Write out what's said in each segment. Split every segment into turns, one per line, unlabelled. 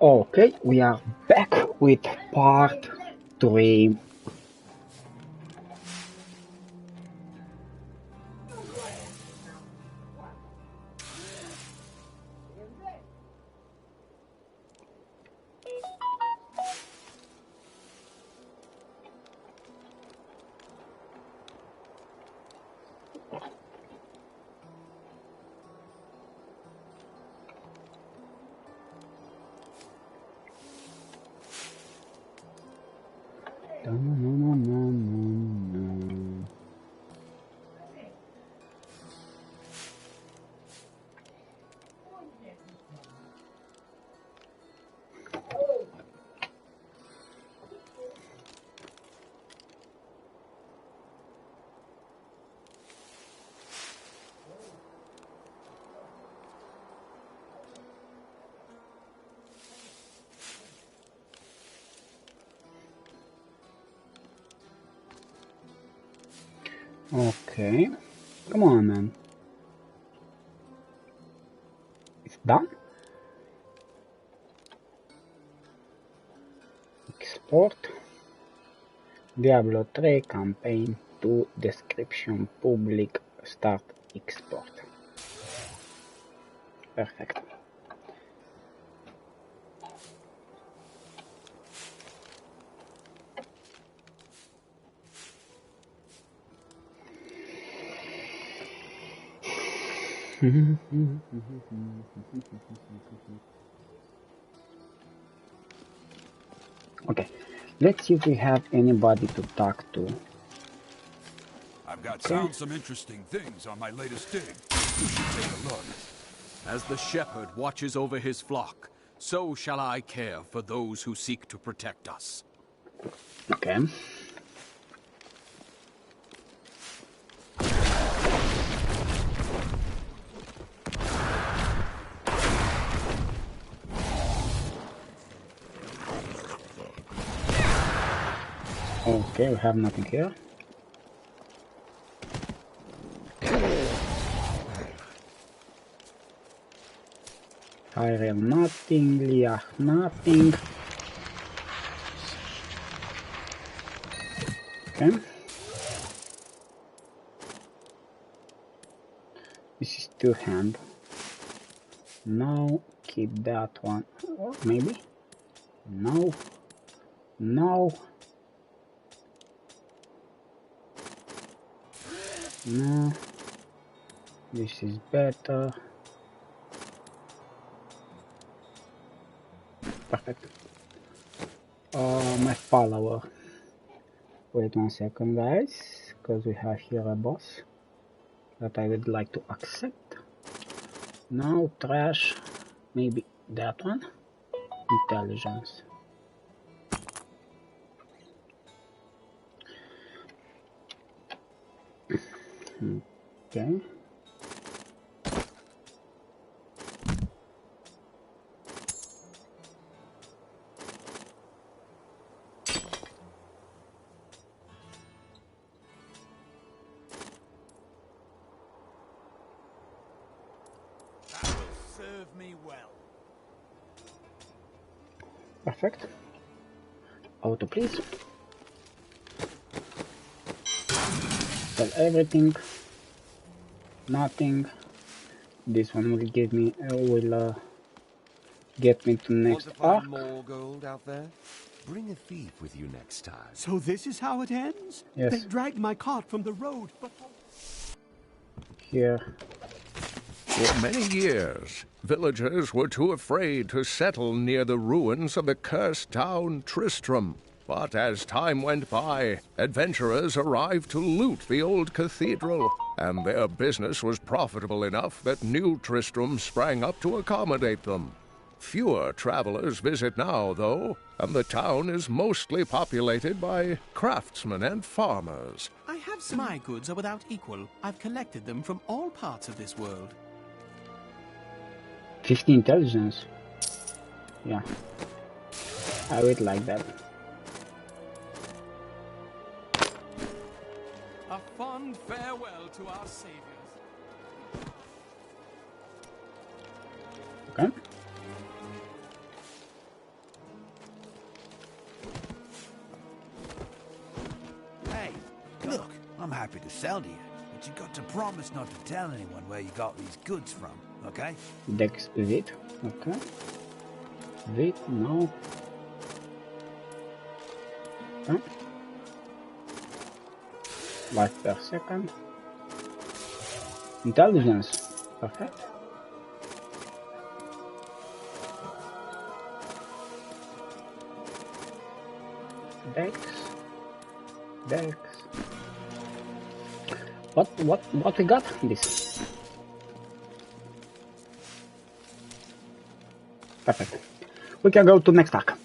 Okay, we are back with part 3. Okay, come on, man. It's done. Export. Diablo 3 campaign 2 description public start export. Perfect. Okay, let's see if we have anybody to talk to.
I've got some interesting things on my latest dig. You should take a look.
As the shepherd watches over his flock, so shall I care for those who seek to protect us.
Okay. Okay, we have nothing here. Tyrell nothing, Liach nothing. Okay. This is two-hand. Now keep that one. Or maybe? No. No. No. This is better. Perfect. My follower. Wait 1 second, guys, because we have here a boss that I would like to accept. Now trash, maybe that one. Intelligence. Okay.
Serve me well.
Perfect. Auto, please. Sell everything. Nothing. This one will give me. Get me to next arc.
More gold out there? Bring a thief with you next time.
So this is how it ends?
Yes.
They dragged my cart from the road, but...
Here.
For many years, villagers were too afraid to settle near the ruins of the cursed town Tristram. But as time went by, adventurers arrived to loot the old cathedral, and their business was profitable enough that new Tristram sprang up to accommodate them. Fewer travelers visit now, though, and the town is mostly populated by craftsmen and farmers.
I have some... My goods are without equal. I've collected them from all parts of this world.
50 intelligence. Yeah. I would like that.
A fond farewell to our saviors.
Okay.
happy to sell to you, but you got to promise not to tell anyone where you got these goods from, okay?
Dex wait, okay. Wait, no. Okay. Life per second. Intelligence, perfect. Dex. What we got? This. Perfect. We can go to next stack.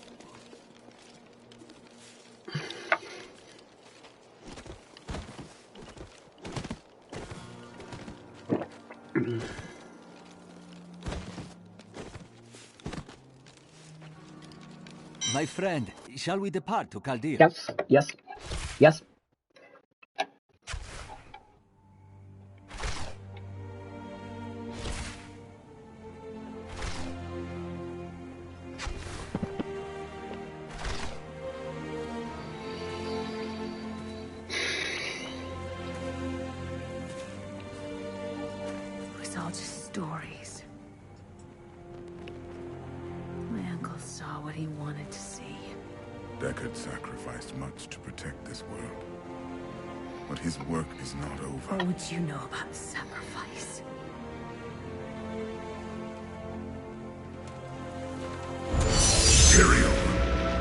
My friend, shall we depart to Chaldea?
Yes.
It was all just stories. My uncle saw what he wanted to see.
Deckard sacrificed much to protect this world. But his work is not over.
What would you know about sacrifice?
Tyrael,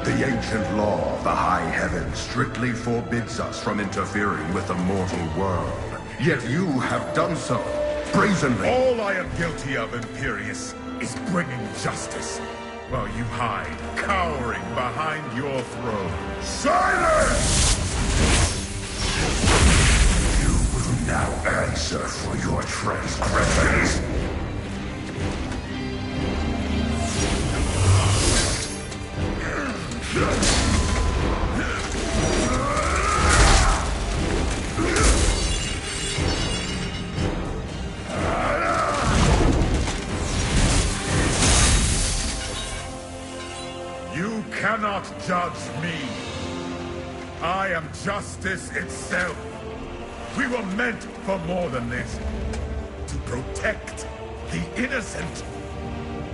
the ancient law of the high heavens strictly forbids us from interfering with the mortal world. Yet you have done so, brazenly.
All I am guilty of, Imperius, is bringing justice, while you hide, cowering behind your throne.
Silence! You will now answer for your transgressions.
You cannot judge me. I am justice itself. We were meant for more than this. To protect the innocent.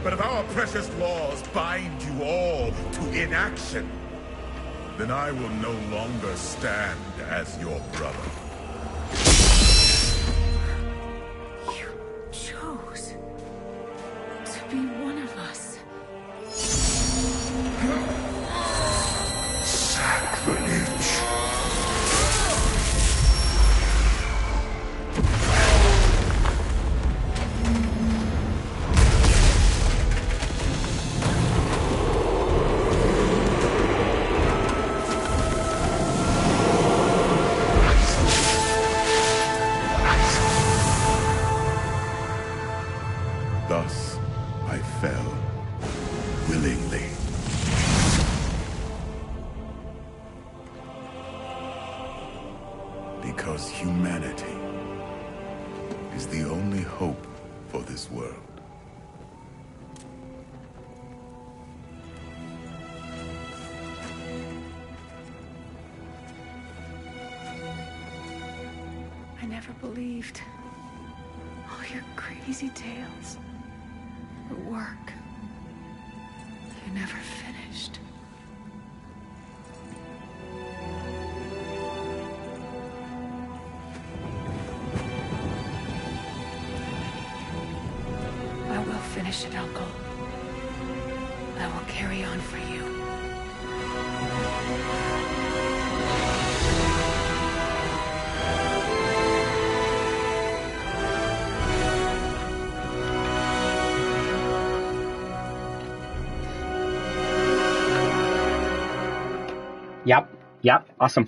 But if our precious laws bind you all to inaction, then I will no longer stand as your brother.
You chose to be one of us.
Sacrilege.
Thus, I fell willingly. Because humanity is the only hope for this world.
I never believed all your crazy tales. The work. You never finished. I will finish it, Uncle. I will carry on for you.
Yep, awesome.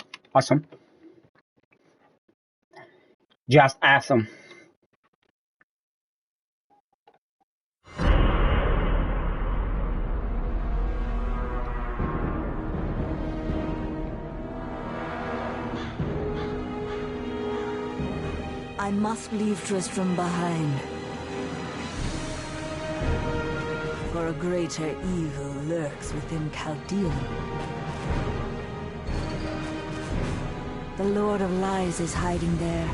Just awesome.
I must leave Tristram behind. For a greater evil lurks within Chaldea. The Lord of Lies is hiding there.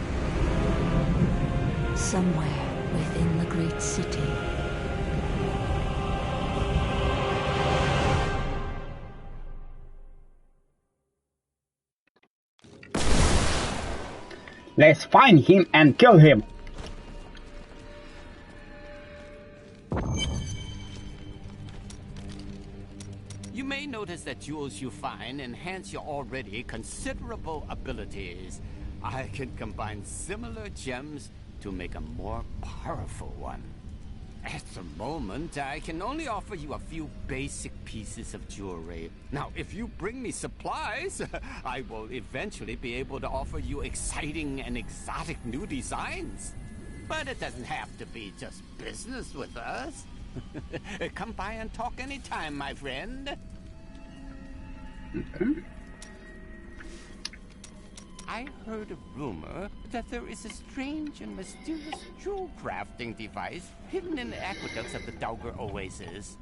Somewhere within the great city.
Let's find him and kill him.
You may notice that jewels you find enhance your already considerable abilities. I can combine similar gems to make a more powerful one. At the moment, I can only offer you a few basic pieces of jewelry. Now, if you bring me supplies, I will eventually be able to offer you exciting and exotic new designs. But it doesn't have to be just business with us. Come by and talk anytime, my friend.
Okay.
I heard a rumor that there is a strange and mysterious jewel crafting device hidden in the aqueducts of the Daugr Oasis.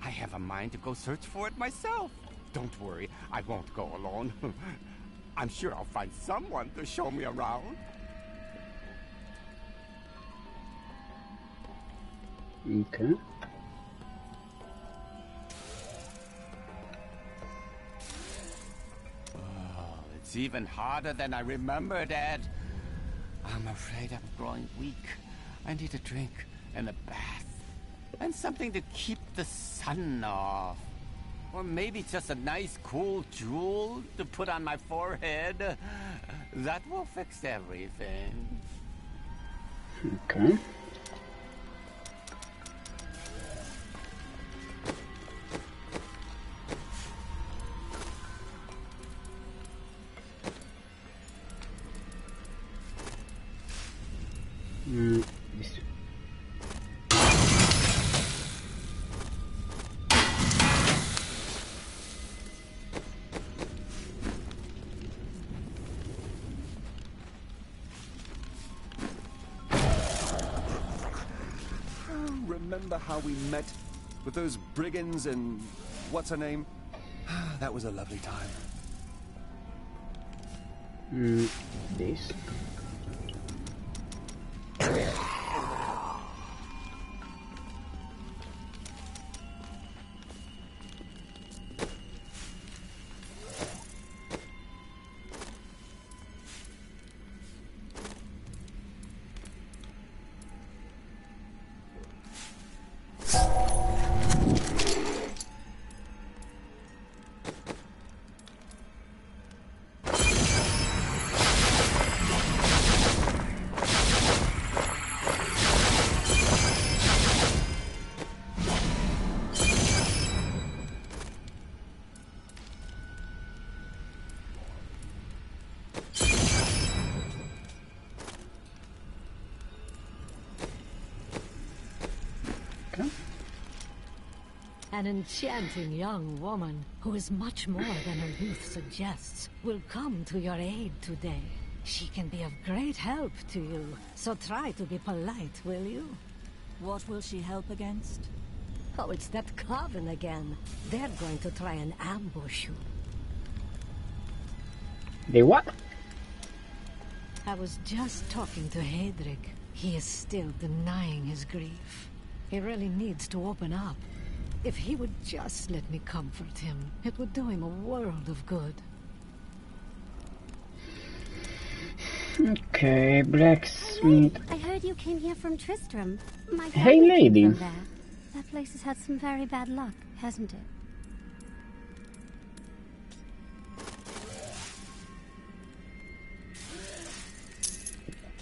I have a mind to go search for it myself. Don't worry, I won't go alone. I'm sure I'll find someone to show me around.
Okay.
It's even harder than I remembered, Ed. I'm afraid I'm growing weak. I need a drink and a bath. And something to keep the sun off. Or maybe just a nice cool jewel to put on my forehead. That will fix everything.
Okay. This.
Remember how we met with those brigands and what's her name? That was a lovely time.
This.
An enchanting young woman, who is much more than her youth suggests, will come to your aid today. She can be of great help to you, so try to be polite, will you?
What will she help against?
Oh, it's that coven again. They're going to try and ambush you.
They what?
I was just talking to Hedrick. He is still denying his grief. He really needs to open up. If he would just let me comfort him, it would do him a world of good.
Okay, blacksmith.
Hey, I heard you came here from Tristram. My
Hey,
family
lady.
came from there. That place has had some very bad luck, hasn't it?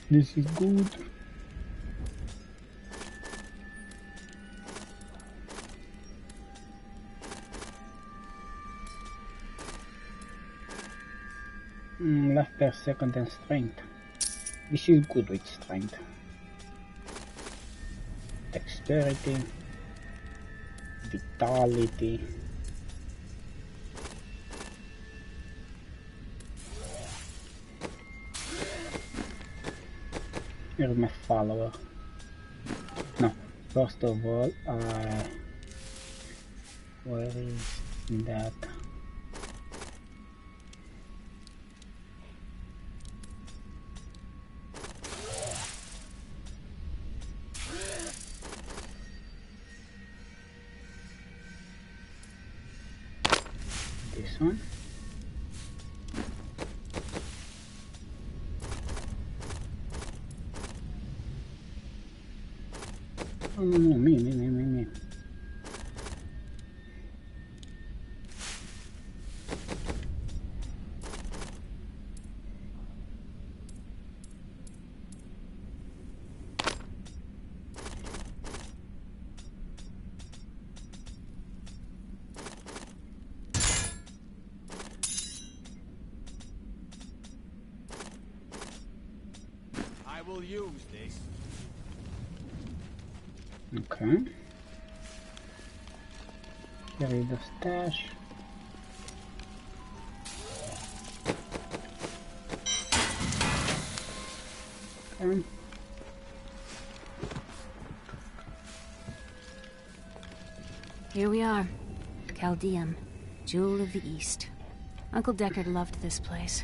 This is good. Life per second and strength. This is good with strength. Dexterity. Vitality. Here's my follower. No, first of all, where is that? this one. Oh no, me.
I will use this.
Okay. Carry the stash. Okay.
Here we are. Chaldean, Jewel of the East. Uncle Deckard loved this place.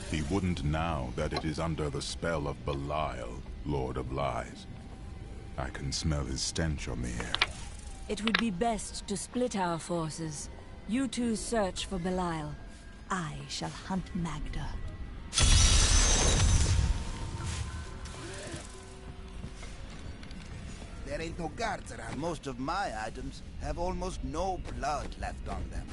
He wouldn't now that it is under the spell of Belial, Lord of Lies. I can smell his stench on the air.
It would be best to split our forces. You two search for Belial. I shall hunt Magda.
There ain't no guards around. Most of my items have almost no blood left on them.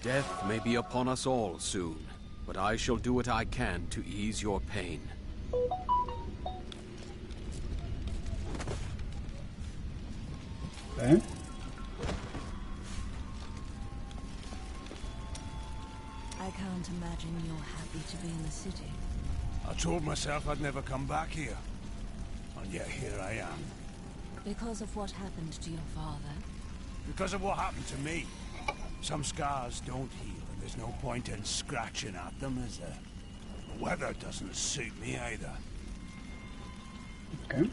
Death may be upon us all soon, but I shall do what I can to ease your pain.
Okay.
I can't imagine you're happy to be in the city.
I told myself I'd never come back here. And yet here I am.
Because of what happened to your father?
Because of what happened to me. Some scars don't heal, and there's no point in scratching at them, is there? The weather doesn't suit me either.
Okay.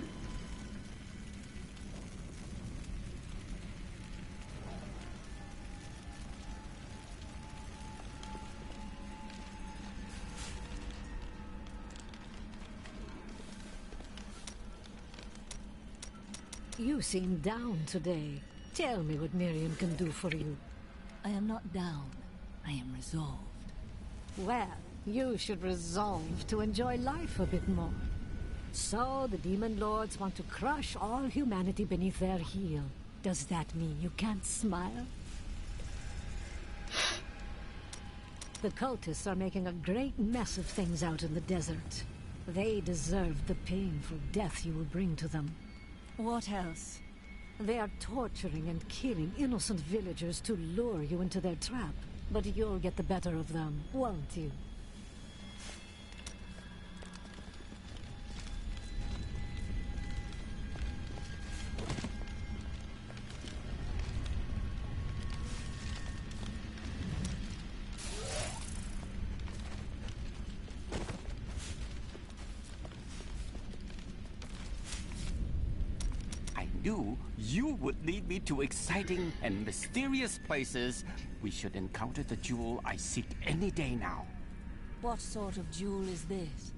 You seem down today. Tell me what Miriam can do for you.
I am not down. I am resolved.
Well, you should resolve to enjoy life a bit more. So, the Demon Lords want to crush all humanity beneath their heel. Does that mean you can't smile? The cultists are making a great mess of things out in the desert. They deserve the painful death you will bring to them.
What else?
They are torturing and killing innocent villagers to lure you into their trap. But you'll get the better of them, won't you?
Knew you would lead me to exciting and mysterious places. We should encounter the jewel I seek any day now.
What sort of jewel is this?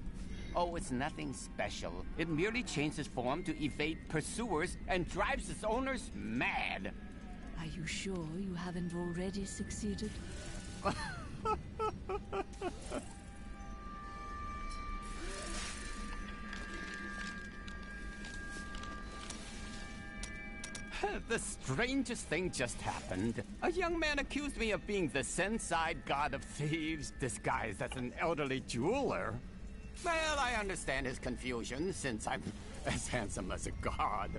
Oh, it's nothing special. It merely changes form to evade pursuers and drives its owners mad.
Are you sure you haven't already succeeded?
The strangest thing just happened. A young man accused me of being the Senside god of thieves, disguised as an elderly jeweler. Well, I understand his confusion, since I'm as handsome as a god.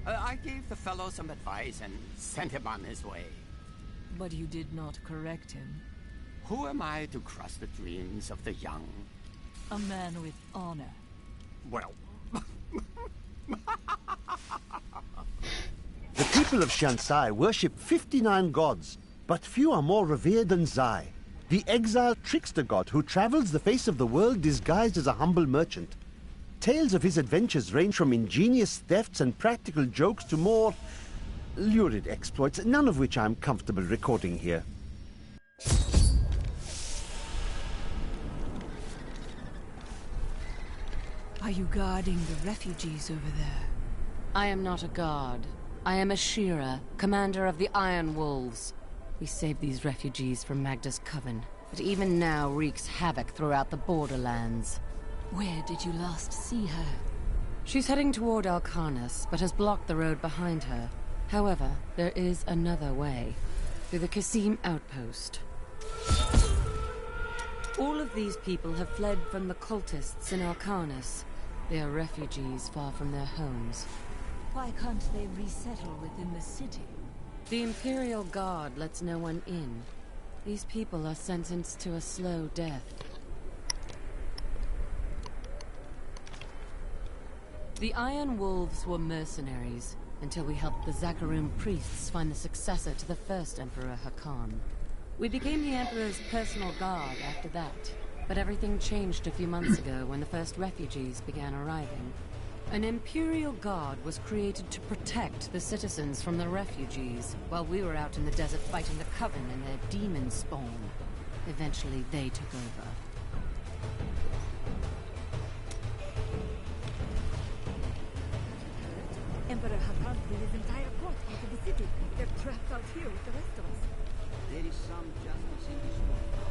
I gave the fellow some advice and sent him on his way.
But you did not correct him.
Who am I to crush the dreams of the young?
A man with honor.
Well...
The people of Shansai worship 59 gods, but few are more revered than Zai, the exiled trickster god who travels the face of the world disguised as a humble merchant. Tales of his adventures range from ingenious thefts and practical jokes to more lurid exploits, none of which I'm comfortable recording here.
Are you guarding the refugees over there? I am not a guard. I am a Shira, commander of the Iron Wolves.
We saved these refugees from Magda's coven, but even now wreaks havoc throughout the borderlands.
Where did you last see her?
She's heading toward Alcarnus, but has blocked the road behind her. However, there is another way. Through the Kasim outpost. All of these people have fled from the cultists in Alcarnus. They are refugees far from their homes.
Why can't they resettle within the city?
The Imperial Guard lets no one in. These people are sentenced to a slow death. The Iron Wolves were mercenaries, until we helped the Zakarum priests find the successor to the first Emperor Hakan. We became the Emperor's personal guard after that, but everything changed a few months ago when the first refugees began arriving. An Imperial Guard was created to protect the citizens from the refugees, while we were out in the desert fighting the Coven and their demon spawn. Eventually, they took over.
Emperor Hakan threw his entire court into the city. They're trapped out here with the rest of us.
There is some justice in this world.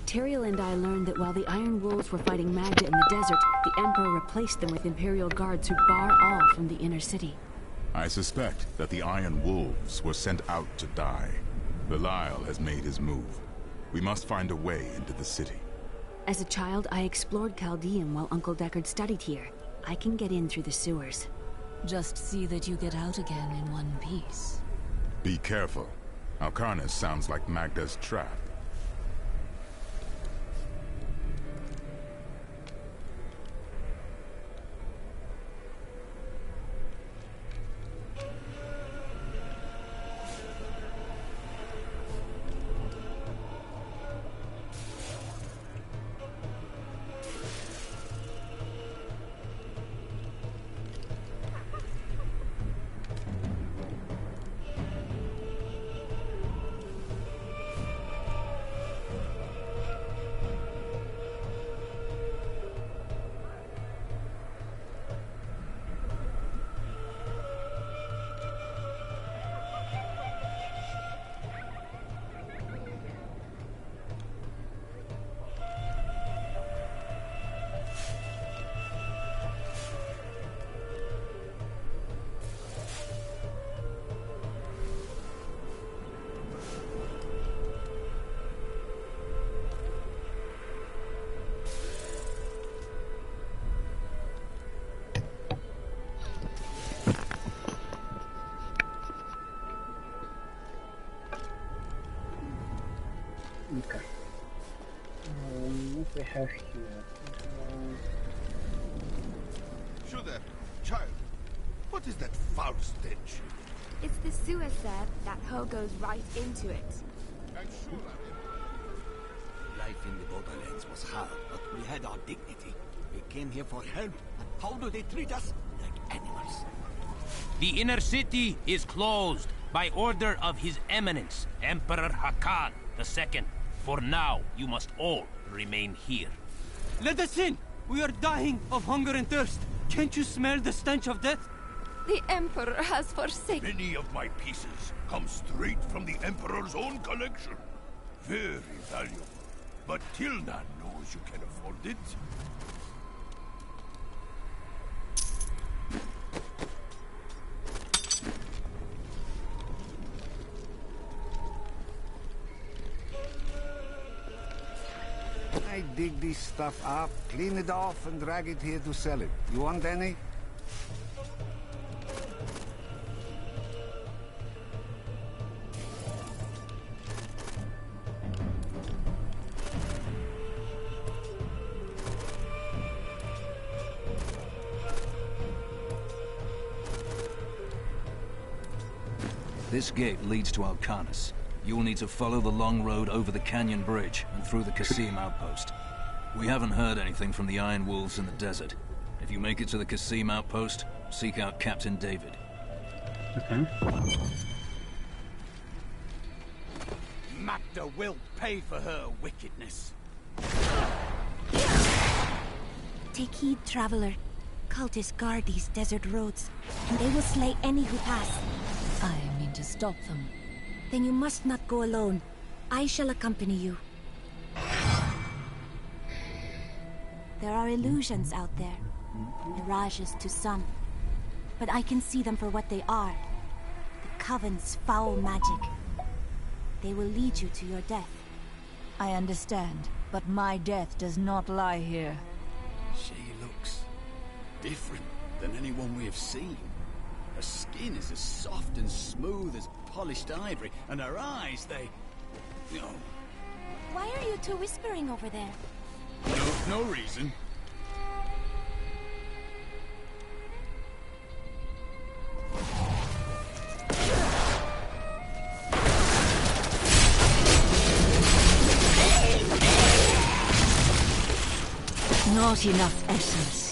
Teriel and I learned that while the Iron Wolves were fighting Magda in the desert, the Emperor replaced them with Imperial guards who bar all from the inner city.
I suspect that the Iron Wolves were sent out to die. Belial has made his move. We must find a way into the city.
As a child, I explored Chaldean while Uncle Deckard studied here. I can get in through the sewers.
Just see that you get out again in one piece.
Be careful. Alcarnus sounds like Magda's trap.
Okay. What we have here?
Shudder, child, what is that foul stench?
It's the sewer, sir. That hole goes right into it.
I'm sure
Life in the borderlands was hard, but we had our dignity. We came here for help, and how do they treat us? Like animals.
The inner city is closed by order of His Eminence, Emperor Hakan II. For now, you must all remain here.
Let us in! We are dying of hunger and thirst. Can't you smell the stench of death?
The Emperor has forsaken...
Many of my pieces come straight from the Emperor's own collection. Very valuable. But Tilnan knows you can afford it.
I dig this stuff up, clean it off, and drag it here to sell it. You want any?
This gate leads to Alcarnus. You will need to follow the long road over the canyon bridge and through the Kasim outpost. We haven't heard anything from the Iron Wolves in the desert. If you make it to the Kasim outpost, seek out Captain David.
Okay.
Magda will pay for her wickedness.
Take heed, traveler. Cultists guard these desert roads, and they will slay any who pass.
I mean to stop them.
Then you must not go alone. I shall accompany you. There are illusions out there. Mirages to some. But I can see them for what they are. The Coven's foul magic. They will lead you to your death.
I understand, but my death does not lie here.
She looks different than anyone we have seen. Her skin is as soft and smooth as polished ivory, and her eyes, they... No.
Why are you two whispering over there?
No reason.
Not enough essence.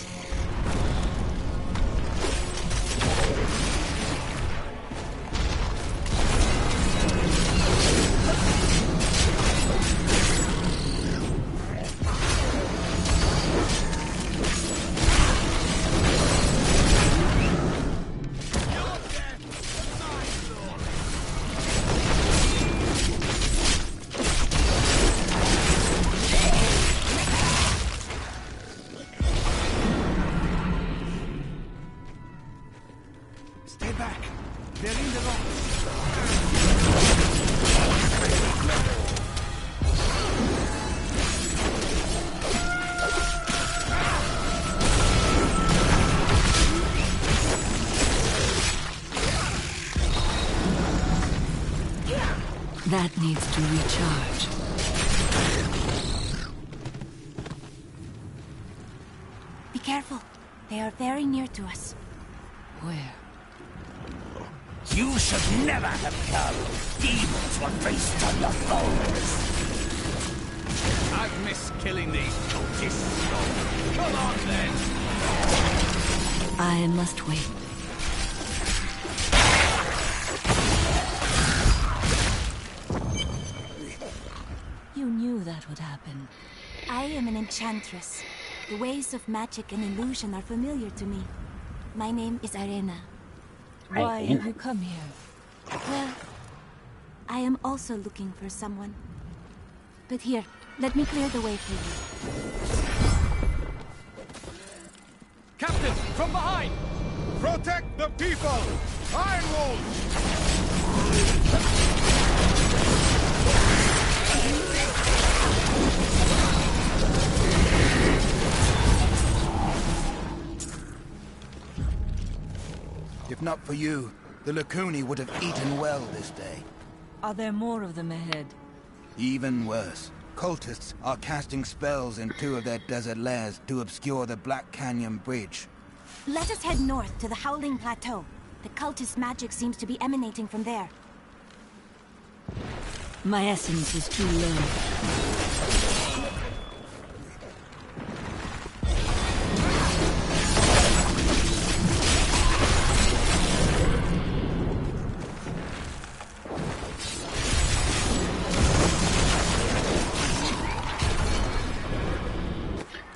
Stay back. They're in the rocks.
That needs to recharge.
Be careful. They are very near to us.
Where?
You should never have come. Demons will feast on your foes.
I've missed killing these cultists. Come on, then.
I must wait. You knew that would happen.
I am an enchantress. The ways of magic and illusion are familiar to me. My name is Arena.
Why have you come here?
Well, I am also looking for someone. But here, let me clear the way for you.
Captain, from behind! Protect the people! Iron Wolves!
If not for you, the Lacuni would have eaten well this day.
Are there more of them ahead?
Even worse. Cultists are casting spells in 2 of their desert lairs to obscure the Black Canyon Bridge.
Let us head north to the Howling Plateau. The cultist magic seems to be emanating from there.
My essence is too low.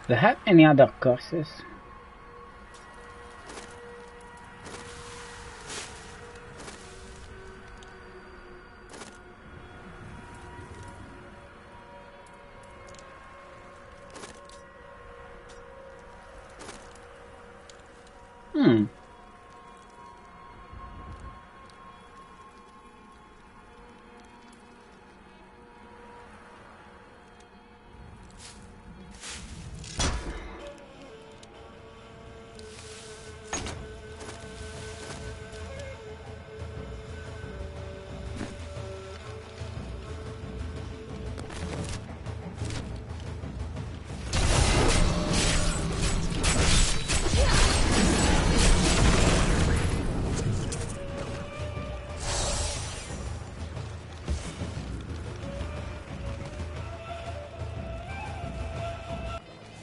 Do they have any other courses?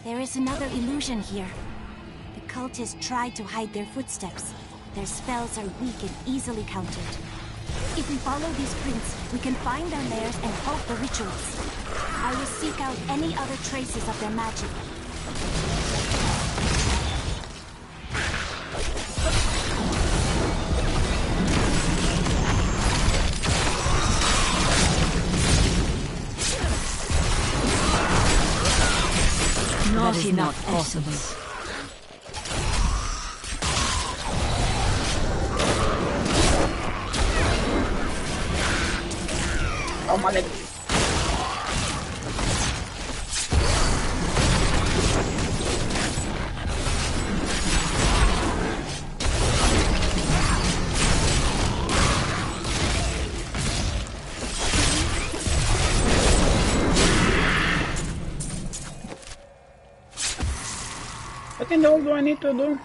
There is another illusion here. The cultists tried to hide their footsteps. Their spells are weak and easily countered. If we follow these prints, we can find their lairs and halt the rituals. I will seek out any other traces of their magic.
That is not possible.
Oh my leg. What in the hell do I need to do?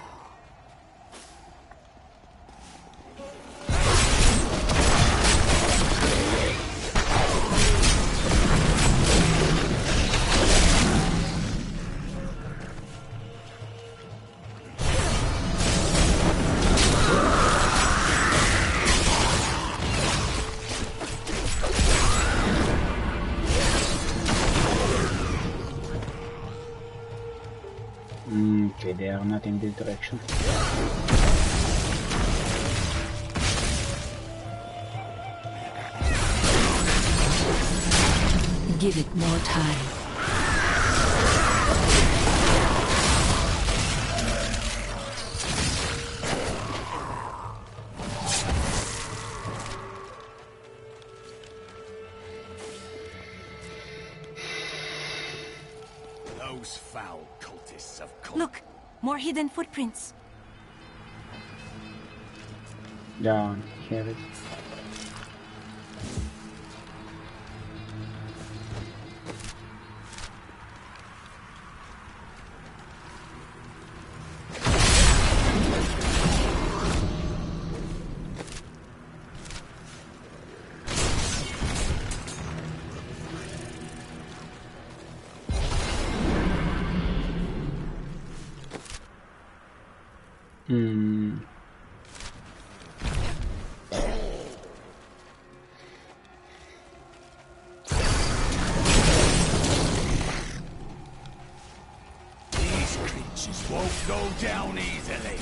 Okay, they are not in this direction.
Give it more time.
Those foul cultists of
Look, more hidden footprints.
Down here it is.
These creatures won't go down easily.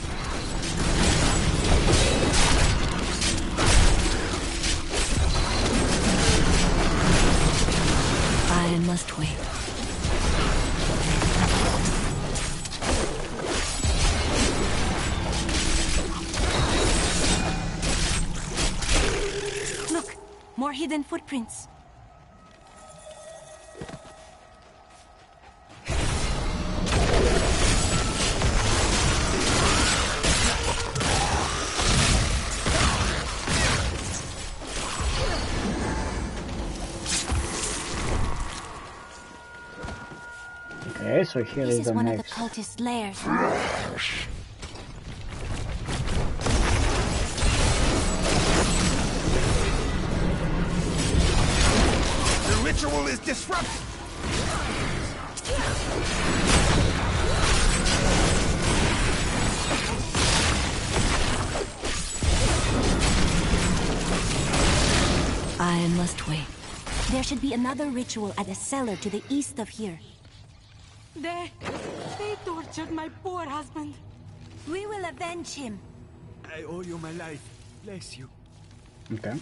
I must wait.
Look, more hidden footprints.
Okay, so here
This
is
is
the
one
next.
of the cultist lairs.
The ritual is disrupted.
I must wait.
There should be another ritual at a cellar to the east of here.
They tortured my poor husband.
We will avenge him.
I owe you my life. Bless you.
Okay.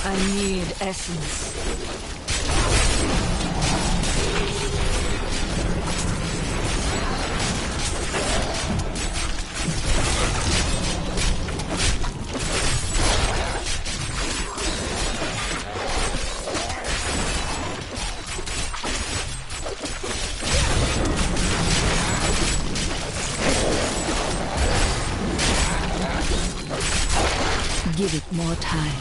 I need essence. Give it more time.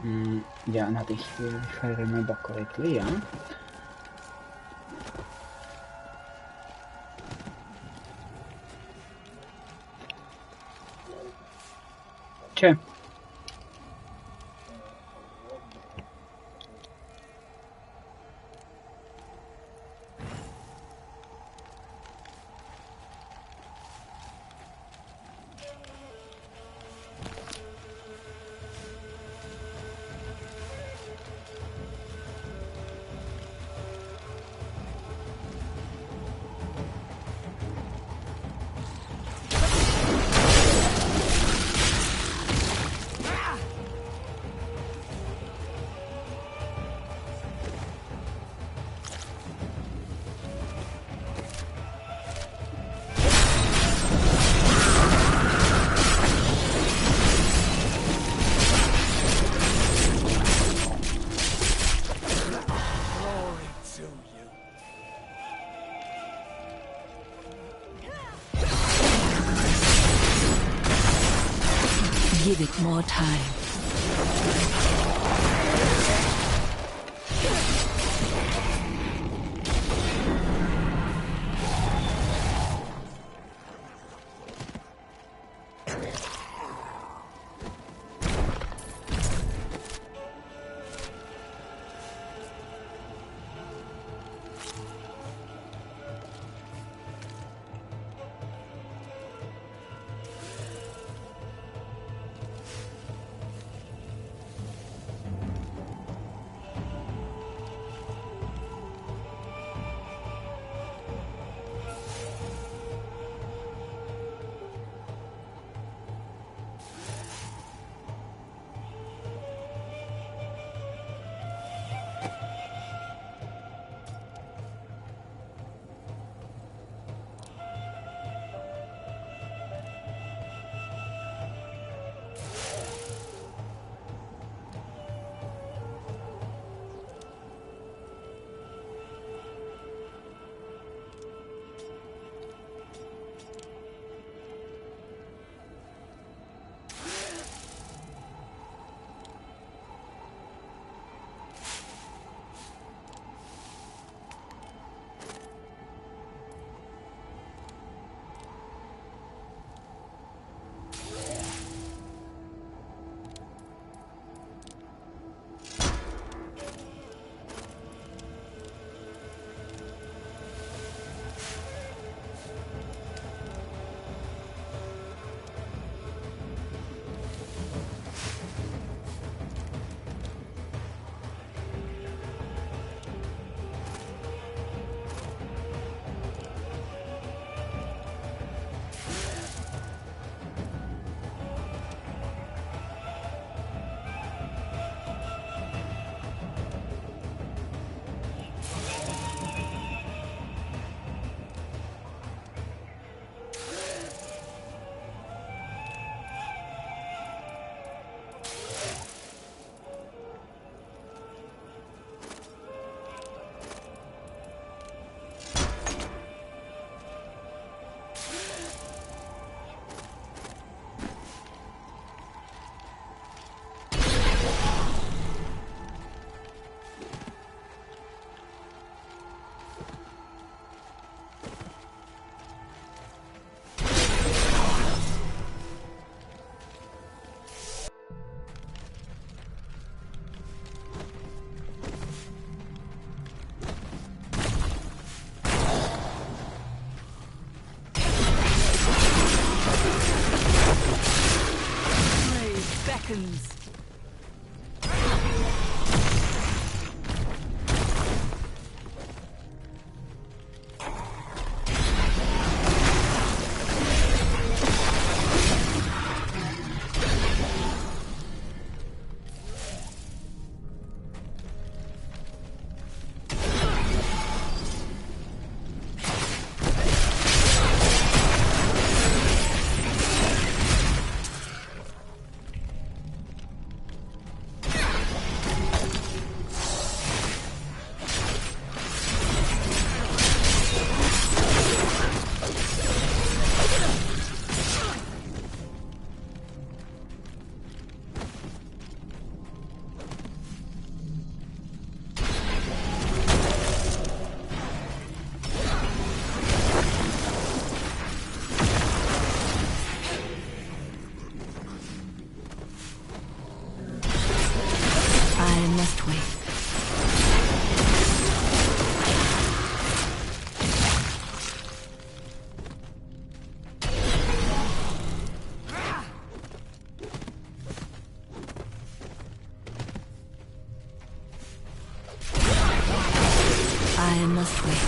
Yeah, nothing here if I remember correctly, yeah. Okay.
Give it more time.
seconds.
must wait. I must wait.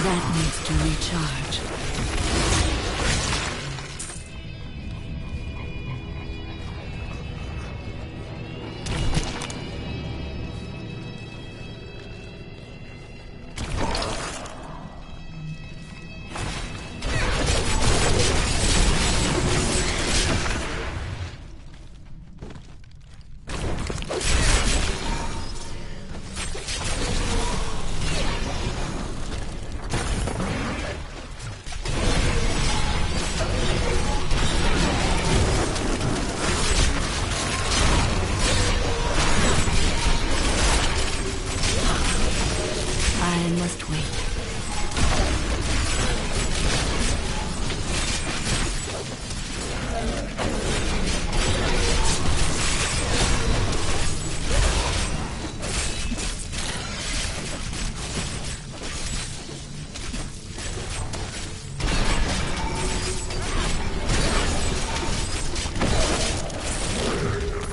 That needs to recharge. I must wait.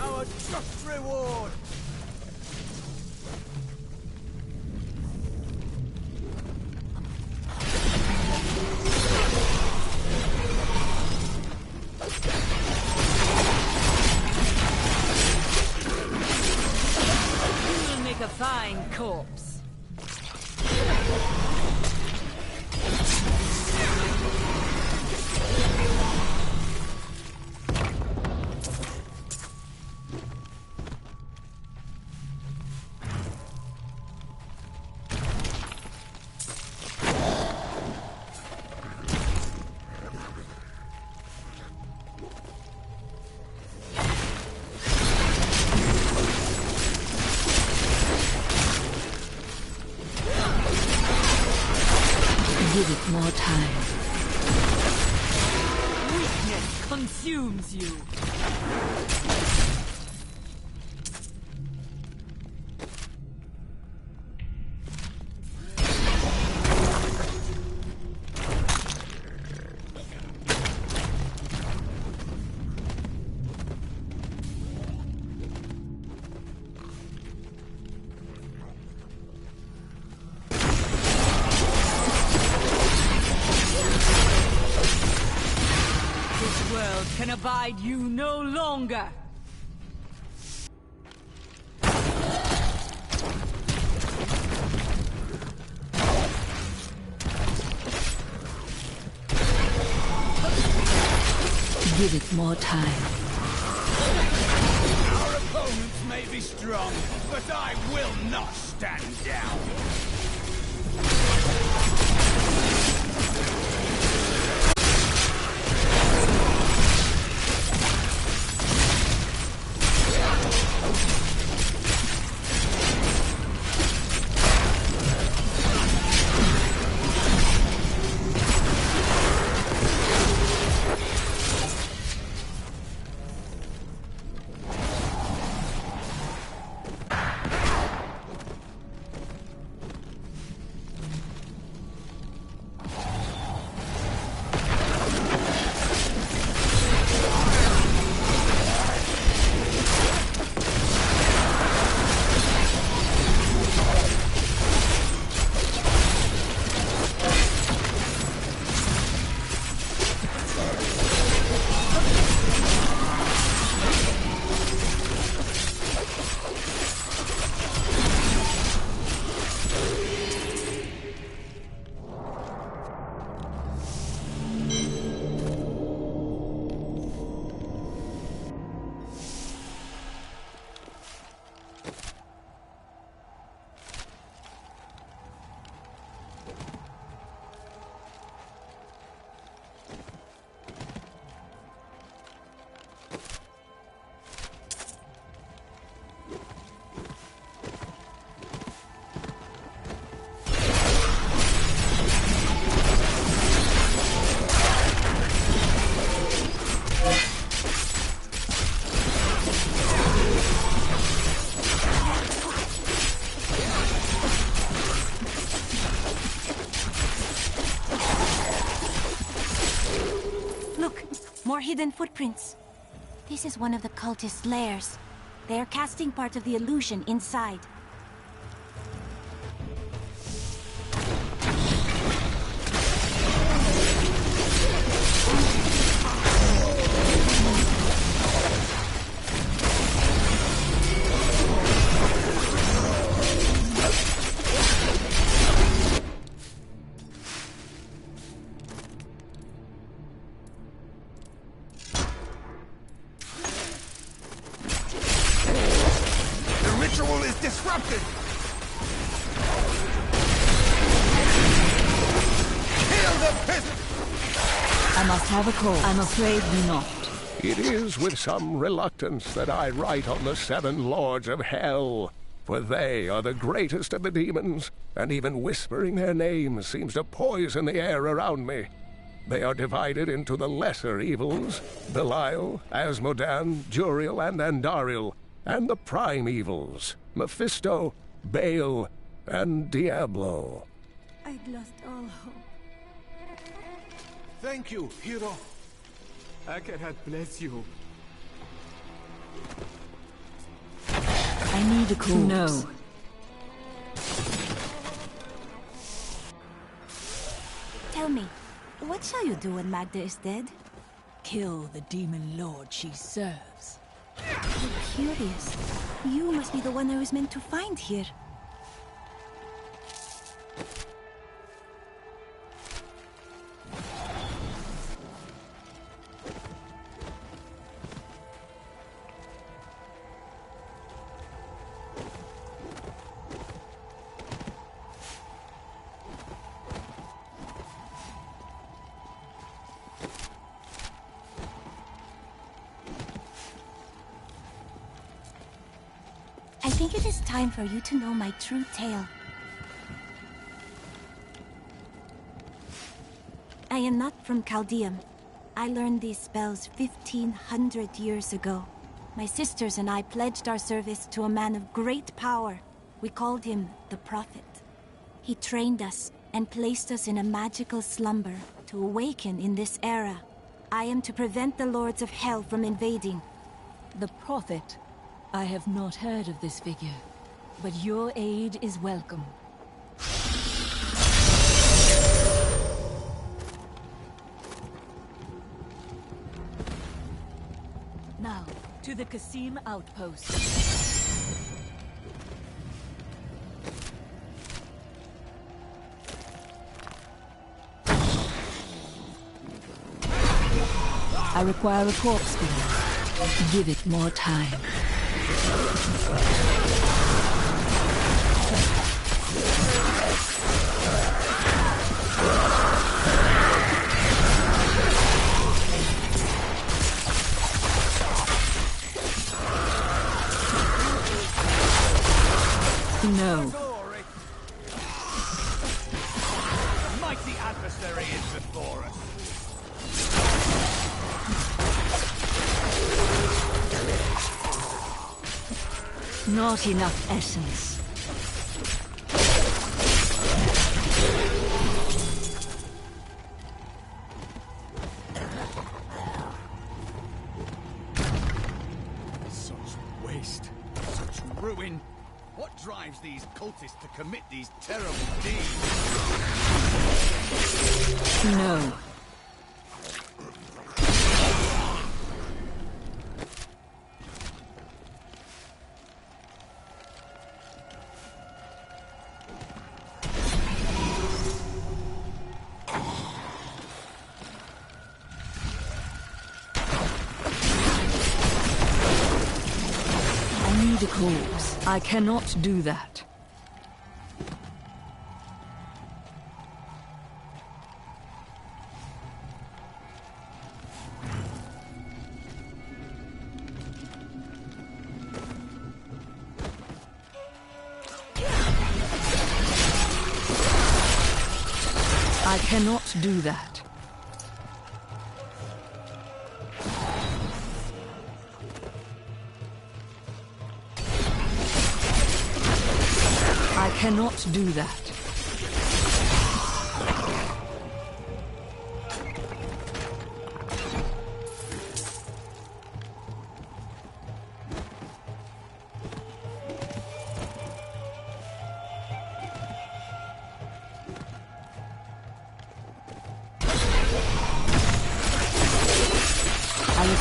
Our just reward!
You'll make a fine corpse. Give it more time. Weakness consumes you. This world can abide you no longer. Give it more time.
Our opponents may be strong, but I will not stand down.
More hidden footprints. This is one of the cultist lairs. They are casting part of the illusion inside.
I'm afraid not.
It is with some reluctance that I write on the 7 lords of hell, for they are the greatest of the demons, and even whispering their names seems to poison the air around me. They are divided into the lesser evils, Belial, Asmodan, Juriel, and Andariel, and the prime evils, Mephisto, Baal, and Diablo.
I'd lost all hope.
Thank you, hero. Akarat bless you.
I need a corpse. No.
Tell me, what shall you do when Magda is dead?
Kill the demon lord she serves.
I'm curious. You must be the one I was meant to find here. I think it is time for you to know my true tale. I am not from Chaldeum. I learned these spells 1,500 years ago. My sisters and I pledged our service to a man of great power. We called him the Prophet. He trained us and placed us in a magical slumber to awaken in this era. I am to prevent the Lords of Hell from invading.
The Prophet? I have not heard of this figure, but your aid is welcome. Now, to the Qasim outpost. I require a corpse for that. Give it more time. No.
Mighty adversary is before us.
Not enough essence.
Such waste, such ruin. What drives these cultists to commit these terrible deeds?
No. A corpse. I cannot do that. I cannot do that. I cannot do that.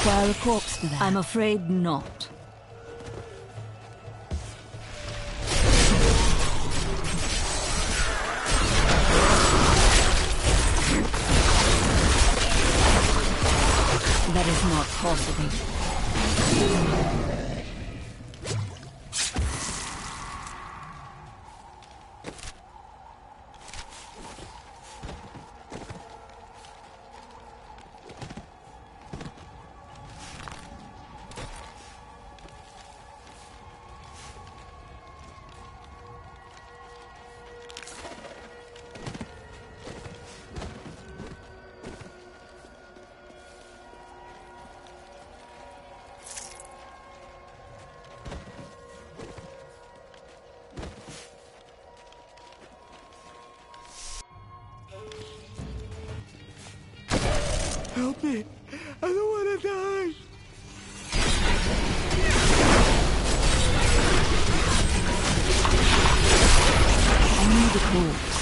require a corpse for that? I'm afraid not. That is not possible.
Help me! I don't want to die!
I need a corpse.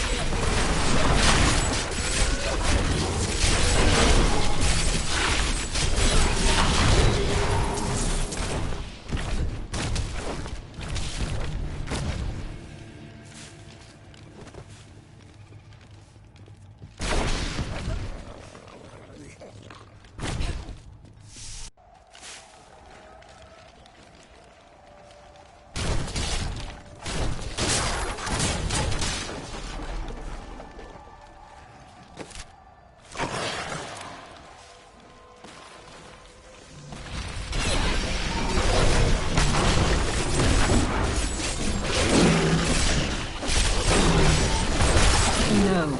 No.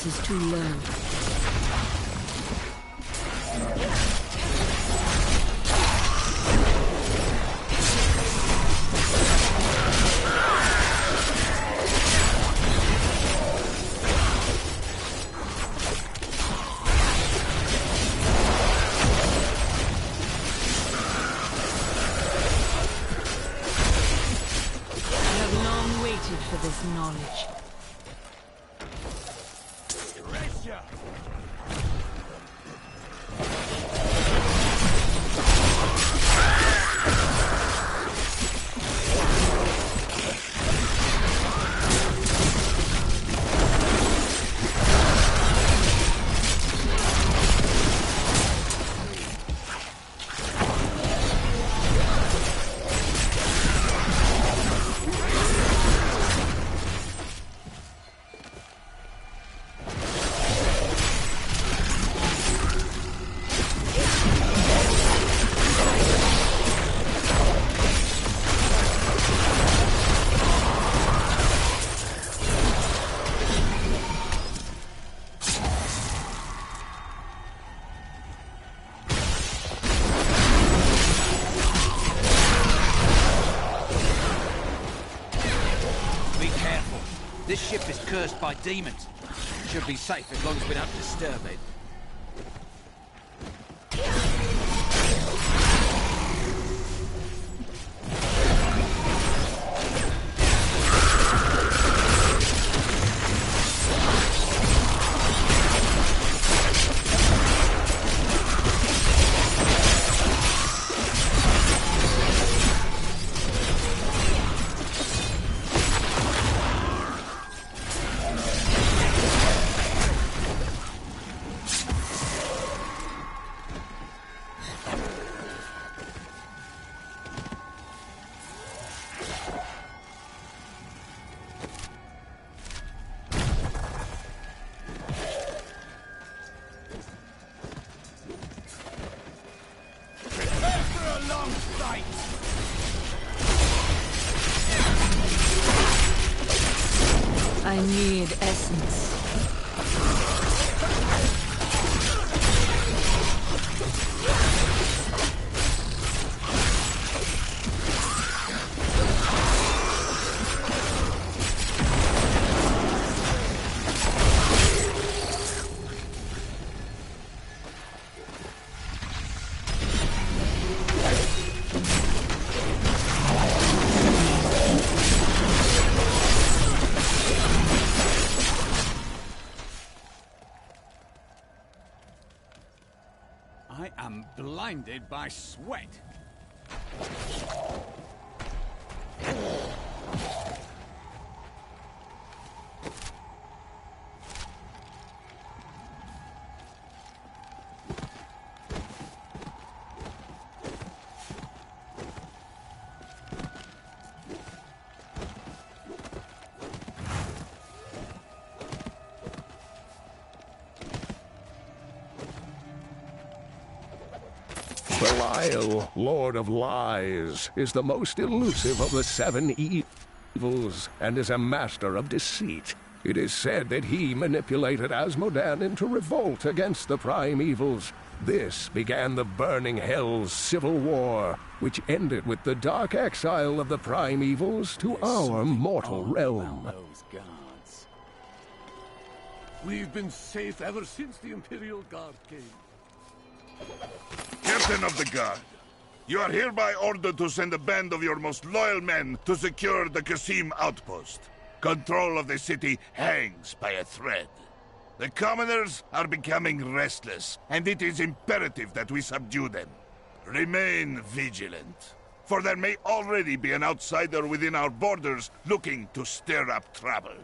Is too low. I have long waited for this knowledge.
Be careful. This ship is cursed by demons. Should be safe as long as we don't disturb it.
I need essence.
I am blinded by sweat.
Belial, Lord of Lies, is the most elusive of the 7 evils, and is a master of deceit. It is said that he manipulated Asmodan into revolt against the Prime Evils. This began the Burning Hell's civil war, which ended with the dark exile of the Prime Evils to our mortal realm.
Those guards.
We've been safe ever since the Imperial Guard came.
Captain of the Guard, you are hereby ordered to send a band of your most loyal men to secure the Qasim outpost. Control of the city hangs by a thread. The commoners are becoming restless, and it is imperative that we subdue them. Remain vigilant, for there may already be an outsider within our borders looking to stir up trouble.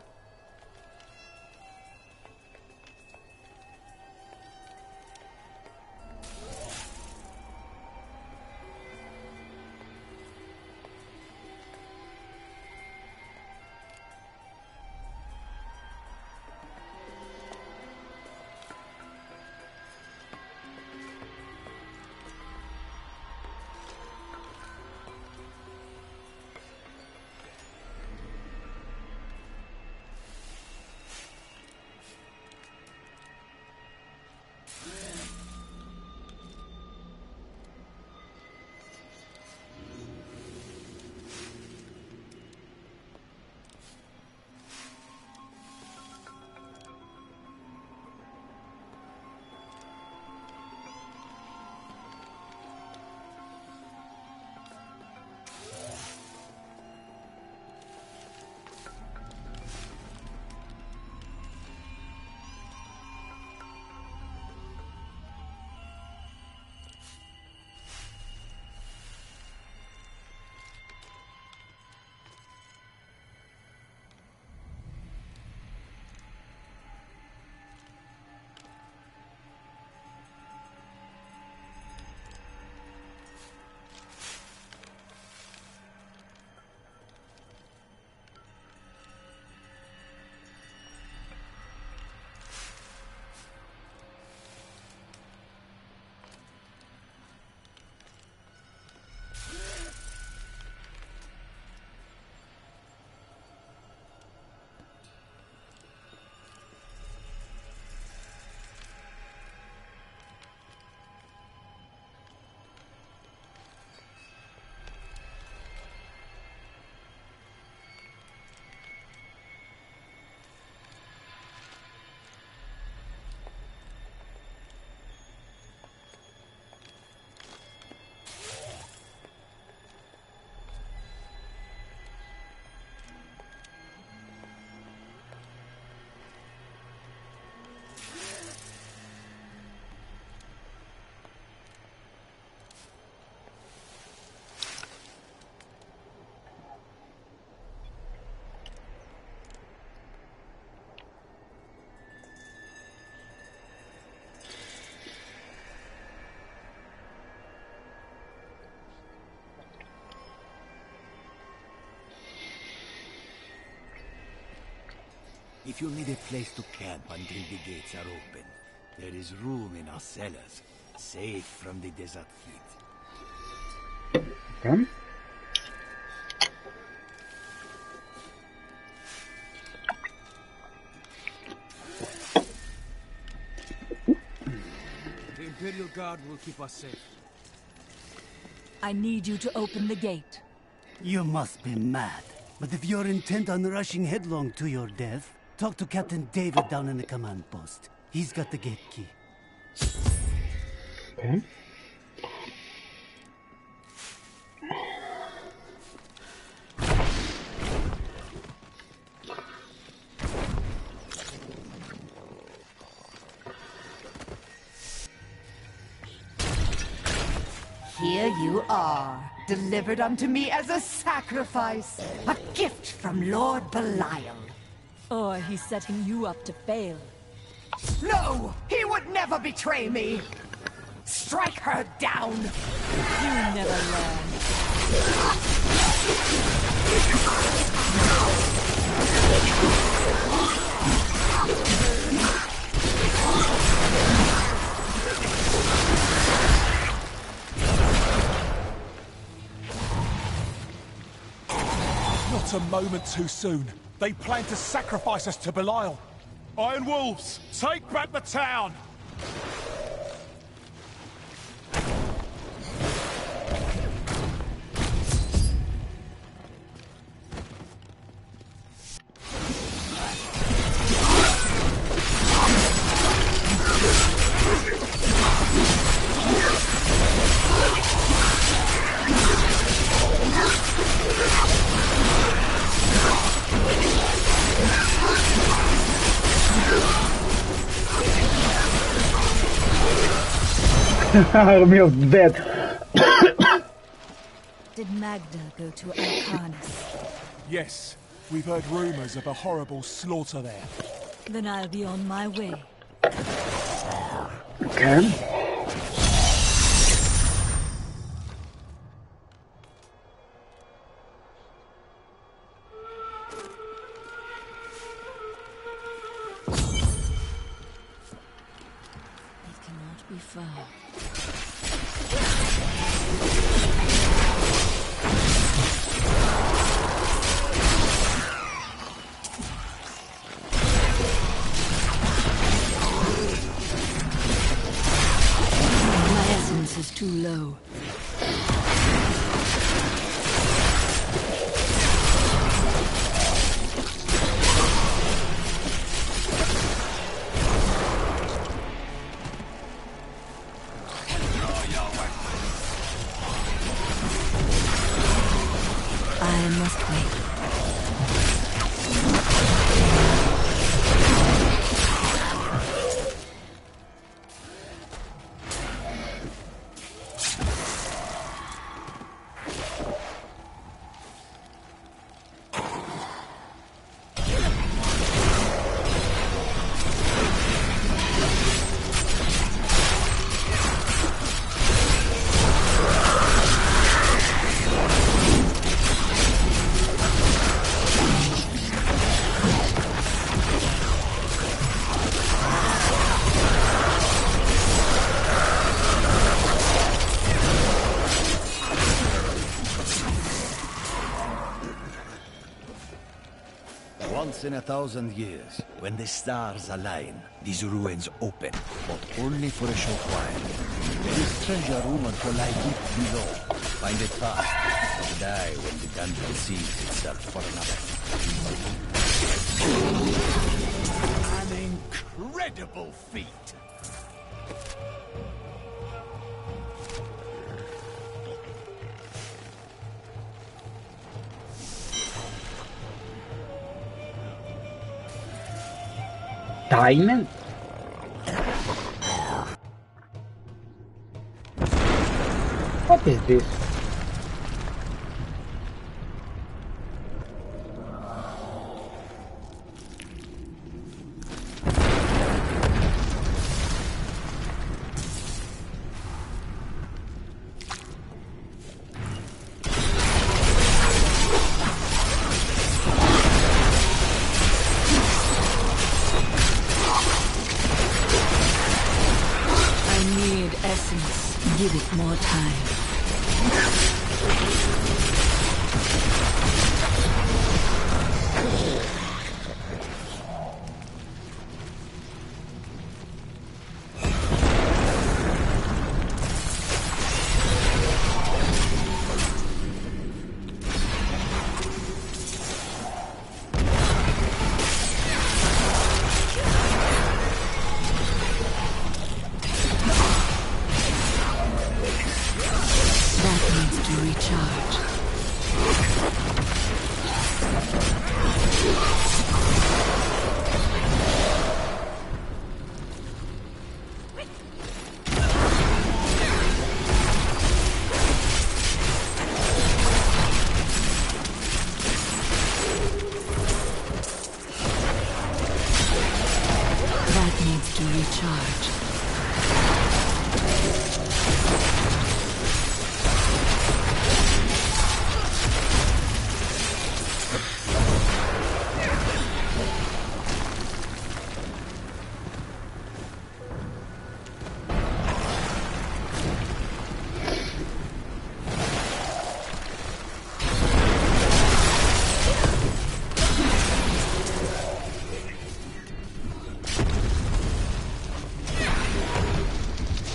If you need a place to camp until the gates are open, there is room in our cellars, safe from the desert heat.
Okay.
The Imperial Guard will keep us safe.
I need you to open the gate.
You must be mad. But if you're intent on rushing headlong to your death, talk to Captain David down in the command post. He's got the gate key.
Okay.
Here you are, delivered unto me as a sacrifice, a gift from Lord Belial.
Or he's setting you up to fail.
No! He would never betray me! Strike her down!
You never learn.
Not a moment too soon. They plan to sacrifice us to Belial. Iron Wolves, take back the town!
Army of the dead.
Did Magda go to Alcarnus?
Yes, we've heard rumors of a horrible slaughter there.
Then I'll be on my way.
Okay.
Be far. My essence is too low. I must wait.
Once in 1,000 years, when the stars align, these ruins open, but only for a short while. There is treasure rumored to lie deep below. Find it fast, or die when the dungeon sees itself for another.
An incredible feat!
Diamond? What is this?
Give it more time.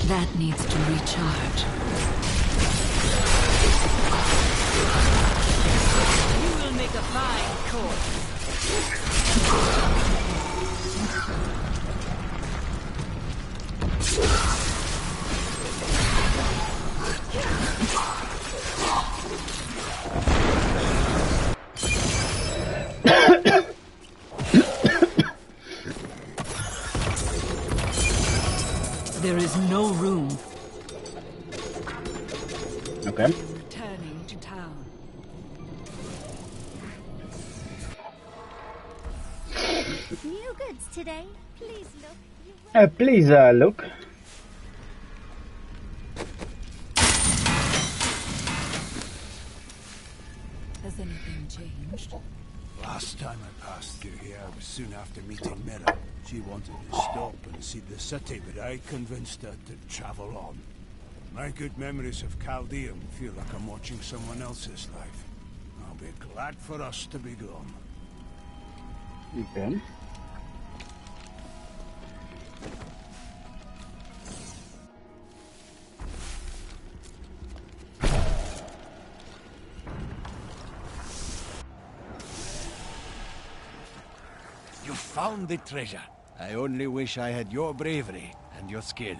That needs to recharge. You will make a fine corpse. There is no room.
Okay.
Returning to town.
New goods today. Please look.
Please look.
Has anything changed?
Last time I passed through here was soon after meeting Mira. She wanted to stop and see the city, but I convinced her to travel on. My good memories of Chaldean feel like I'm watching someone else's life. I'll be glad for us to be gone.
Okay.
You found the treasure. I only wish I had your bravery and your skill.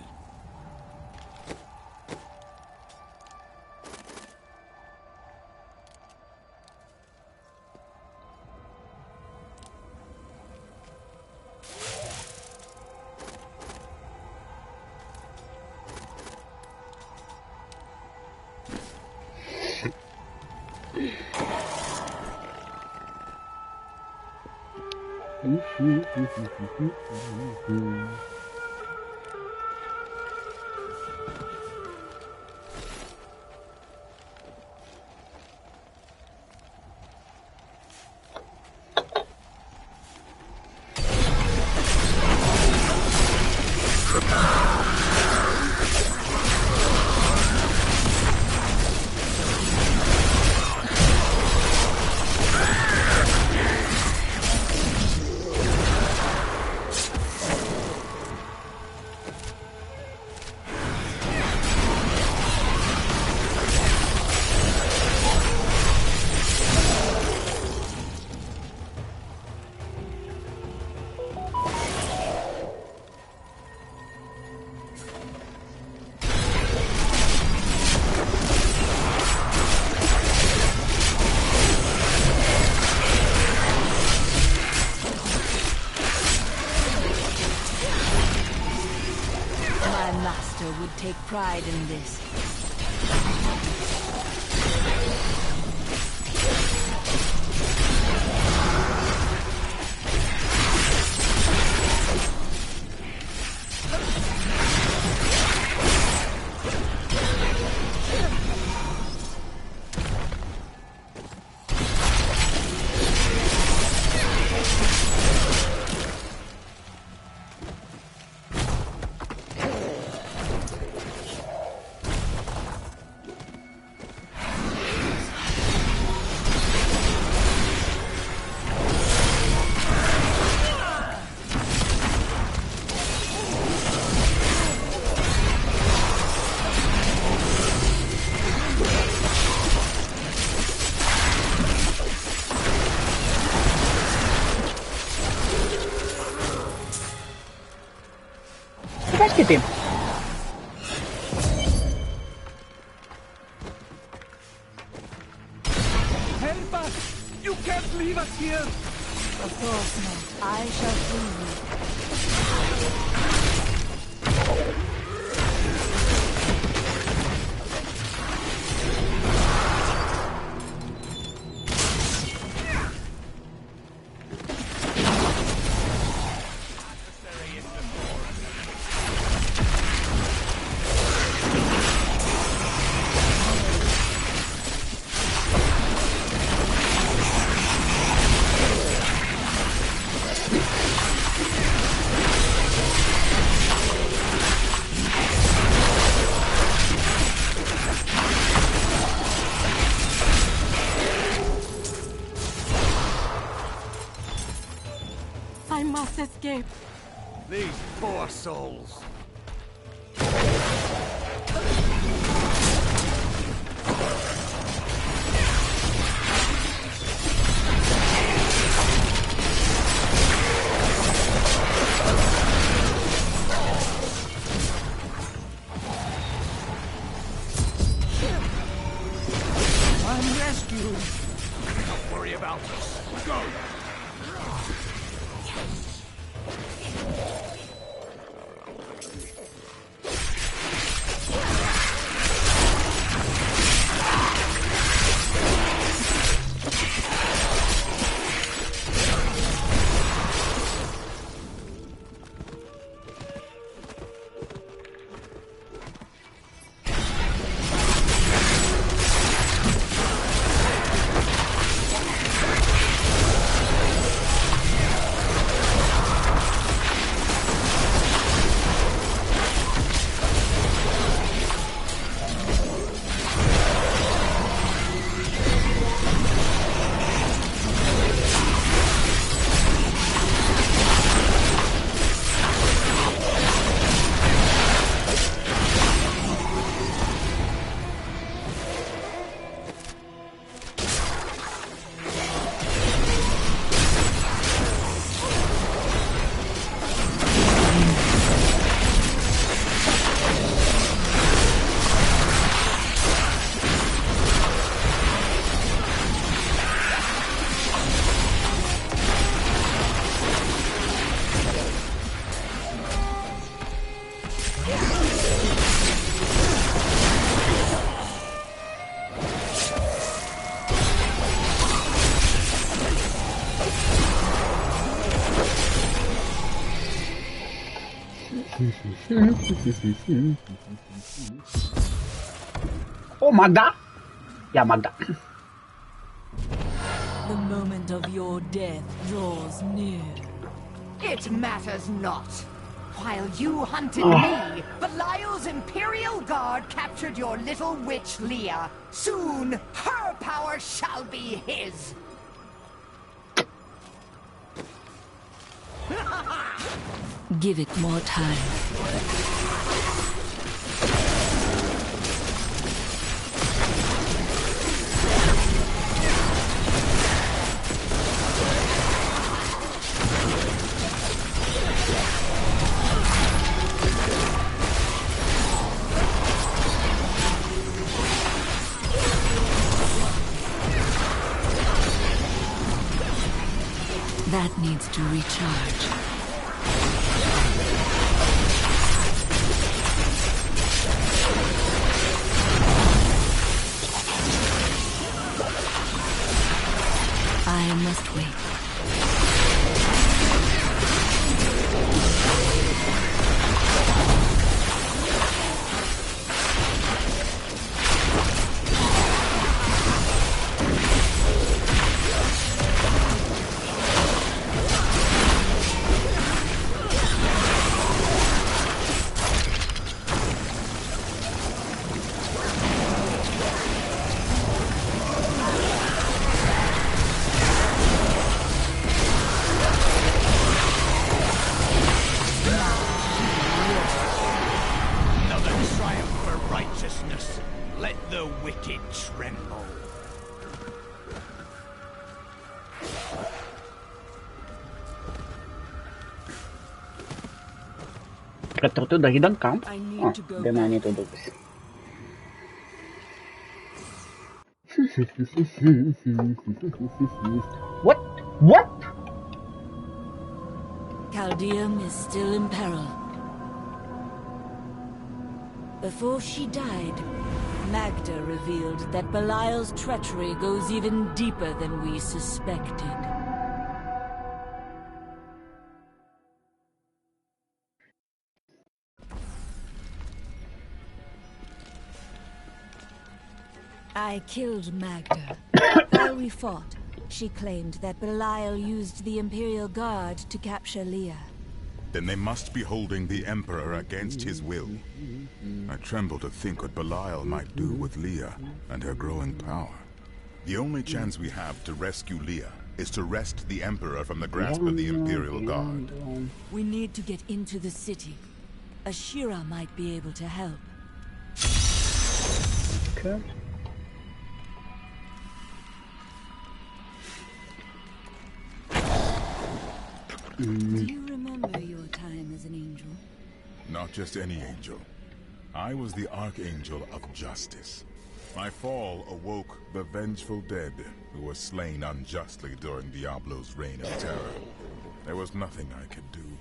Would take pride in this.
Hit him.
Help us! You can't leave us here!
Of course not. I shall free you.
I must escape.
These poor souls.
I'm rescued! Don't worry about us. Go!
Oh, Magda! Yeah, Magda.
The moment of your death draws near.
It matters not. While you hunted me, Belial's Imperial Guard captured your little witch Leah. Soon, her power shall be his.
Give it more time. That needs to recharge. I must wait.
Return to the hidden camp.
I need
Oh,
to go
then
back.
I need to do this. What? What?
Caldeum is still in peril. Before she died, Magda revealed that Belial's treachery goes even deeper than we suspected. I killed Magda. While we fought, she claimed that Belial used the Imperial Guard to capture Leah.
Then they must be holding the Emperor against his will. I tremble to think what Belial might do with Leah and her growing power. The only chance we have to rescue Leah is to wrest the Emperor from the grasp of the Imperial Guard.
We need to get into the city. Ashira might be able to help.
Okay.
Do you remember your time as an angel?
Not just any angel. I was the Archangel of Justice. My fall awoke the vengeful dead who were slain unjustly during Diablo's reign of terror. There was nothing I could do.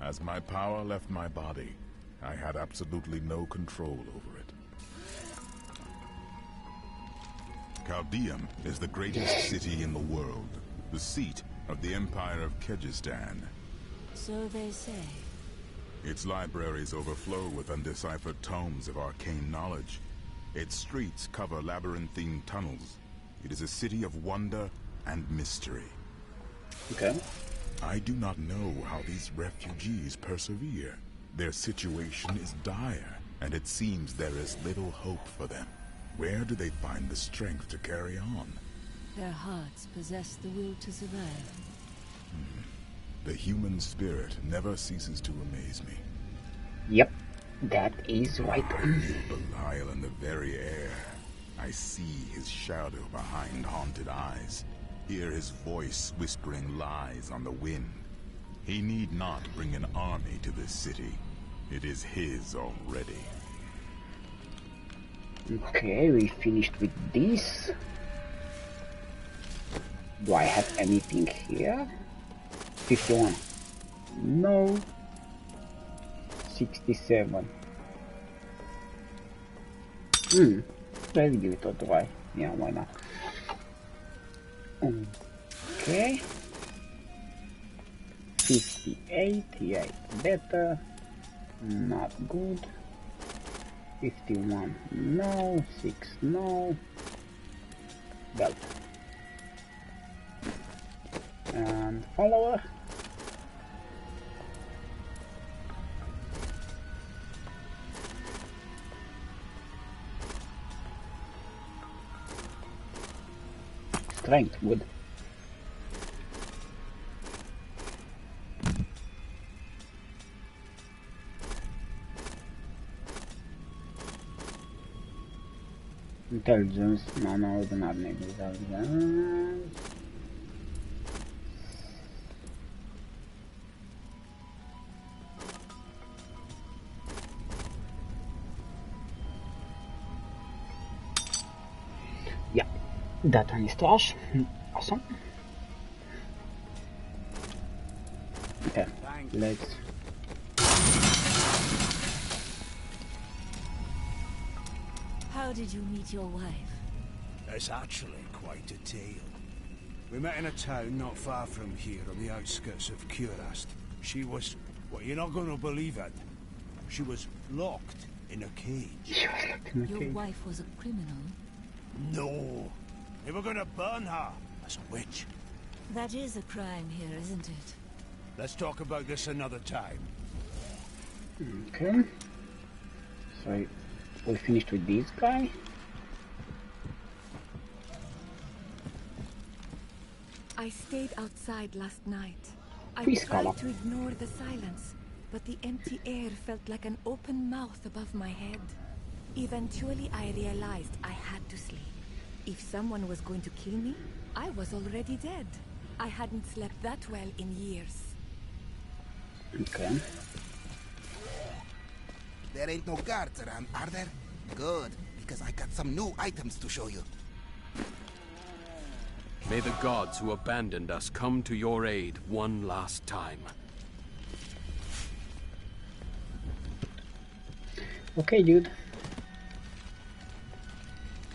As my power left my body, I had absolutely no control over it. Caldeum is the greatest city in the world, the seat of the Empire of Kyrgyzstan.
So they say.
Its libraries overflow with undeciphered tomes of arcane knowledge. Its streets cover labyrinthine tunnels. It is a city of wonder and mystery.
Okay.
I do not know how these refugees persevere. Their situation is dire, and it seems there is little hope for them. Where do they find the strength to carry on?
Their hearts possess the will to survive.
The human spirit never ceases to amaze me.
Yep, that is right.
I feel Belial in the very air. I see his shadow behind haunted eyes. Hear his voice whispering lies on the wind. He need not bring an army to this city. It is his already.
Okay, we finished with this. Do I have anything here? 51. No. 67. Let's give it a try. Yeah, why not? Okay. 58. Yeah, it's better. Not good. 51. No. 6. No. Belt. And follower. Strength, good. Intelligence, no, do not need intelligence. Yeah, that one is trash. Awesome. Okay, let's.
How did you meet your wife?
It's actually quite a tale. We met in a town not far from here on the outskirts of Kurast. She was... well, you're not going to believe it. She was locked in a cage.
Your wife was a criminal?
No. They were going to burn her as a witch.
That is a crime here, isn't it?
Let's talk about this another time.
Okay. So we finished with this guy.
I stayed outside last night. I
Please,
tried
Carla.
to ignore the silence, but the empty air felt like an open mouth above my head. Eventually, I realized I had to sleep. If someone was going to kill me, I was already dead. I hadn't slept that well in years.
Okay.
There ain't no guards around, are there? Good, because I got some new items to show you.
May the gods who abandoned us come to your aid one last time.
Okay, dude.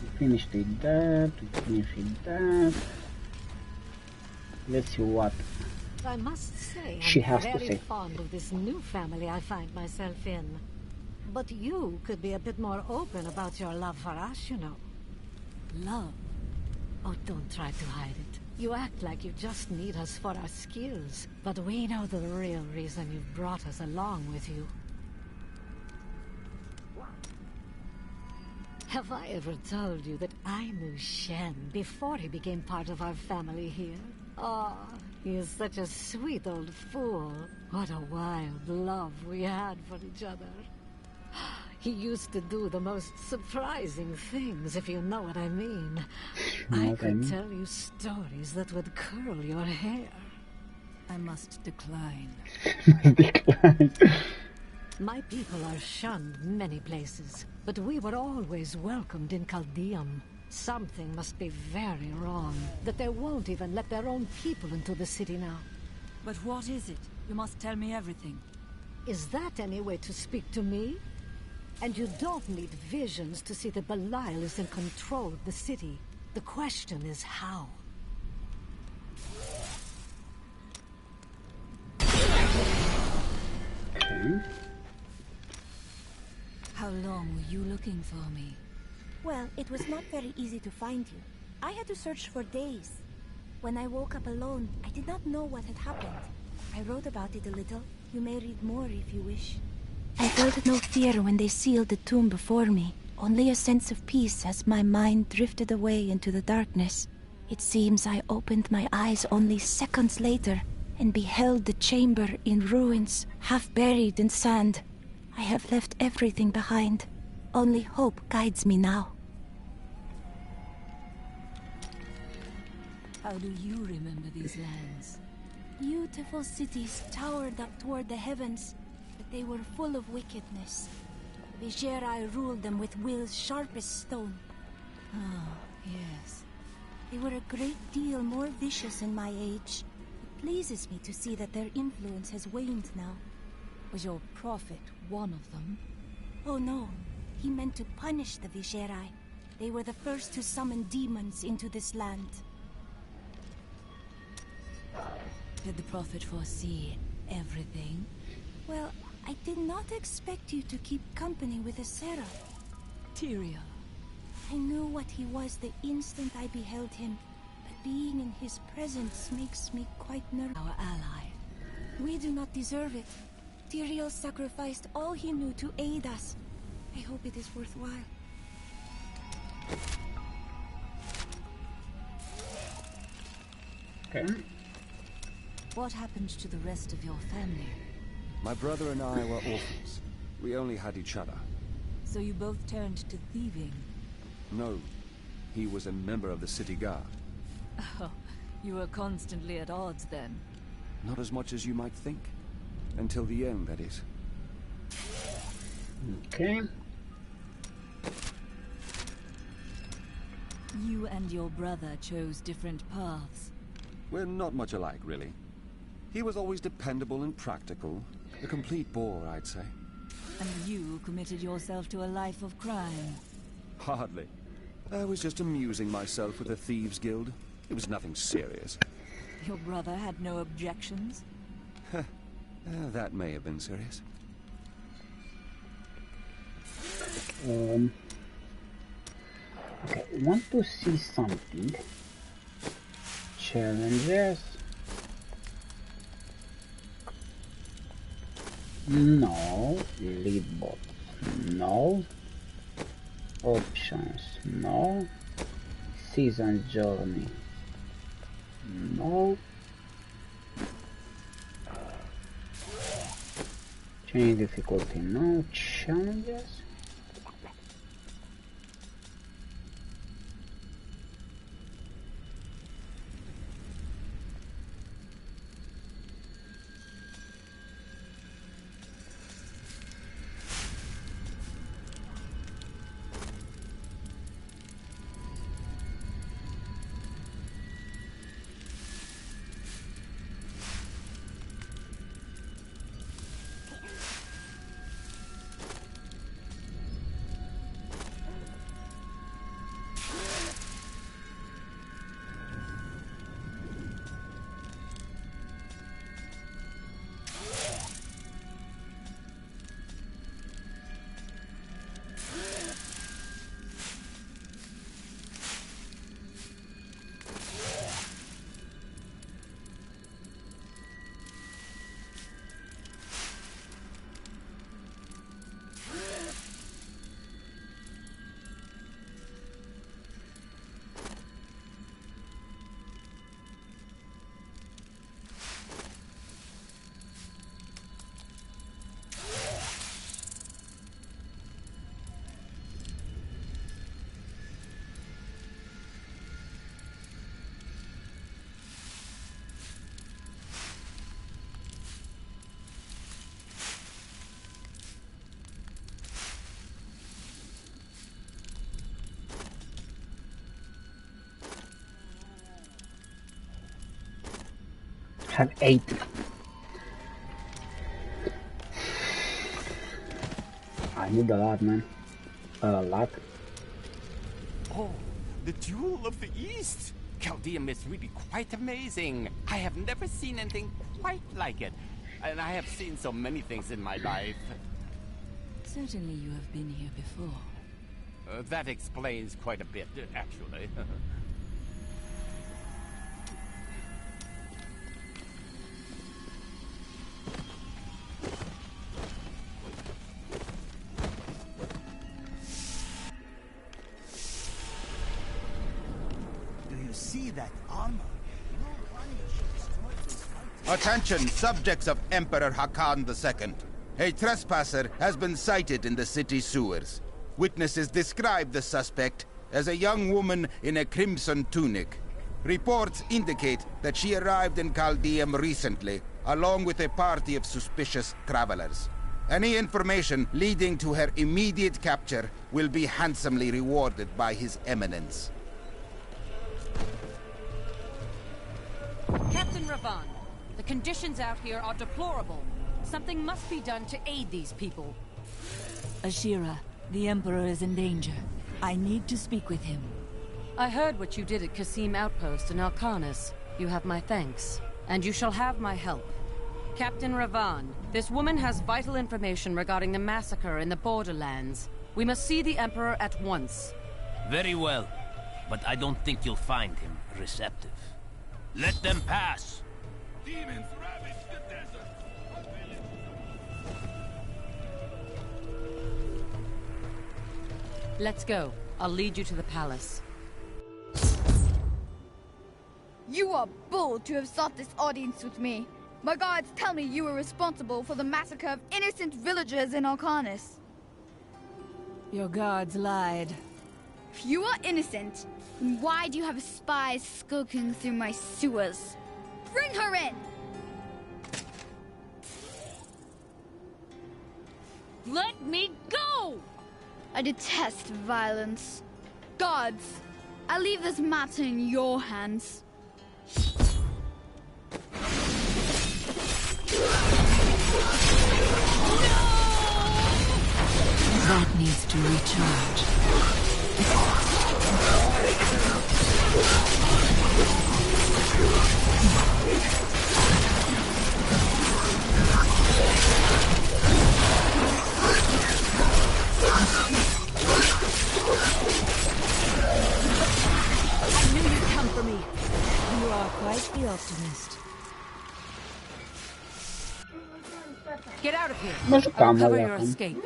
We finished with that, we finished with that. Let's see what
I must say,
she
I'm
has to
very
say.
fond of this new family I find myself in. But you could be a bit more open about your love for us, you know. Love? Oh, don't try to hide it. You act like you just need us for our skills. But we know the real reason you've brought us along with you. Have I ever told you that I knew Shen before he became part of our family here? Oh, he is such a sweet old fool. What a wild love we had for each other. He used to do the most surprising things, if you know what I mean. I could tell you stories that would curl your hair. I must decline. My people are shunned many places, but we were always welcomed in Chaldeum. Something must be very wrong, that they won't even let their own people into the city now.
But what is it? You must tell me everything.
Is that any way to speak to me? And you don't need visions to see that Belial is in control of the city. The question is how.
Okay.
How long were you looking for me?
Well, it was not very easy to find you. I had to search for days. When I woke up alone, I did not know what had happened. I wrote about it a little. You may read more if you wish. I felt no fear when they sealed the tomb before me. Only a sense of peace as my mind drifted away into the darkness. It seems I opened my eyes only seconds later and beheld the chamber in ruins, half buried in sand. I have left everything behind. Only hope guides me now.
How do you remember these lands?
Beautiful cities towered up toward the heavens, but they were full of wickedness. Vigerai ruled them with will's sharpest stone.
Ah, yes.
They were a great deal more vicious in my age. It pleases me to see that their influence has waned now.
Was your prophet one of them?
Oh no, he meant to punish the Vigerai. They were the first to summon demons into this land.
Did the prophet foresee everything?
Well, I did not expect you to keep company with a seraph.
Tyrael.
I knew what he was the instant I beheld him, but being in his presence makes me quite nervous.
Our ally.
We do not deserve it. Tyrael sacrificed all he knew to aid us. I hope it is worthwhile.
Okay.
What happened to the rest of your family?
My brother and I were orphans. We only had each other.
So you both turned to thieving?
No. He was a member of the city guard.
Oh, you were constantly at odds then?
Not as much as you might think. Until the end, that is.
Okay.
You and your brother chose different paths.
We're not much alike, really. He was always dependable and practical. A complete bore, I'd say.
And you committed yourself to a life of crime.
Hardly. I was just amusing myself with the Thieves' Guild. It was nothing serious.
Your brother had no objections?
That may have been serious.
Okay, want to see something. Challenges. No. Lead bot. No. Options. No. Season journey. No. Change difficulty. No. Challenges. Have 8. I need a lot, man. A lot.
Oh, the Jewel of the East! Chaldeum is really quite amazing. I have never seen anything quite like it. And I have seen so many things in my life.
Certainly you have been here before.
That explains quite a bit, actually.
Do you see that armor?
Attention, subjects of Emperor Hakan II. A trespasser has been sighted in the city sewers. Witnesses describe the suspect as a young woman in a crimson tunic. Reports indicate that she arrived in Chaldeum recently, along with a party of suspicious travelers. Any information leading to her immediate capture will be handsomely rewarded by His Eminence.
Captain Ravan, the conditions out here are deplorable. Something must be done to aid these people.
Ashira, the Emperor is in danger. I need to speak with him.
I heard what you did at Qasim Outpost in Alcanis. You have my thanks. And you shall have my help. Captain Ravan, this woman has vital information regarding the massacre in the Borderlands. We must see the Emperor at once.
Very well. But I don't think you'll find him receptive. Let them pass!
Demons ravage the desert!
Let's go. I'll lead you to the palace.
You are bold to have sought this audience with me. My guards tell me you were responsible for the massacre of innocent villagers in Alcanis.
Your guards lied.
If you are innocent, then why do you have spies skulking through my sewers? Bring her in!
Let me go!
I detest violence. Guards, I leave this matter in your hands.
That needs to recharge.
I knew you'd come for me.
You are quite the optimist.
Get out of here.
Mas
I will
calma,
cover
Leon.
your escape.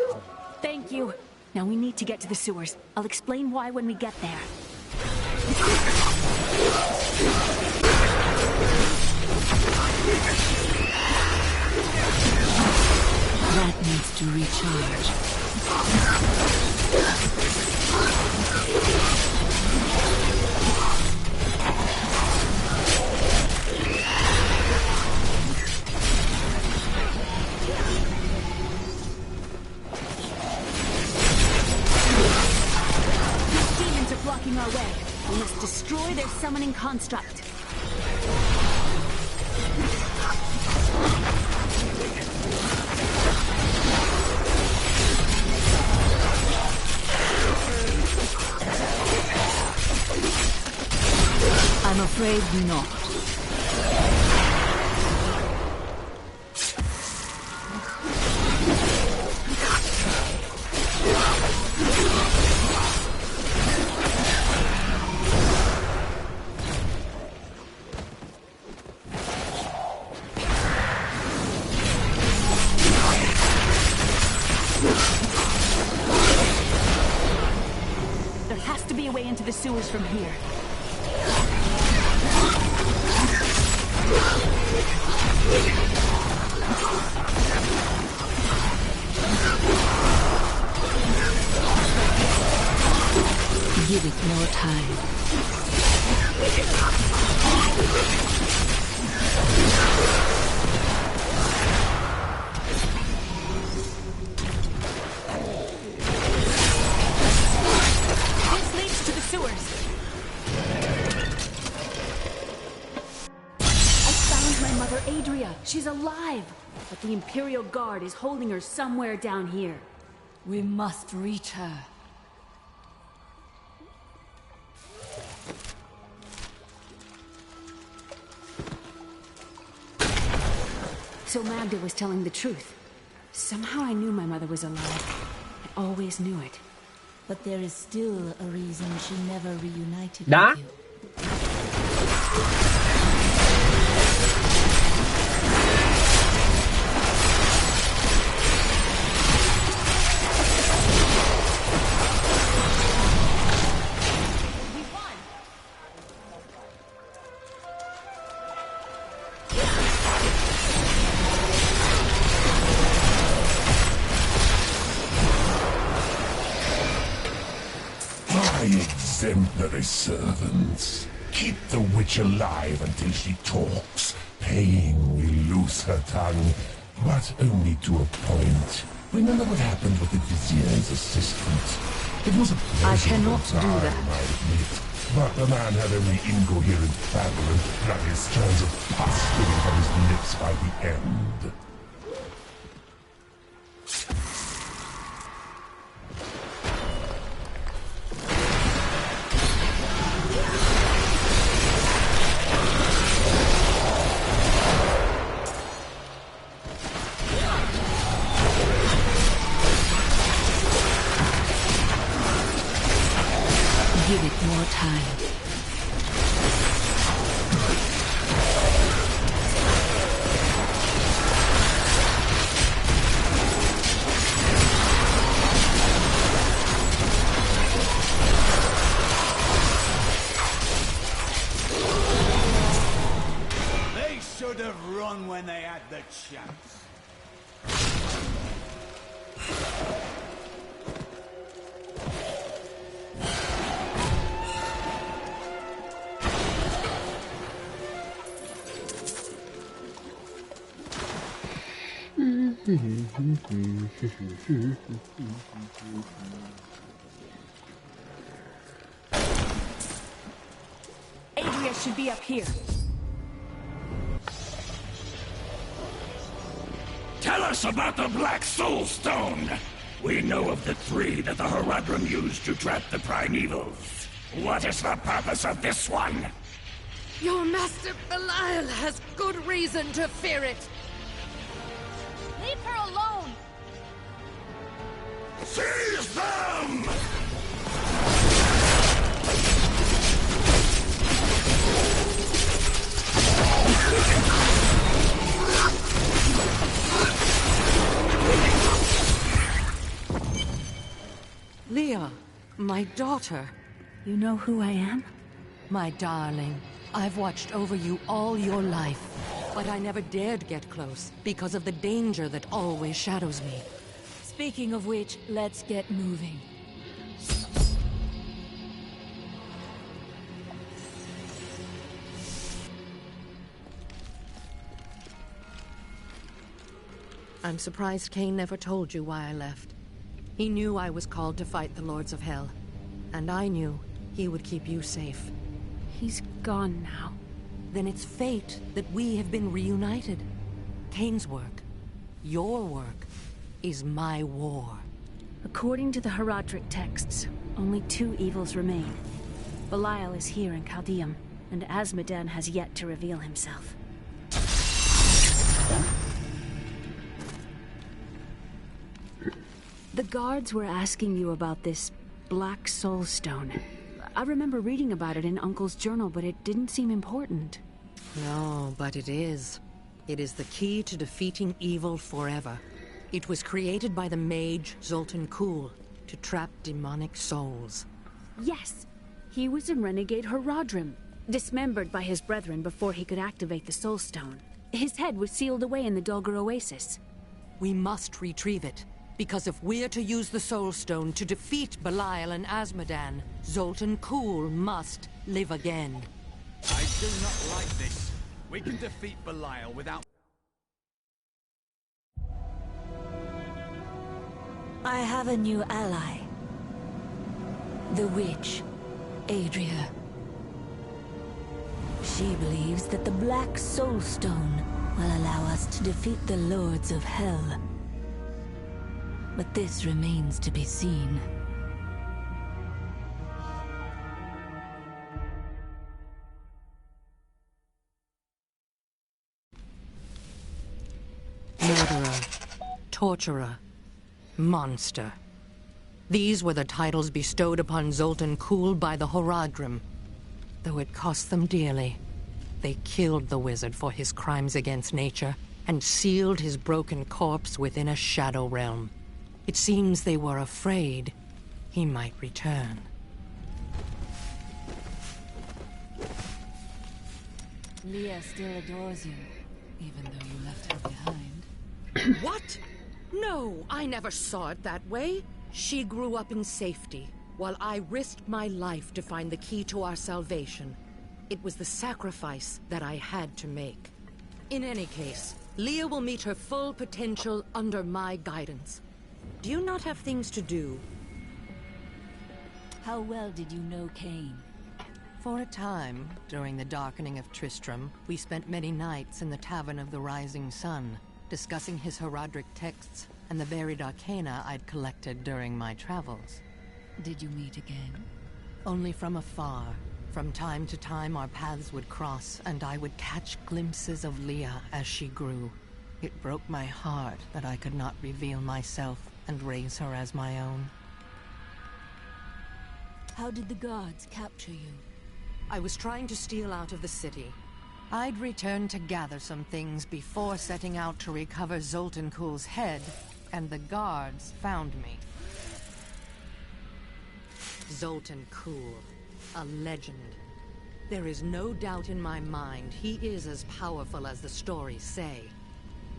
Thank you. Now we need to get to the sewers. I'll explain why when we get there.
That needs to recharge.
Demons are blocking our way. We must destroy their summoning construct.
I'm afraid not.
There has to be a way into the sewers from here.
Give it more time.
This leads to the sewers. I found my mother
but the Imperial Guard is holding her somewhere down here.
We must reach her.
So Magda was telling the truth. Somehow I knew my mother was alive. I always knew it.
But there is still a reason she never reunited
Da?
with you.
Exemplary servants. Keep the witch alive until she talks. Pain will loose her tongue, but only to a point. Remember what happened with the vizier's assistant? It was a pleasurable time, I admit. But the man had only incoherent babble and bloody strands of pus spilling from his lips by the end.
Give it more time.
They should have run when they had the chance.
Adria should be up here.
Tell us about the Black Soul Stone! We know of the three that the Horadrim used to trap the Primevals. What is the purpose of this one?
Your master Belial has good reason to fear it.
Leave her alone!
Seize them!
Leah, my daughter.
You know who I am?
My darling, I've watched over you all your life, but I never dared get close because of the danger that always shadows me.
Speaking of which, let's get moving.
I'm surprised Cain never told you why I left. He knew I was called to fight the Lords of Hell, and I knew he would keep you safe.
He's gone now.
Then it's fate that we have been reunited. Cain's work, your work, is my war.
According to the Horadric texts, only two evils remain. Belial is here in Caldeum, and Azmodan has yet to reveal himself. The guards were asking you about this Black Soul Stone. I remember reading about it in Uncle's journal, but it didn't seem important.
No, but it is. It is the key to defeating evil forever. It was created by the mage Zoltan Kuhl to trap demonic souls.
Yes! He was a renegade Horadrim, dismembered by his brethren before he could activate the Soul Stone. His head was sealed away in the Dulgar Oasis.
We must retrieve it, because if we're to use the Soul Stone to defeat Belial and Azmodan, Zoltan Kuhl must live again.
I do not like this. We can defeat Belial without...
I have a new ally. The witch, Adria. She believes that the Black Soul Stone will allow us to defeat the Lords of Hell. But this remains to be seen.
Murderer, torturer, monster. These were the titles bestowed upon Zoltan Kuhl by the Horadrim. Though it cost them dearly, they killed the wizard for his crimes against nature and sealed his broken corpse within a shadow realm. It seems they were afraid he might return.
Leah still adores you, even though you left her behind.
What? No, I never saw it that way. She grew up in safety, while I risked my life to find the key to our salvation. It was the sacrifice that I had to make. In any case, Leah will meet her full potential under my guidance. Do you not have things to do?
How well did you know Cain?
For a time, during the darkening of Tristram, we spent many nights in the Tavern of the Rising Sun, discussing his Horadric texts and the varied arcana I'd collected during my travels.
Did you meet again?
Only from afar. From time to time our paths would cross, and I would catch glimpses of Leah as she grew. It broke my heart that I could not reveal myself and raise her as my own.
How did the guards capture you?
I was trying to steal out of the city. I'd returned to gather some things before setting out to recover Zoltan Kuhl's head, and the guards found me. Zoltan Kuhl, a legend. There is no doubt in my mind he is as powerful as the stories say.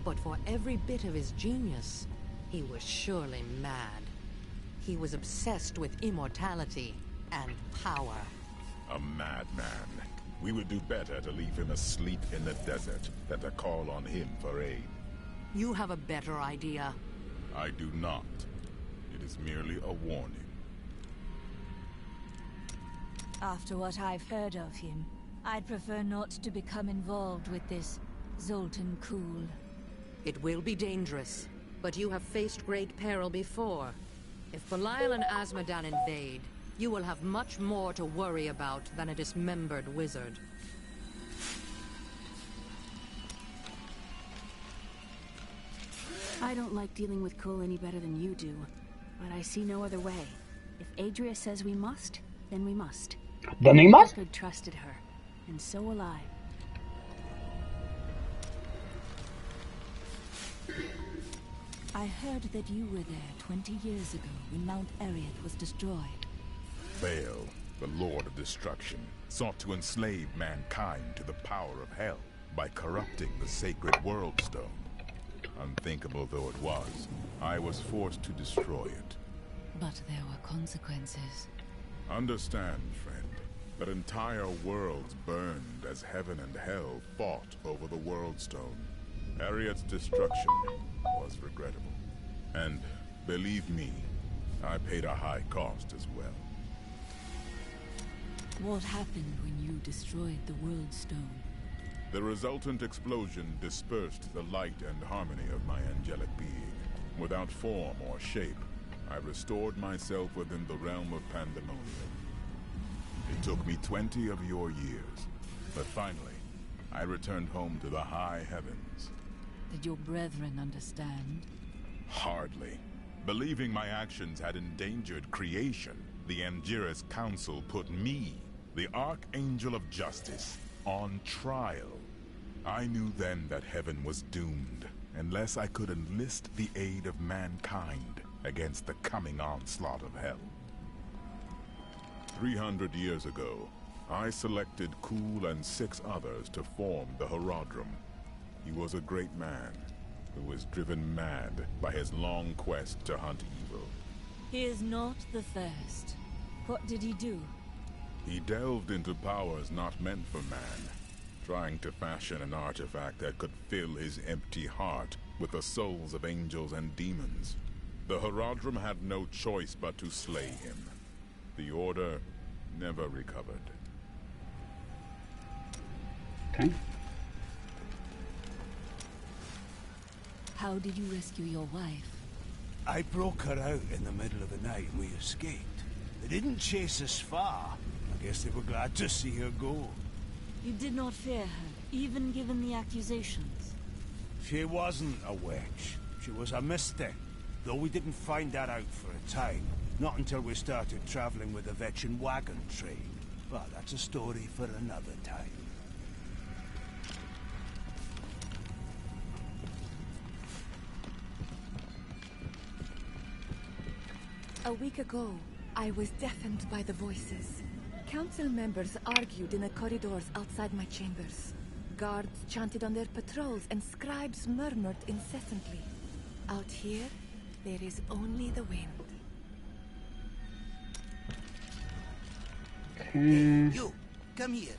But for every bit of his genius, he was surely mad. He was obsessed with immortality and power.
A madman. We would do better to leave him asleep in the desert than to call on him for aid.
You have a better idea.
I do not. It is merely a warning.
After what I've heard of him, I'd prefer not to become involved with this Zoltan Kuhl.
It will be dangerous, but you have faced great peril before. If Belial and Azmodan invade, you will have much more to worry about than a dismembered wizard.
I don't like dealing with Kuhl any better than you do, but I see no other way. If Adria says we must, then we must.
Then we must?
Good trusted her, and so will I.
I heard that you were there 20 years ago when Mount Arreat was destroyed.
Baal, the Lord of Destruction, sought to enslave mankind to the power of hell by corrupting the sacred World Stone. Unthinkable though it was, I was forced to destroy it.
But there were consequences.
Understand, friend, that entire worlds burned as heaven and hell fought over the World Stone. Arreat's destruction was regrettable. And, believe me, I paid a high cost as well.
What happened when you destroyed the World Stone?
The resultant explosion dispersed the light and harmony of my angelic being. Without form or shape, I restored myself within the realm of Pandemonium. It took me 20 of your years, but finally, I returned home to the high heavens.
Did your brethren understand?
Hardly. Believing my actions had endangered creation, the Angiras Council put me, the Archangel of Justice, on trial. I knew then that heaven was doomed, unless I could enlist the aid of mankind against the coming onslaught of hell. 300 years ago, I selected Kuhl and 6 others to form the Horadrim. He was a great man, who was driven mad by his long quest to hunt evil.
He is not the first. What did he do?
He delved into powers not meant for man, trying to fashion an artifact that could fill his empty heart with the souls of angels and demons. The Horadrim had no choice but to slay him. The Order never recovered.
Okay.
How did you rescue your wife?
I broke her out in the middle of the night and we escaped. They didn't chase us far. I guess they were glad to see her go.
You did not fear her, even given the accusations.
She wasn't a witch. She was a mystic. Though we didn't find that out for a time. Not until we started traveling with the Vetchin wagon train. But that's a story for another time.
A week ago, I was deafened by the voices. Council members argued in the corridors outside my chambers. Guards chanted on their patrols and scribes murmured incessantly. Out here, there is only the wind.
Okay.
You, come here.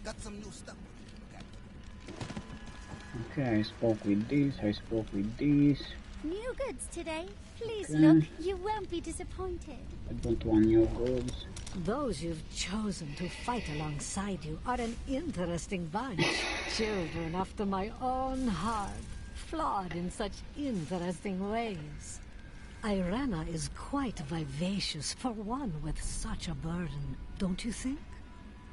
Got some new stuff.
Okay, I spoke with this, I spoke with this.
New goods today. Please
Okay.
look, you won't be disappointed.
I don't want new goods.
Those you've chosen to fight alongside you are an interesting bunch. Children after my own heart, flawed in such interesting ways. Irena is quite vivacious for one with such a burden, don't you think?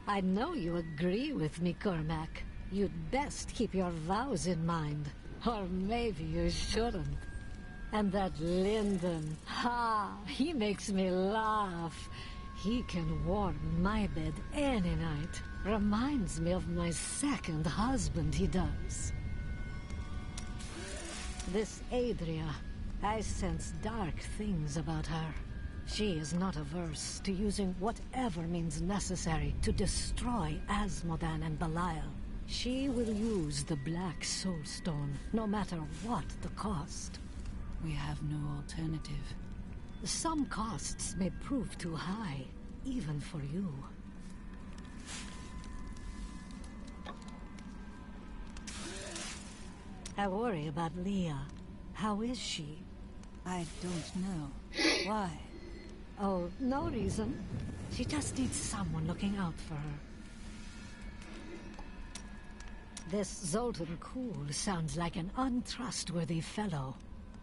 I know you agree with me, Cormac. You'd best keep your vows in mind, or maybe you shouldn't. And that Lyndon, he makes me laugh. He can warm my bed any night. Reminds me of my second husband, he does. This Adria, I sense dark things about her. She is not averse to using whatever means necessary to destroy Asmodan and Belial. She will use the Black Soulstone, no matter what the cost.
We have no alternative.
Some costs may prove too high, even for you. I worry about Leah. How is she?
I don't know. Why?
Oh, no reason. She just needs someone looking out for her. This Zoltan Kuhl sounds like an untrustworthy fellow.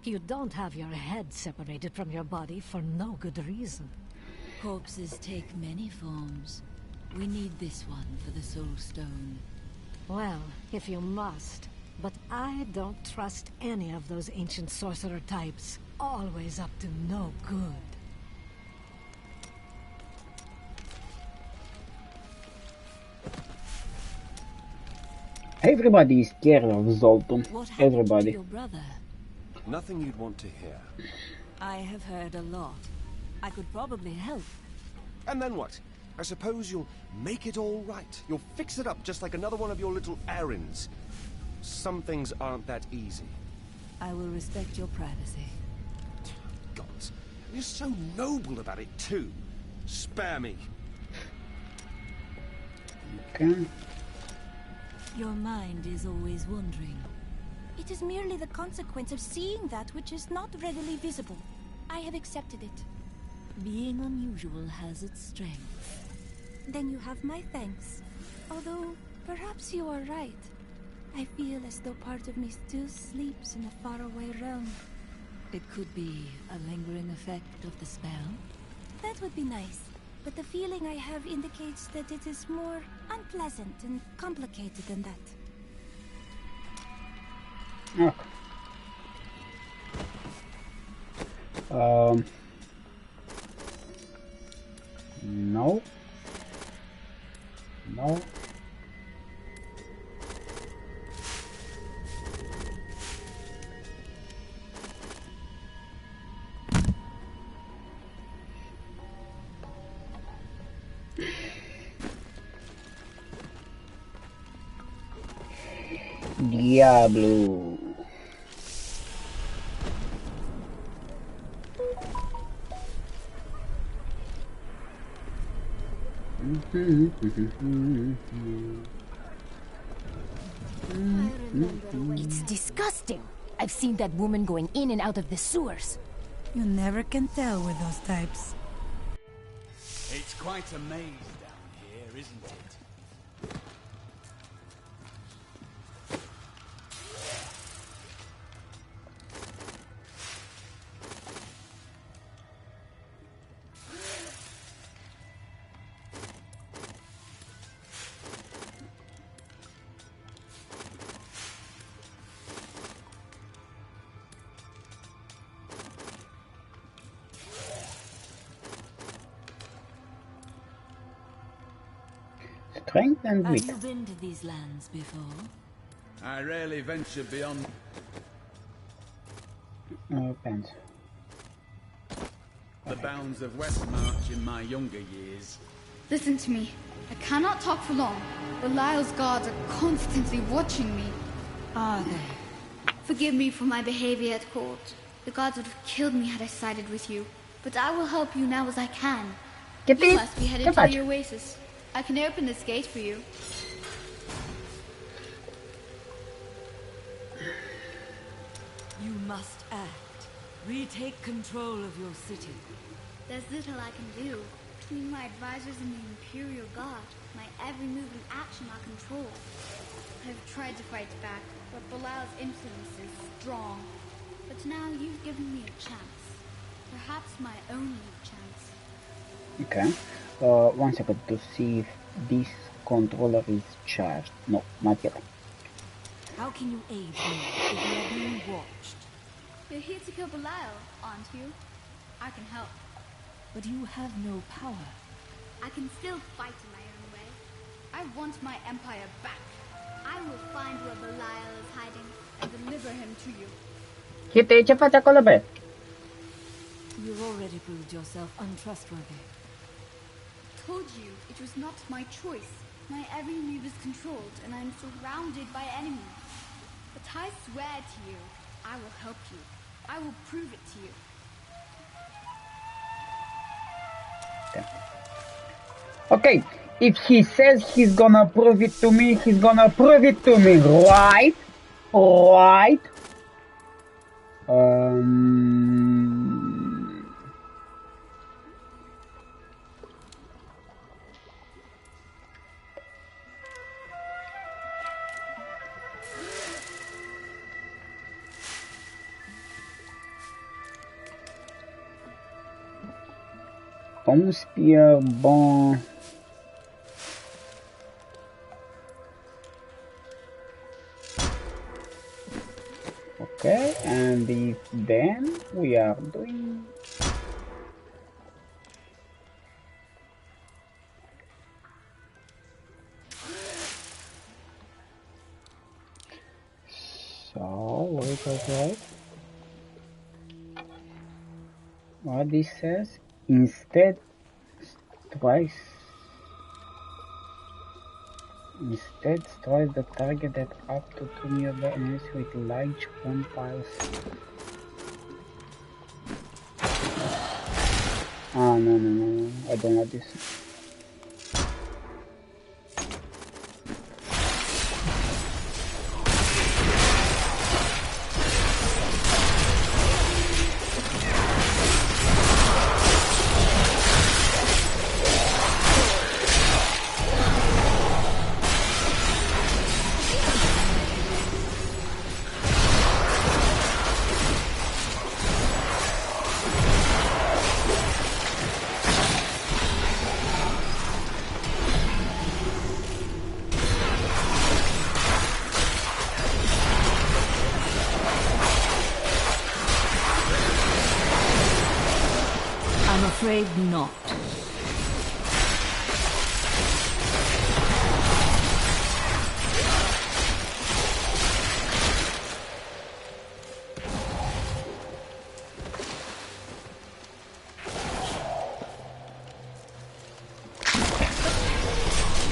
You don't have your head separated from your body for no good reason.
Corpses take many forms. We need this one for the Soul Stone.
Well, if you must. But I don't trust any of those ancient sorcerer types. Always up to no good.
Everybody is scared of Zoltan. Everybody.
To your brother?
Nothing you'd want to hear.
I have heard a lot. I could probably help.
And then what? I suppose you'll make it all right. You'll fix it up just like another one of your little errands. Some things aren't that easy.
I will respect your privacy.
Gods, you're so noble about it too. Spare me.
Okay.
Your mind is always wandering.
It is merely the consequence of seeing that which is not readily visible. I have accepted it.
Being unusual has its strength.
Then you have my thanks. Although, perhaps you are right. I feel as though part of me still sleeps in a faraway realm.
It could be a lingering effect of the spell.
That would be nice. But the feeling I have indicates that it is more unpleasant and complicated than that.
Okay. No. No. Diablo.
It's disgusting. I've seen that woman going in and out of the sewers.
You never can tell with those types.
It's quite a maze down here, isn't it?
strength and
Have
wit.
you been to these lands before?
I rarely venture beyond
Pants.
the bounds of Westmarch in my younger years.
Listen to me. I cannot talk for long. Belial's guards are constantly watching me.
Are they?
Forgive me for my behavior at court. The gods would have killed me had I sided with you. But I will help you now as I can. You must be headed to the oasis. I can open this gate for you.
You must act. Retake control of your city.
There's little I can do. Between my advisors and the Imperial Guard, my every move and action are controlled.
I've tried to fight back, but Belial's influence is strong.
But now you've given me a chance. Perhaps my only chance.
Okay. 1 second to see if this controller is charged. No, not yet.
How can you aid me if you are being watched?
You're here to kill Belial, aren't you? I can help.
But you have no power.
I can still fight in my own way.
I want my empire back.
I will find where Belial is hiding
and deliver him to you.
Kita cepat aku lebih.
You've already proved yourself untrustworthy.
Told you it was not my choice. My every move is controlled, and I'm surrounded by enemies. But I swear to you, I will help you. I will prove it to you.
Okay, if he says he's gonna prove it to me, he's gonna prove it to me, right? Right? Bone spear, bone. Okay, and if then we are doing so wait, what this says, instead strike the target at up to 2 nearby enemies with large bone piles. No, I don't like this.
Afraid not.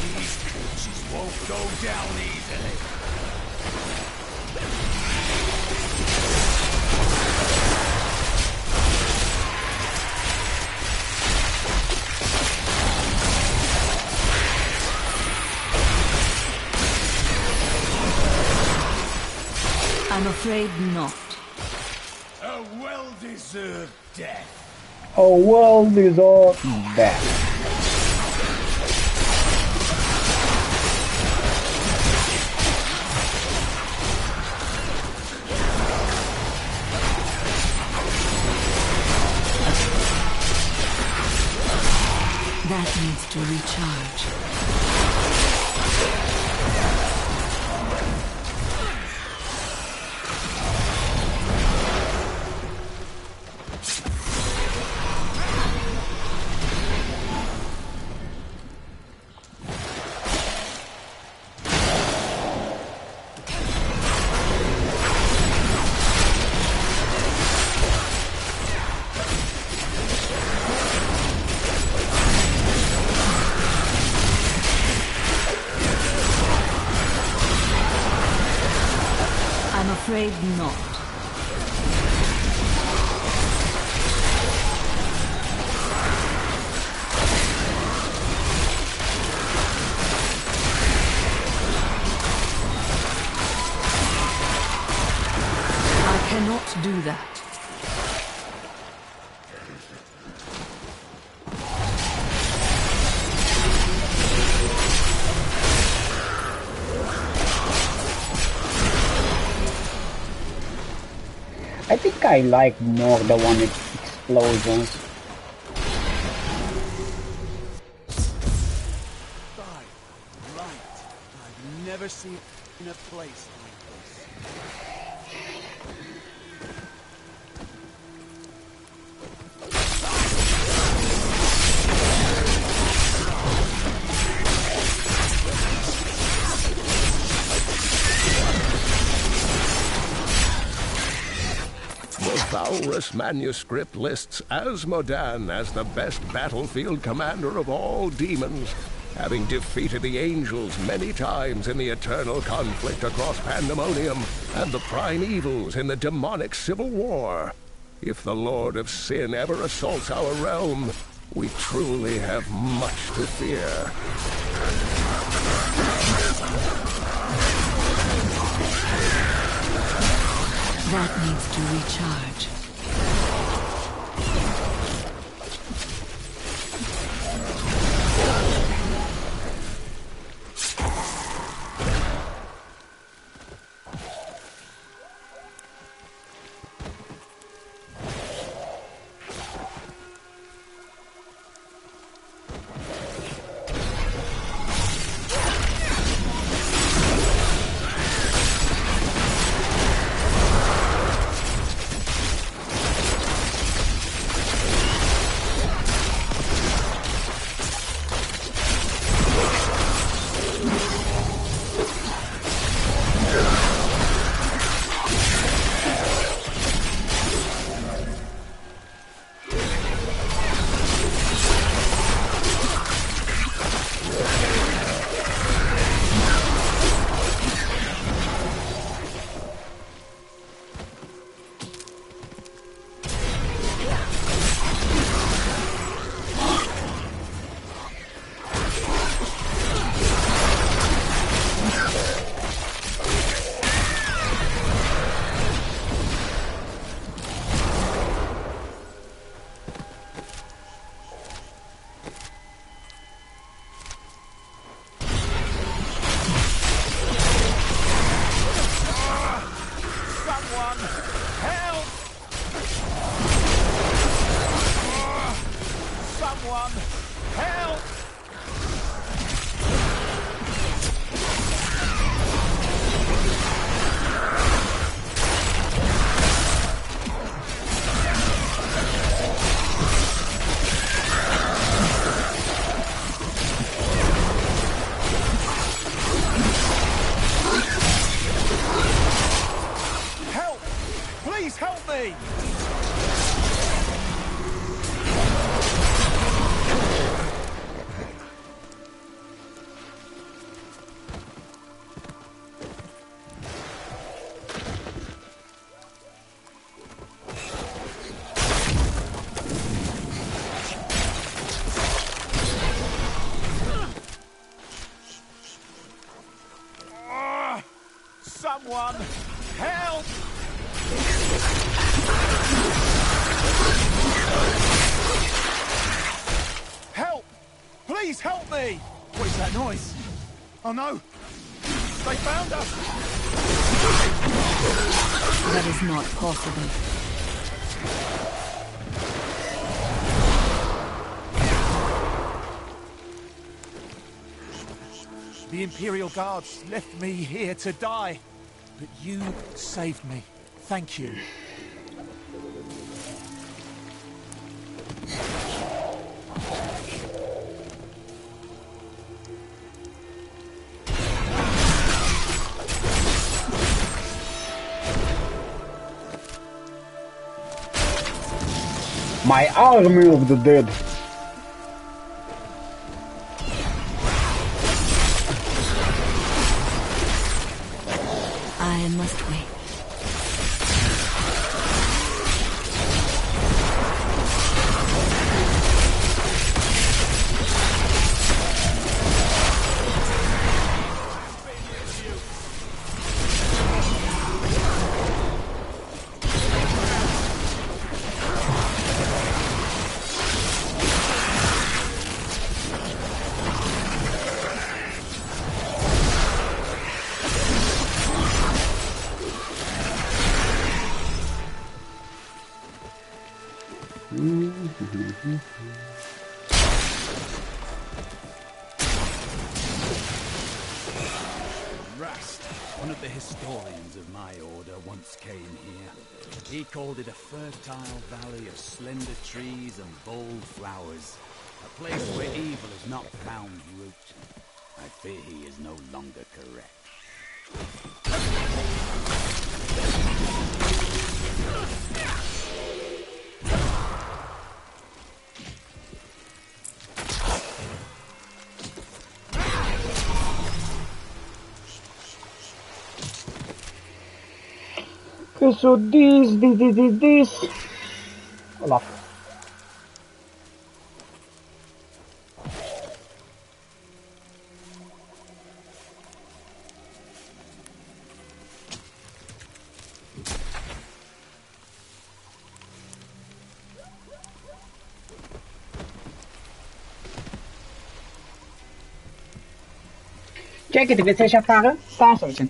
These creatures won't go down easily.
I'm afraid not.
A well-deserved death.
A well-deserved death.
That needs to recharge.
do that.
I think I like more the one with explosions.
I've never seen in a place like this.
The Valrus manuscript lists Asmodan as the best battlefield commander of all demons, having defeated the angels many times in the eternal conflict across Pandemonium and the primevals in the demonic civil war. If the Lord of Sin ever assaults our realm, we truly have much to fear.
That needs to recharge.
Someone, help! Help! Please help me! What is that noise? Oh no! They found us!
That is not possible.
The Imperial Guards left me here to die, but you saved me. Thank you.
My army of the dead.
I must wait.
Rast, one of the historians of my order, once came here. He called it a fertile valley of slender trees and bold flowers. A place where evil has not found root. I fear he is no longer correct.
Okay, so this. Olaf. Check it, willst du dich erfahren? Da ist es.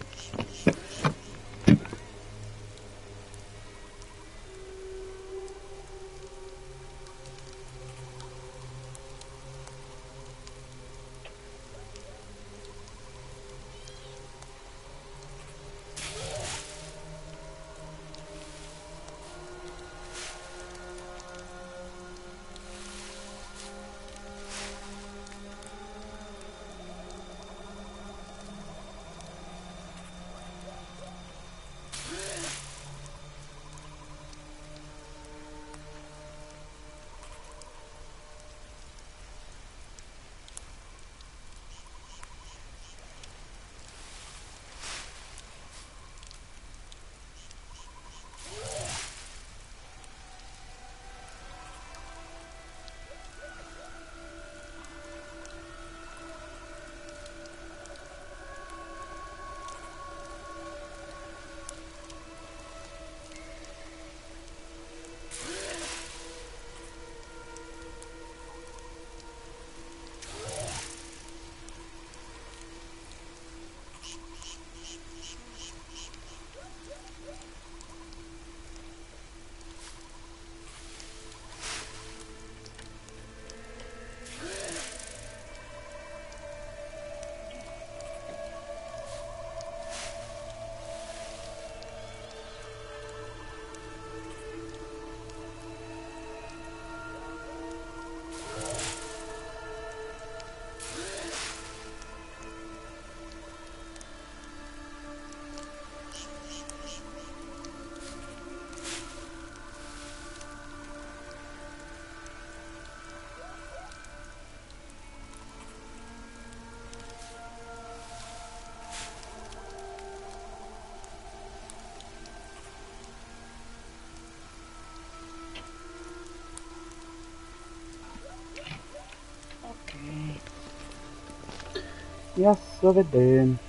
Ia să vedem.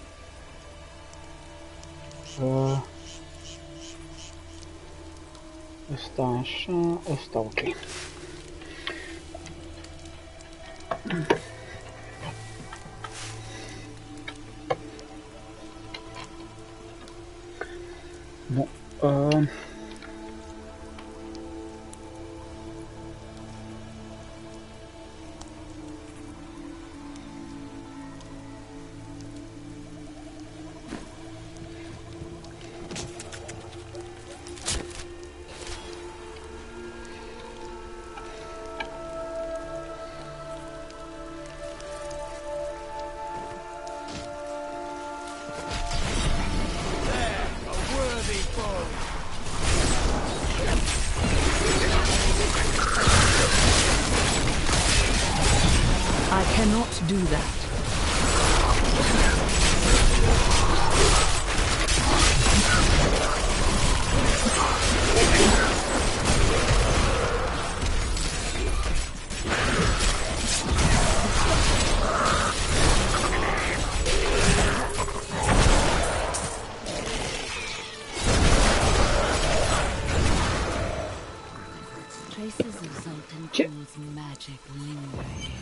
Ăsta așa, ăsta ok. Nu.
I cannot do that.
Traces of Zoltan King's magic linger here.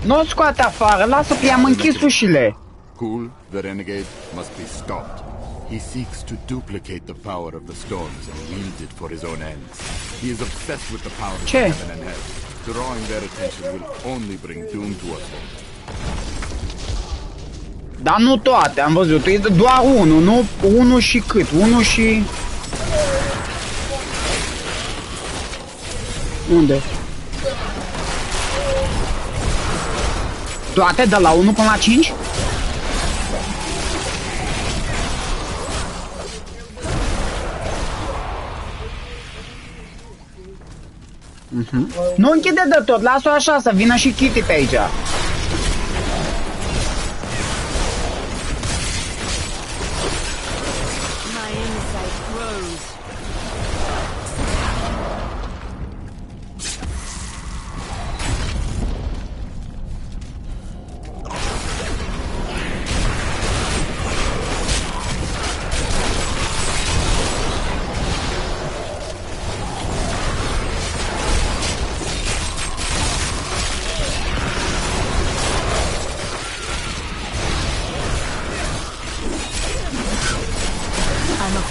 Nu-l scoate afară, lasă că i-am închis ușile.
Cool, the renegade must be stopped.
He seeks to duplicate the power of the storms and wield it for his own ends. He is obsessed with the power of heaven and hell. Drawing their attention will only bring doom to us all.
Dar nu toate, am văzut, e doar unul, nu? Unul și cât? Unul și... Unde? Toate de la 1 până la 5? Nu închide de tot, lasă-o așa, să vină și Kitty pe aici.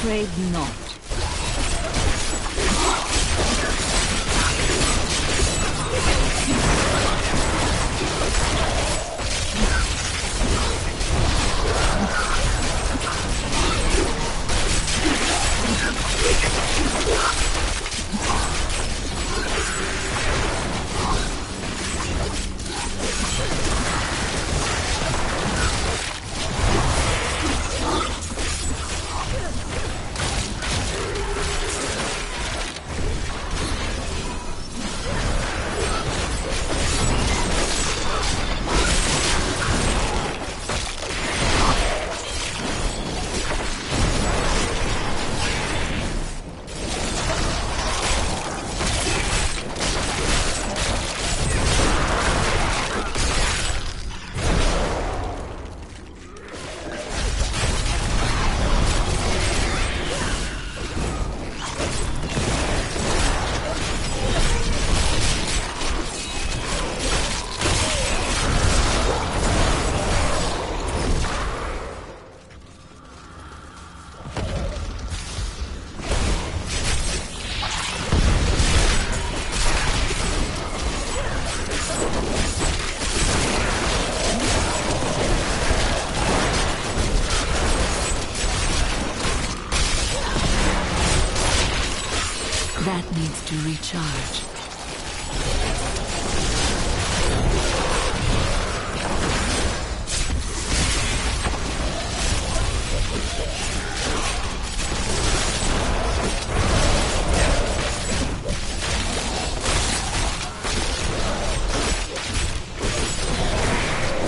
Afraid not. That needs to recharge.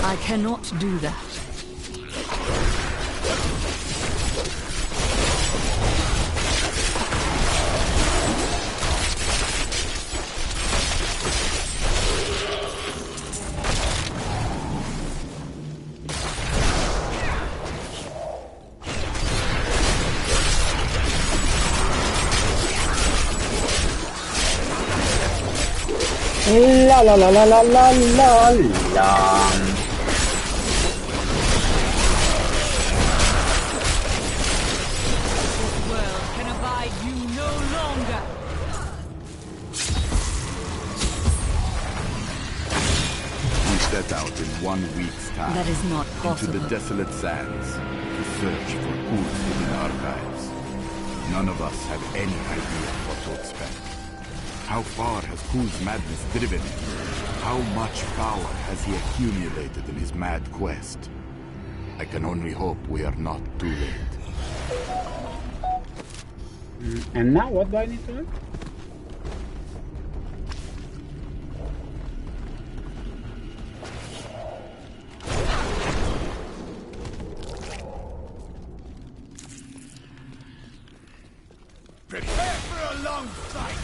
I cannot do that.
La la la la la la la la.
Set out in 1 week's time.
That is not possible.
Into the desolate sands to search for Kul's hidden archives. None of us have any idea what to expect. How far has Kul's madness driven him? How much power has he accumulated in his mad quest? I can only hope we are not too late.
And now what do I need to do?
Prepare for a long fight!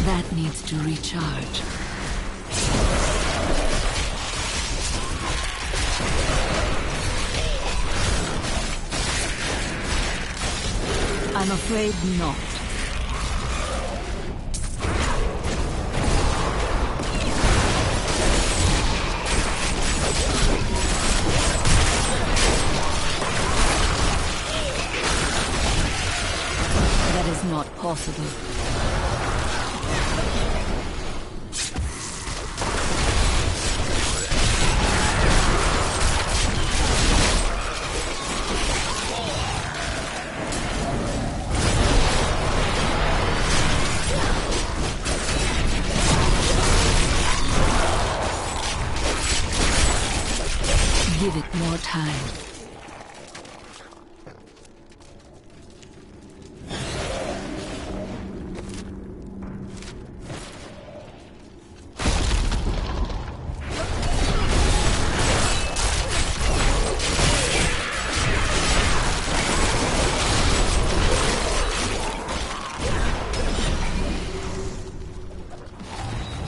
That needs to recharge. I'm
afraid not. That is not possible. Give it more time.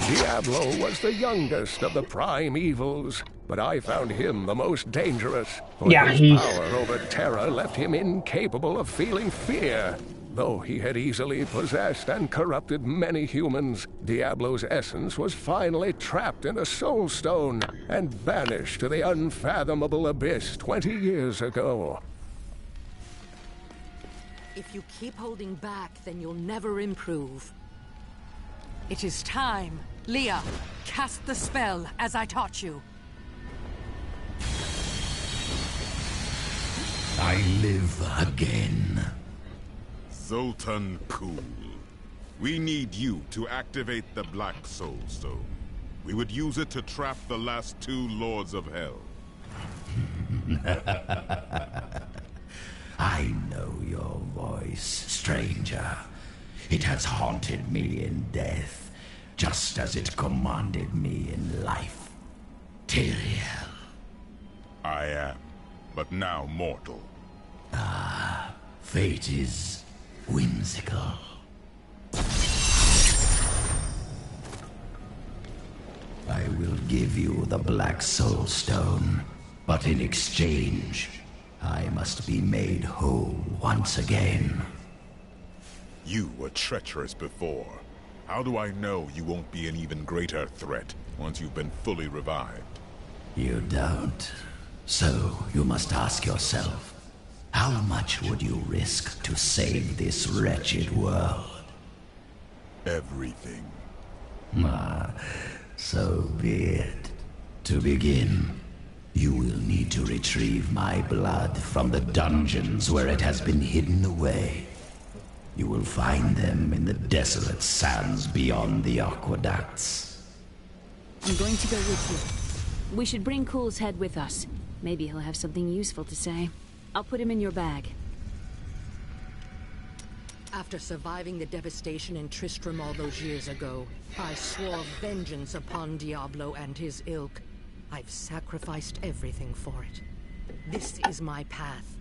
Diablo was the youngest of the prime evils, but I found him the most dangerous, for his power over terror left him incapable of feeling fear. Though he had easily possessed and corrupted many humans, Diablo's essence was finally trapped in a soul stone and banished to the unfathomable abyss 20 years ago.
If you keep holding back, then you'll never improve. It is time. Leah, cast the spell as I taught you.
I live again.
Zoltan Kuhl. We need you to activate the Black Soul Stone. We would use it to trap the last 2 Lords of Hell.
I know your voice, stranger. It has haunted me in death, just as it commanded me in life. Tyrael.
I am, but now mortal.
Ah, fate is whimsical. I will give you the Black Soul Stone, but in exchange, I must be made whole once again.
You were treacherous before. How do I know you won't be an even greater threat once you've been fully revived?
You don't. So you must ask yourself, how much would you risk to save this wretched world?
Everything.
Ah, so be it. To begin, you will need to retrieve my blood from the dungeons where it has been hidden away. You will find them in the desolate sands beyond the aqueducts.
I'm going to go with you. We should bring Kuhl's head with us. Maybe he'll have something useful to say. I'll put him in your bag.
After surviving the devastation in Tristram all those years ago, I swore vengeance upon Diablo and his ilk. I've sacrificed everything for it. This is my path,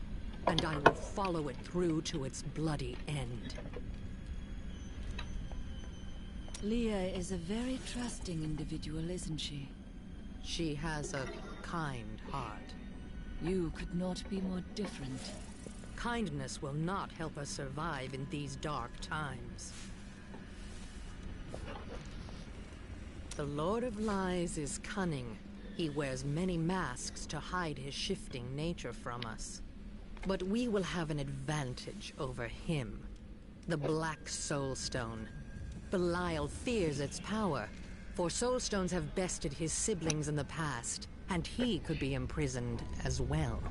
and I will follow it through to its bloody end.
Leah is a very trusting individual, isn't she?
She has a kind heart.
You could not be more different.
Kindness will not help us survive in these dark times. The Lord of Lies is cunning. He wears many masks to hide his shifting nature from us. But we will have an advantage over him. The Black Soul Stone. Belial fears its power, for Soul Stones have bested his siblings in the past, and he could be imprisoned as well.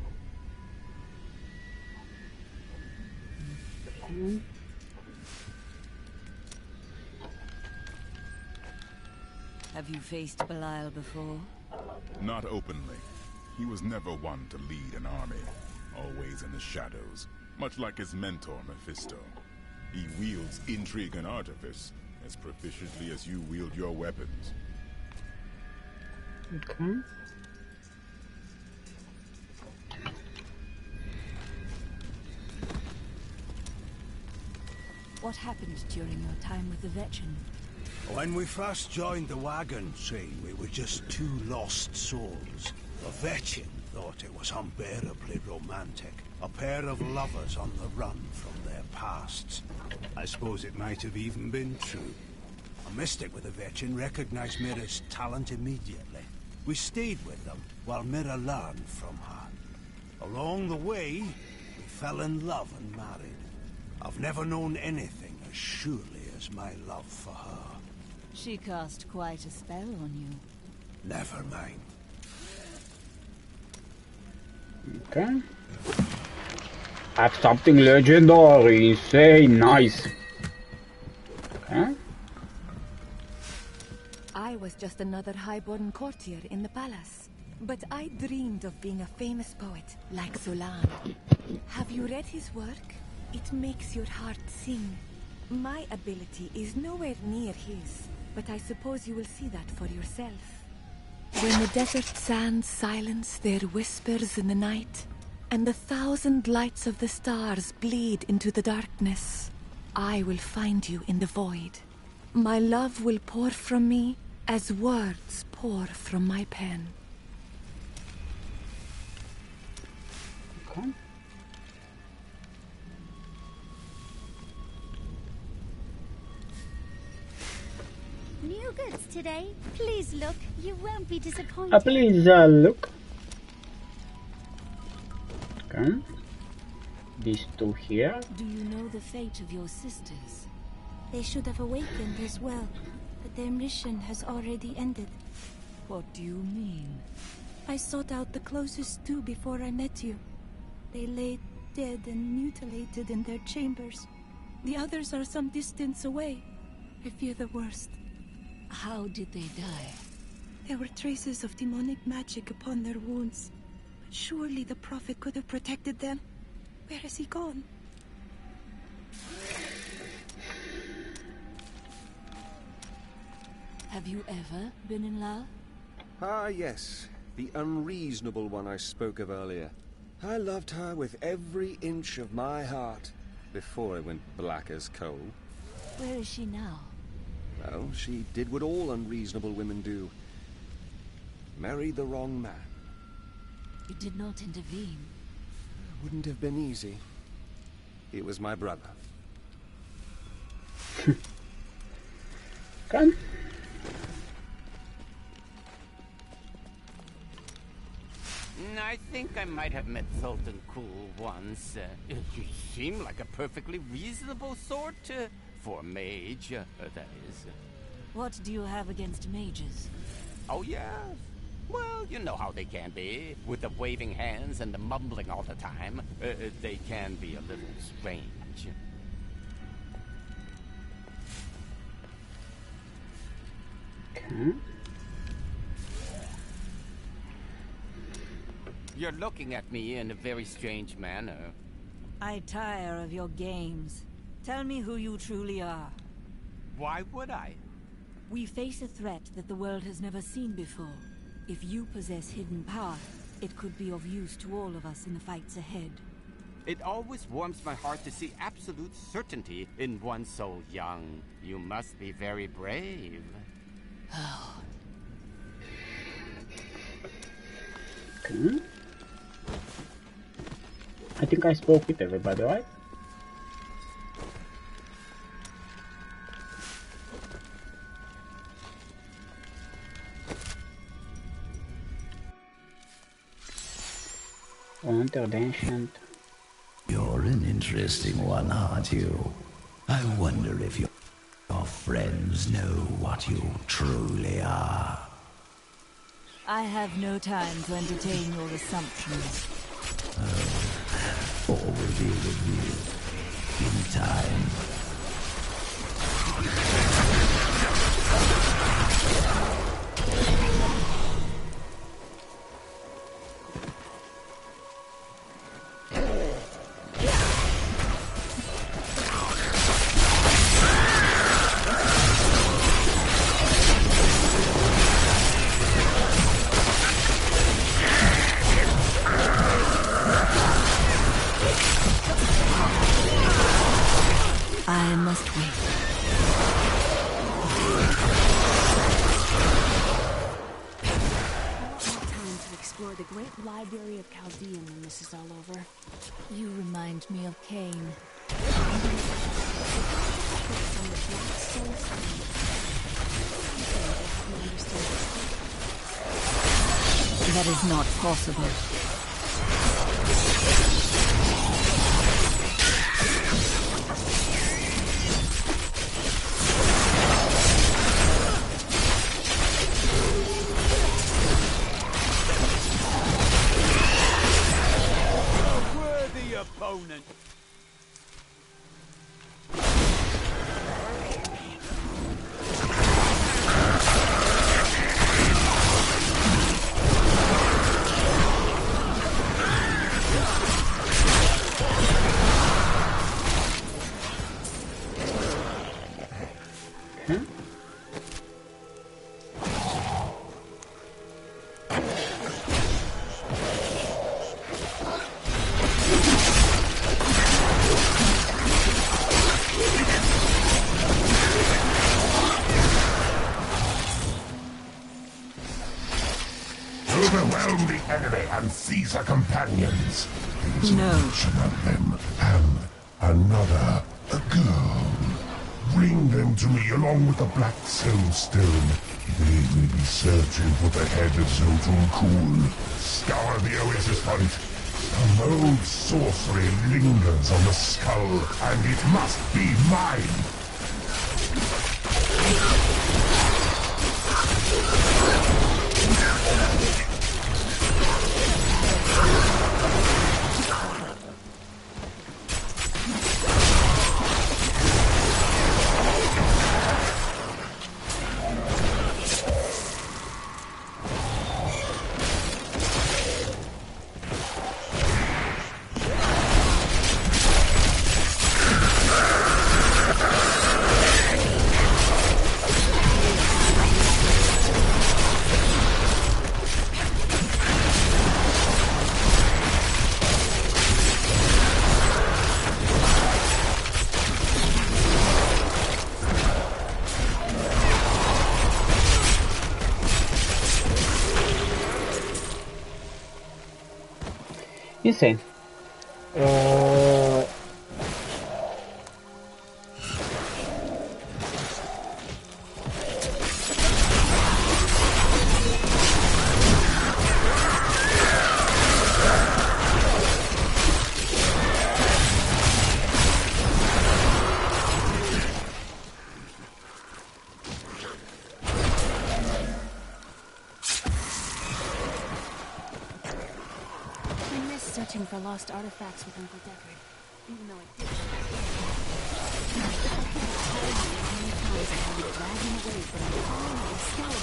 Have you faced Belial before?
Not openly. He was never one to lead an army, always in the shadows, much like his mentor, Mephisto. He wields intrigue and artifice as proficiently as you wield your weapons.
Okay.
What happened during your time with the Veteran?
When we first joined the wagon train, we were just 2 lost souls. The Veteran thought it was unbearably romantic, A pair of lovers on the run from their pasts. I suppose it might have even been true. A mystic with a Virgin recognized Mira's talent immediately. We stayed with them while Mira learned from her. Along the way, we fell in love and married. I've never known anything as surely as my love for her.
She cast quite a spell on you.
Never mind.
Okay. Have something legendary. Say nice. Okay.
I was just another highborn courtier in the palace. But I dreamed of being a famous poet, like Solan. Have you read his work? It makes your heart sing. My ability is nowhere near his, but I suppose you will see that for yourself. When the desert sands silence their whispers in the night, and the 1,000 lights of the stars bleed into the darkness, I will find you in the void. My love will pour from me as words pour from my pen.
Okay.
New goods today. Please look. You won't be disappointed.
Please look. Okay. These two here.
Do you know the fate of your sisters?
They should have awakened as well, but their mission has already ended.
What do you mean?
I sought out the closest two before I met you. They lay dead and mutilated in their chambers. The others are some distance away. I fear the worst.
How did they die?
There were traces of demonic magic upon their wounds. But surely the Prophet could have protected them. Where has he gone?
Have you ever been in love?
Ah, yes. The unreasonable one I spoke of earlier. I loved her with every inch of my heart before it went black as coal.
Where is she now?
Well, she did what all unreasonable women do. Married the wrong man.
You did not intervene.
Wouldn't have been easy. He was my brother.
Come.
I think I might have met Sultan Kul once. You seem like a perfectly reasonable sort, for a mage, that is.
What do you have against mages?
Oh, yes. Well, you know how they can be. With the waving hands and the mumbling all the time. They can be a little strange.
Okay.
You're looking at me in a very strange manner.
I tire of your games. Tell me who you truly are.
Why would I?
We face a threat that the world has never seen before. If you possess hidden power, it could be of use to all of us in the fights ahead.
It always warms my heart to see absolute certainty in one so young. You must be very brave.
Okay. I think I spoke with everybody, right? Enter the ancient.
You're an interesting one, aren't you? I wonder if your friends know what you truly are.
I have no time to entertain your assumptions.
All will be revealed in time.
I must wait.
Time to
explore the great library of Chaldean when this is all over. You remind me of Cain. That is not possible.
A worthy opponent.
Overwhelm the enemy and seize her companions. There is a
No.
vision of them, and another, a girl. Bring them to me along with the black soulstone. They may be searching for the head of Zoltun. Scour the oasis front. Some old sorcery lingers on the skull, and it must be mine.
Insane.
Searching for lost artifacts with Uncle Deckard, even though it didn't.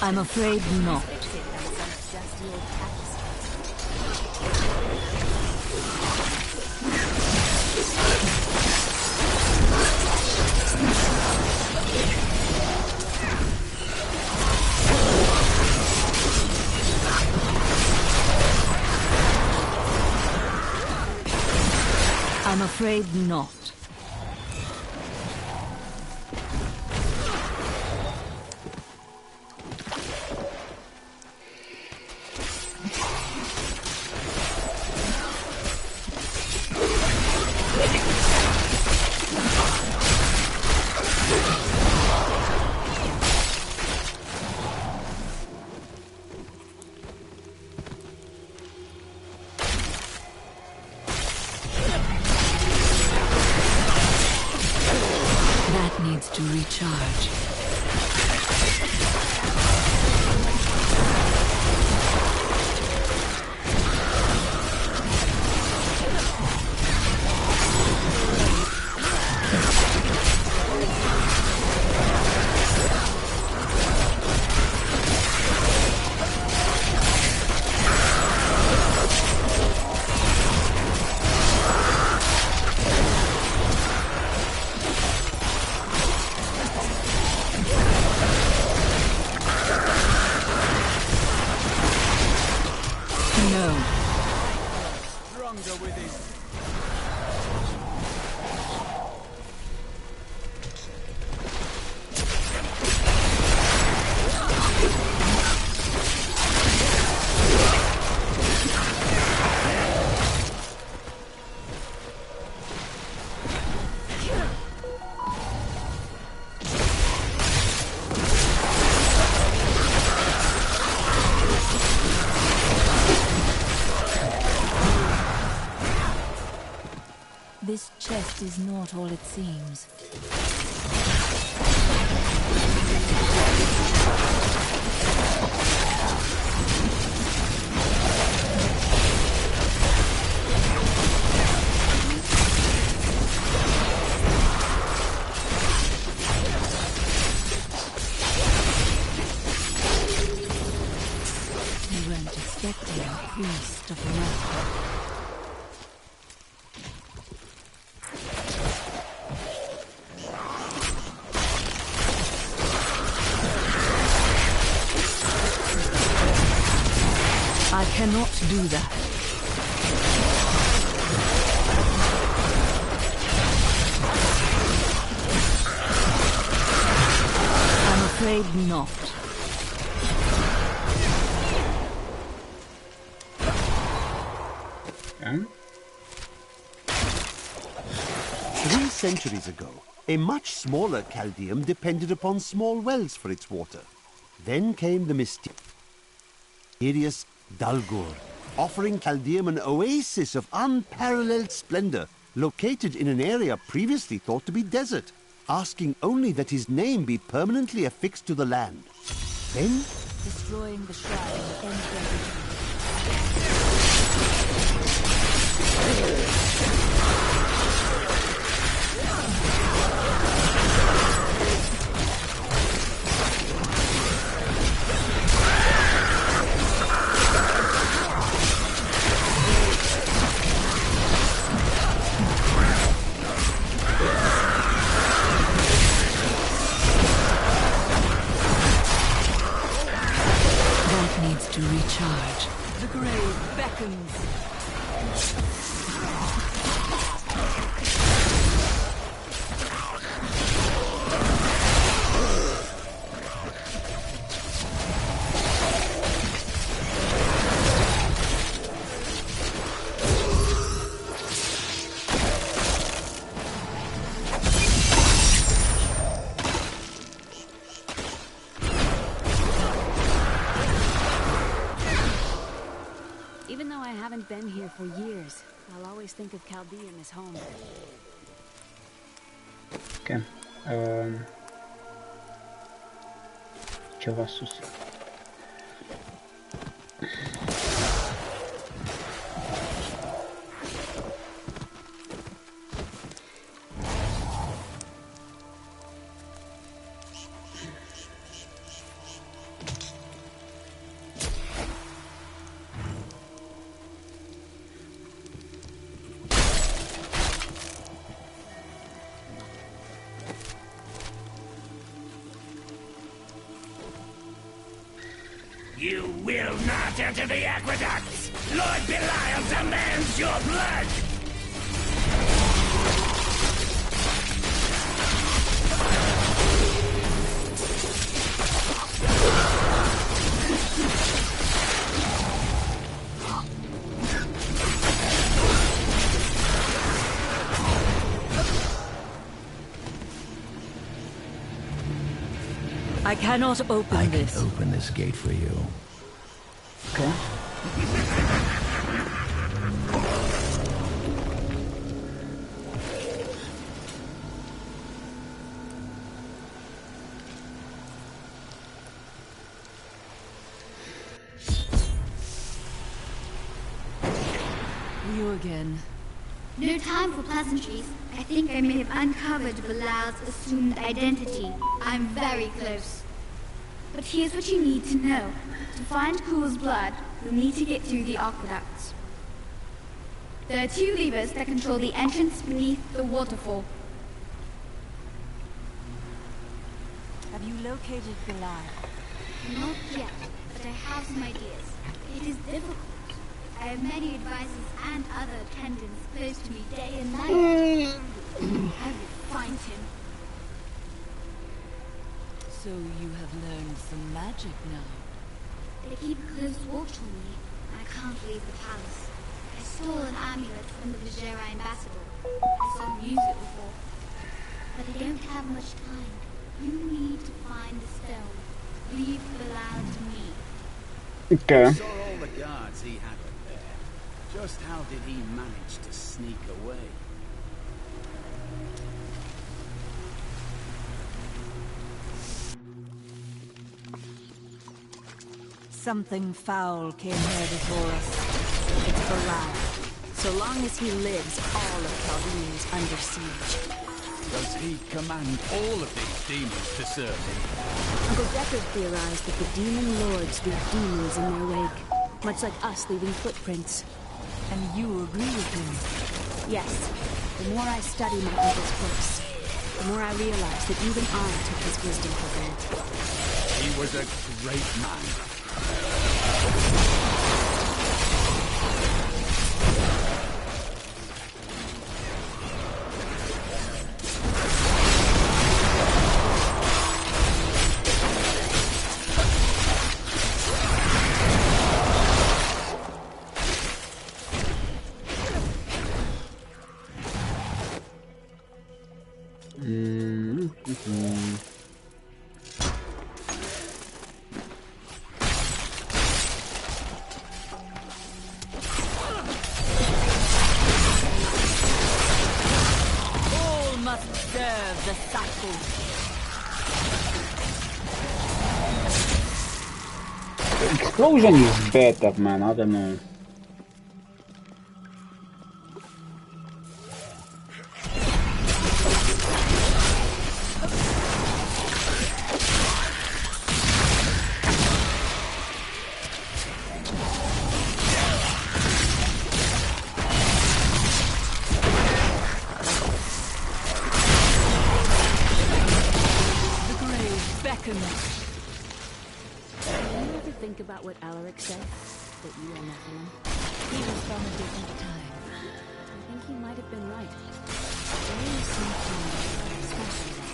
I'm afraid not. I'm afraid not. To recharge.
quest is not all it seems. You weren't expecting a priest of wrath. I cannot do that. I'm afraid not.
Okay.
3 centuries ago, a much smaller Chaldeum depended upon small wells for its water. Then came the mysterious Dalgur, offering Chaldeum an oasis of unparalleled splendor, located in an area previously thought to be desert, asking only that his name be permanently affixed to the land. Then,
Destroying the shrine ends their ritual. That needs to recharge.
The grave beckons.
Even though I haven't been here for years, I'll always think of Chaldeum as home.
Okay. Ce va sus.
You will not enter the aqueducts! Lord Belial demands your blood!
I cannot open this.
I can open this gate for you.
Okay.
You again.
No time for pleasantries. I think I may have uncovered Belial's assumed identity. I'm very close. But here's what you need to know. To find Cool's blood, you'll need to get through the aqueducts. There are 2 levers that control the entrance beneath the waterfall.
Have you located Belial?
Not yet, but I have some ideas. It is difficult. I have many advisors and other attendants close to me day and night. I will find him.
So you have learned some magic now.
They keep close watch on me. I can't leave the palace. I stole an amulet from the Vajera ambassador. I saw him use it before. But I don't have much time. You need to find the stone. Leave Belial to me.
Okay.
I saw all the guards he had up there. Just how did he manage to sneak away?
Something foul came here before us. It's Belial. So long as he lives, all of Chaldean is under siege.
Does he command all of these demons to serve him?
Uncle Deckard theorized that the demon lords leave demons in their wake, much like us leaving footprints.
And you agree with him?
Yes. The more I study my uncle's books, the more I realize that even I took his wisdom for granted.
He was a great man.
Explosion is better, man. I don't know.
The grave beckons.
Think about what Alaric said, that you are Nephilim.
He was from a different time.
I think he might have been right. There is something special
there.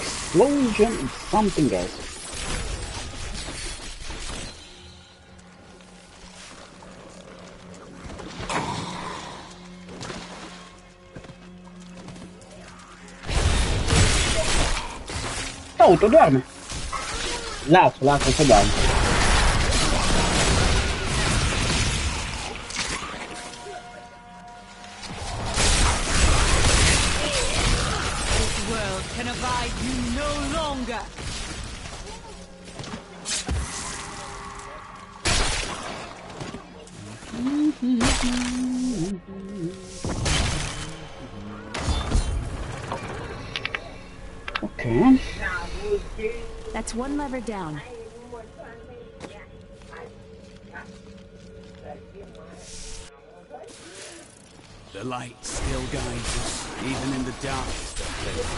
Explosion is something else. Auto dorme. L'altro sta dorme.
This world can abide you no longer.
Okay.
That's one lever down.
The light still guides us, even in the darkest of places.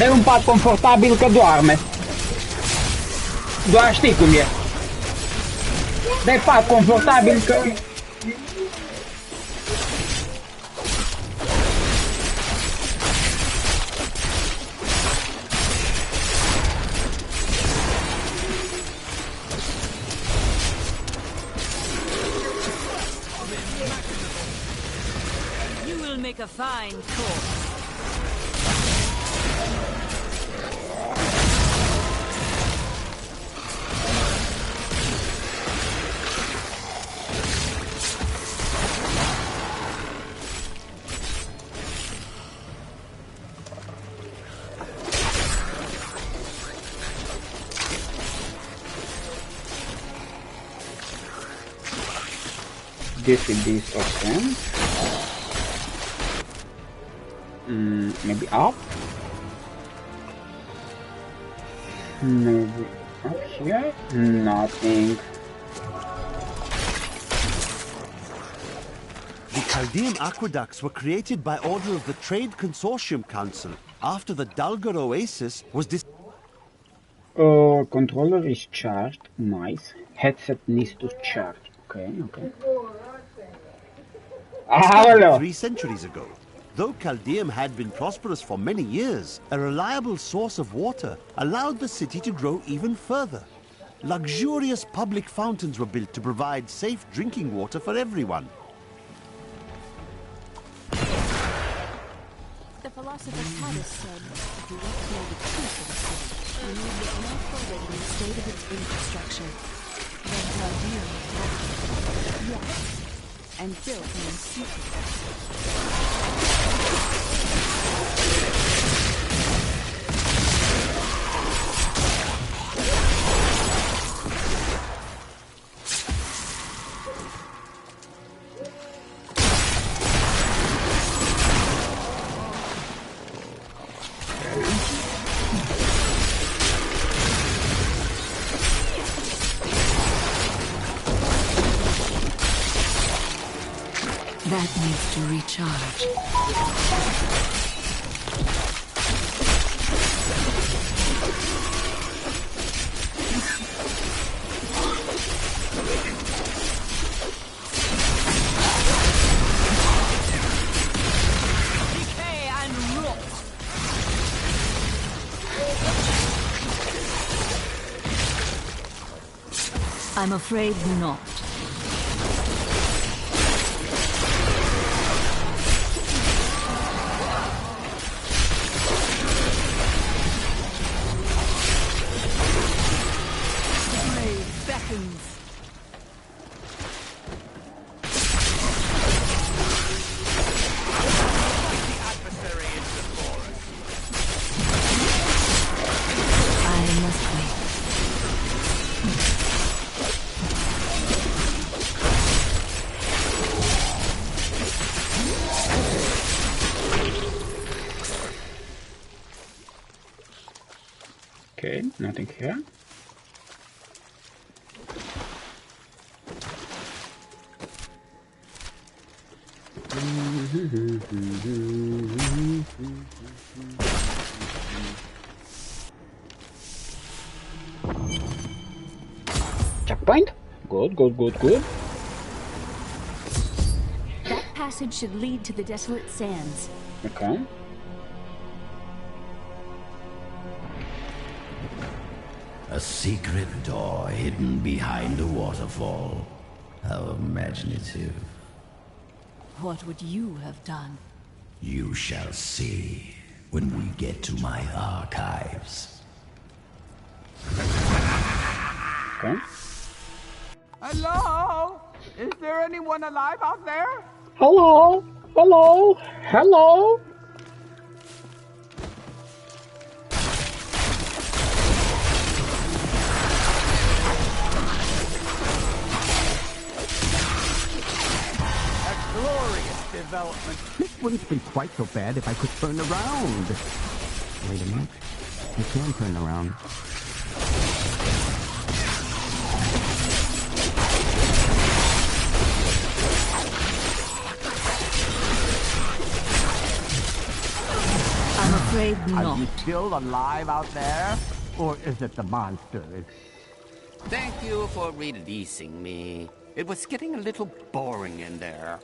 Dai un pat confortabil că doarme. Doar știi cum e. Dai pat confortabil că...
You will make a fine corpse.
This with this option. Maybe up. Maybe up here. Nothing.
The Chaldean aqueducts were created by order of the Trade Consortium Council after the Dulgur Oasis was
Controller is charged. Nice. Headset needs to charge. Okay, okay.
discovered 3 centuries ago. Though Caldeum had been prosperous for many years, a reliable source of water allowed the city to grow even further. Luxurious public fountains were built to provide safe drinking water for everyone.
The philosopher Titus said, if you want to know the truth of a city, you need to look no further than the state of its infrastructure. Then Caldeum was built. Yes, and built in a secret.
That needs to recharge. I'm afraid not.
Okay, nothing here. Checkpoint? Good, good, good, good.
That passage should lead to the desolate sands.
Okay.
A secret door hidden behind a waterfall. How imaginative.
What would you have done?
You shall see when we get to my archives.
Okay.
Hello? Is there anyone alive out there?
Hello? Hello? Hello?
Glorious development.
This wouldn't be quite so bad if I could turn around. Wait a minute. I can turn around.
I'm afraid not.
Are you still alive out there? Or is it the monsters?
Thank you for releasing me. It was getting a little boring in there.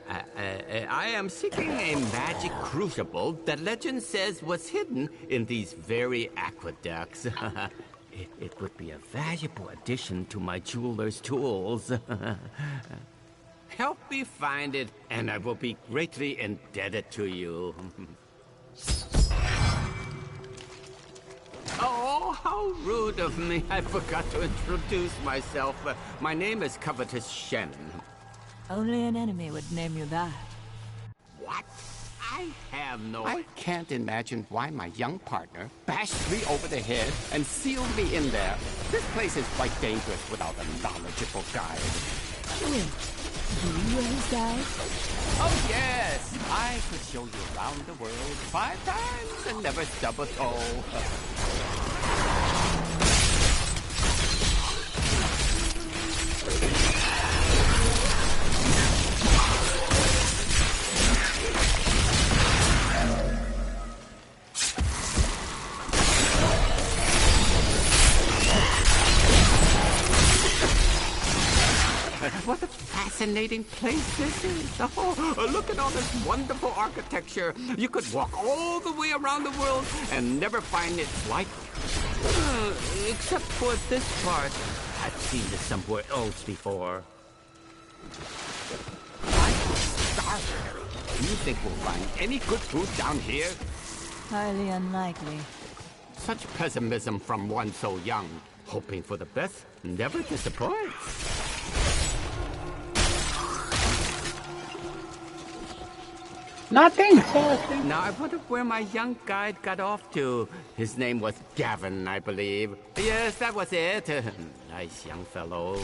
I am seeking a magic crucible that legend says was hidden in these very aqueducts. It would be a valuable addition to my jeweler's tools. Help me find it, and I will be greatly indebted to you. Oh, how rude of me. I forgot to introduce myself. My name is Covetous Shen.
Only an enemy would name you that.
What? I have no... I can't imagine why my young partner bashed me over the head and sealed me in there. This place is quite dangerous without a knowledgeable guide.
Wait, you were his guide?
Oh, yes! I could show you around the world 5 times and never stub a toe. What a fascinating place this is. Oh, look at all this wonderful architecture. You could walk all the way around the world and never find it like except for this part. I've seen this somewhere else before. I'm starving. Do you think we'll find any good food down here?
Highly unlikely.
Such pessimism from one so young. Hoping for the best never disappoints.
Nothing, seriously.
Now I wonder where my young guide got off to. His name was Gavin, I believe. Yes, that was it. Nice young fellow.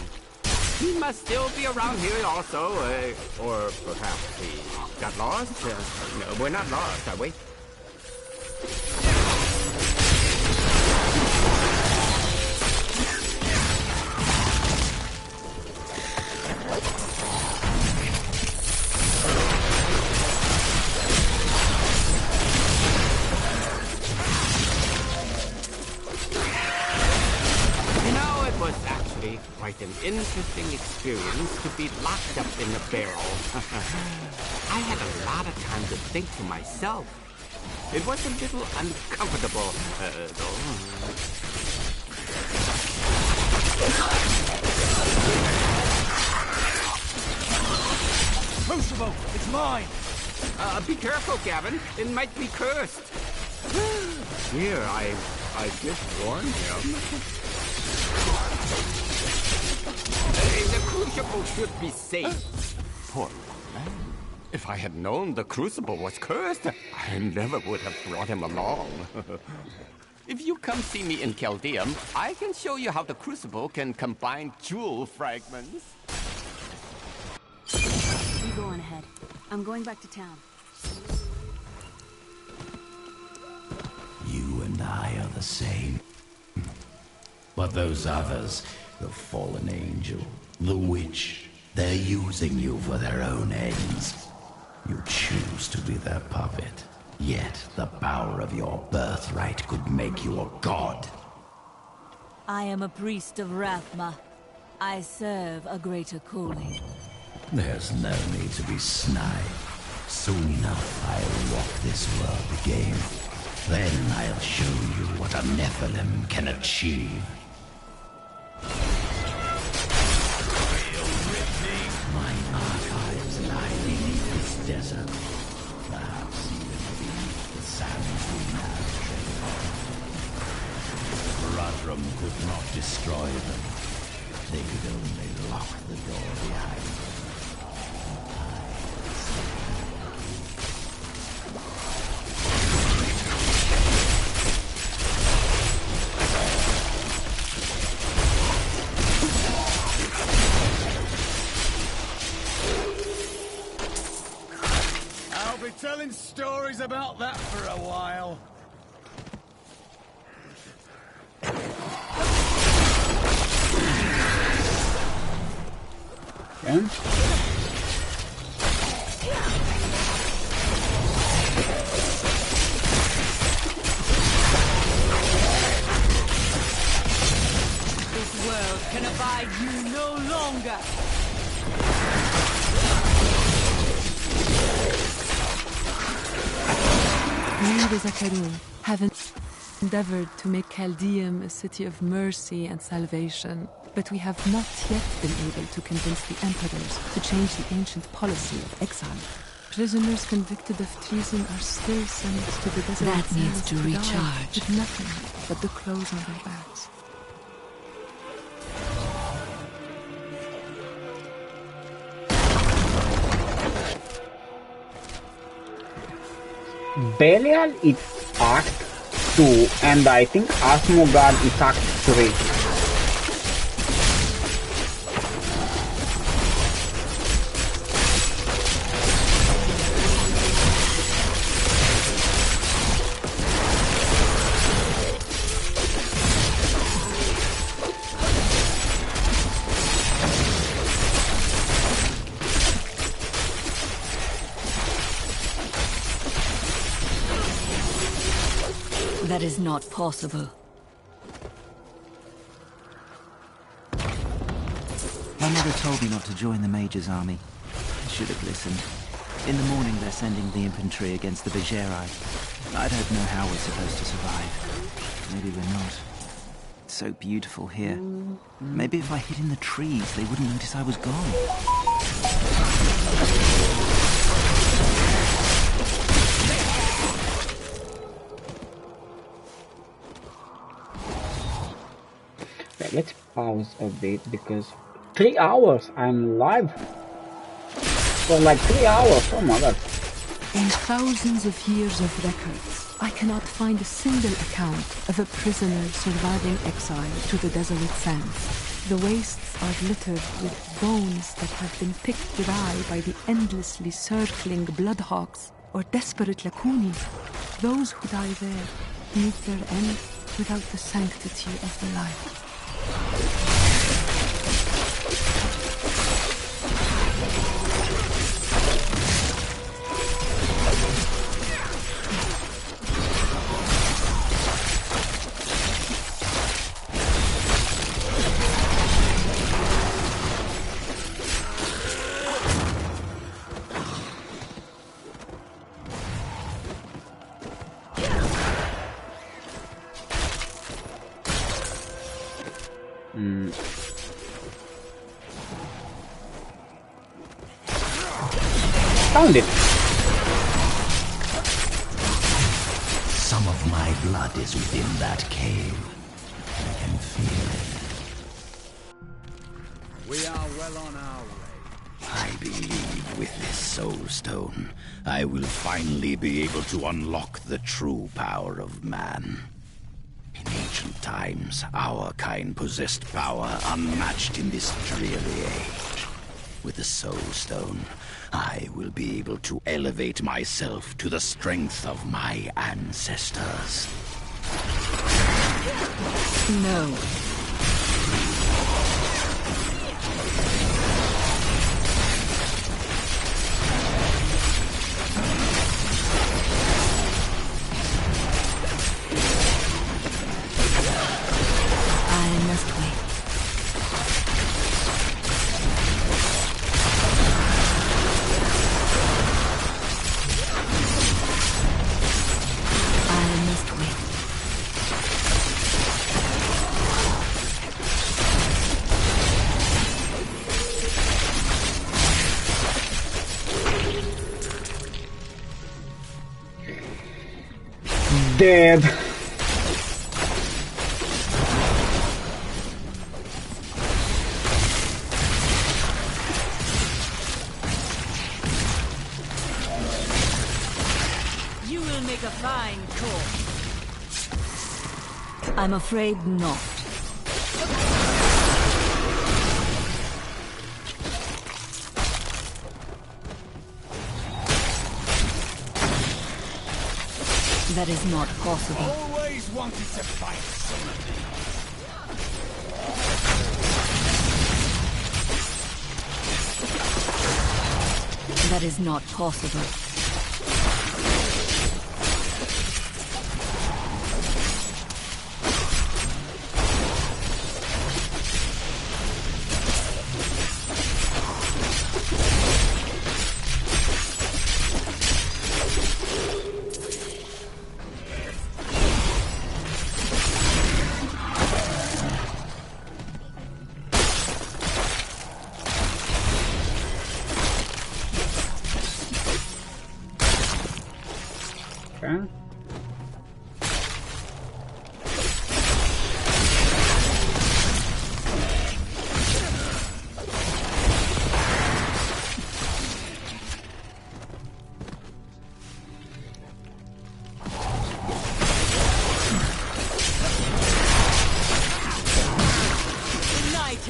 He must still be around here also. Or perhaps he got lost. No, we're not lost, are we? Quite an interesting experience to be locked up in a barrel. I had a lot of time to think to myself. It was a little uncomfortable, though.
Crucible, it's mine!
Be careful, Gavin. It might be cursed. Here, I just warned him. The crucible should be safe. Poor man. If I had known the crucible was cursed, I never would have brought him along. If you come see me in Chaldeum, I can show you how the crucible can combine jewel fragments.
You go on ahead. I'm going back to town.
You and I are the same. But those others, the fallen angel, the witch, they're using you for their own ends. You choose to be their puppet, yet the power of your birthright could make you a god.
I am a priest of Rathma. I serve a greater calling.
There's no need to be snide. Soon enough, I'll walk this world again. Then I'll show you what a Nephilim can achieve. My archives lie beneath this desert. Perhaps even beneath the sands we now tread on. Radrum could not destroy them. They could only lock the door behind them.
Telling stories about that for a while.
Yeah.
This world can abide you no longer.
We, the Zakarum, have endeavored to make Chaldeum a city of mercy and salvation, but we have not yet been able to convince the emperors to change the ancient policy of exile. Prisoners convicted of treason are still sent to the desert.
That needs to
die
recharge.
with nothing but the clothes on their backs.
Belial is Act 2 and I think Asmogard is Act 3.
That is not possible.
When I
Mother told me not to join the Major's army. I should have listened. In the morning they're sending the infantry against the Vigeri. I don't know how we're supposed to survive. Maybe we're not. It's so beautiful here. Maybe if I hid in the trees, they wouldn't notice I was gone.
Okay, let's pause a bit because 3 hours I'm live for like 3 hours. Oh my god.
In thousands of years of records, I cannot find a single account of a prisoner surviving exile to the desolate sands. The wastes are littered with bones that have been picked dry by the endlessly circling bloodhawks or desperate lakuni. Those who die there meet their end without the sanctity of the life.
Found it.
Some of my blood is within that cave. I can feel it.
We are well on our way.
I believe with this soul stone, I will finally be able to unlock the true power of man. In ancient times, our kind possessed power unmatched in this dreary age. With the soul stone, I will be able to elevate myself to the strength of my ancestors.
No. I must wait.
Dead.
You will make a fine corpse. I'm afraid not. That is not possible.
Always wanted to fight something.
That is not possible.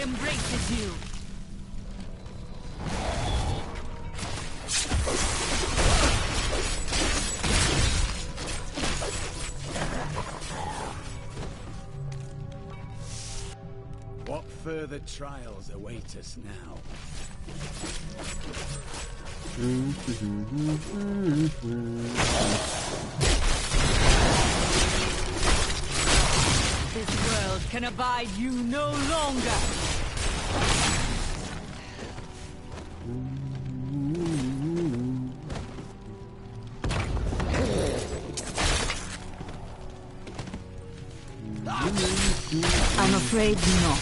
Embraces you.
What further trials await us now?
This world can abide you no longer. I'm afraid not.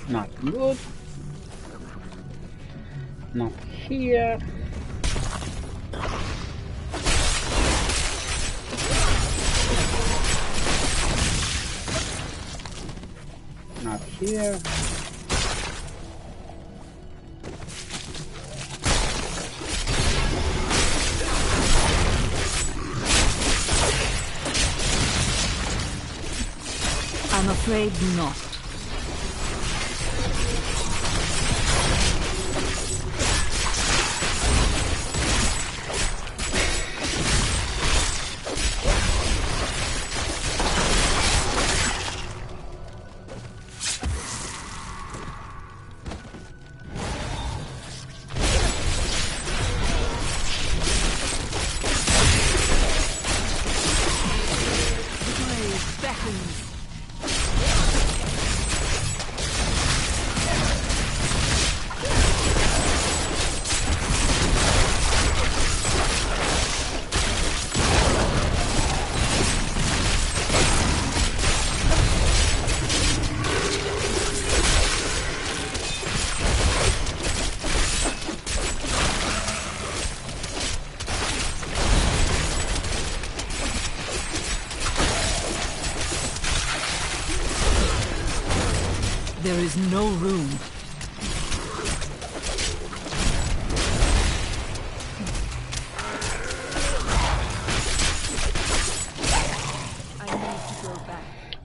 Not good. Not here. Not here.
I'm afraid not. There is no room.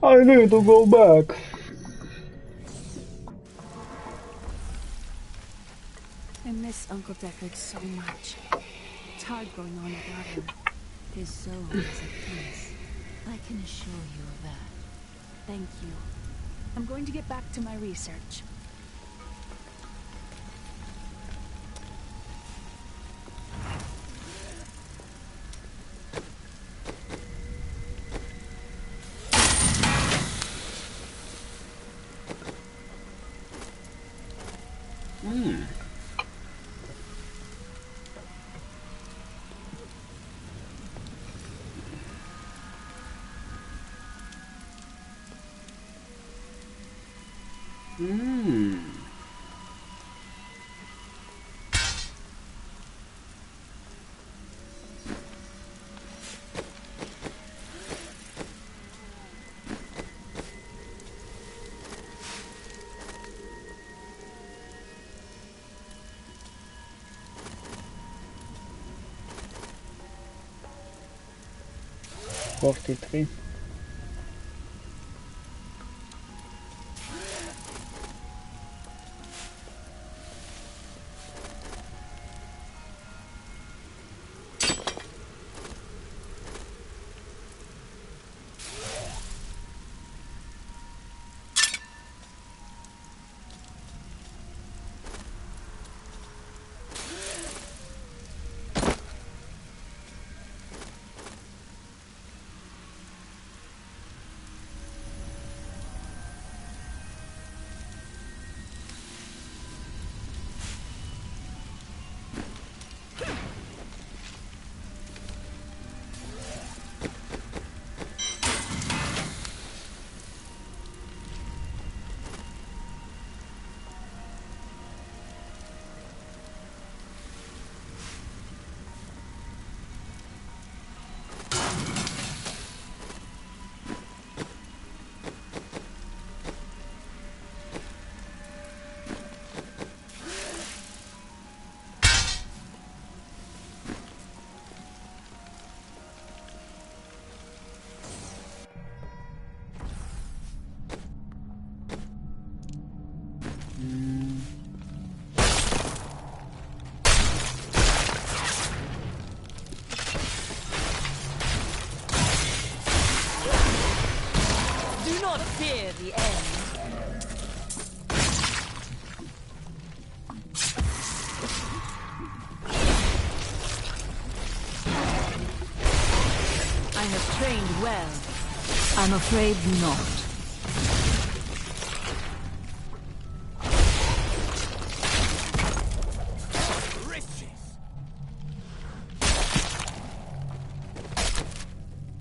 I need to go back.
I miss Uncle Deckard so much. It's hard going on without him.
His soul is at peace. I can assure you of that.
Thank you. I'm going to get back to my research.
$43.
Fear the end. I have trained well. I'm afraid not.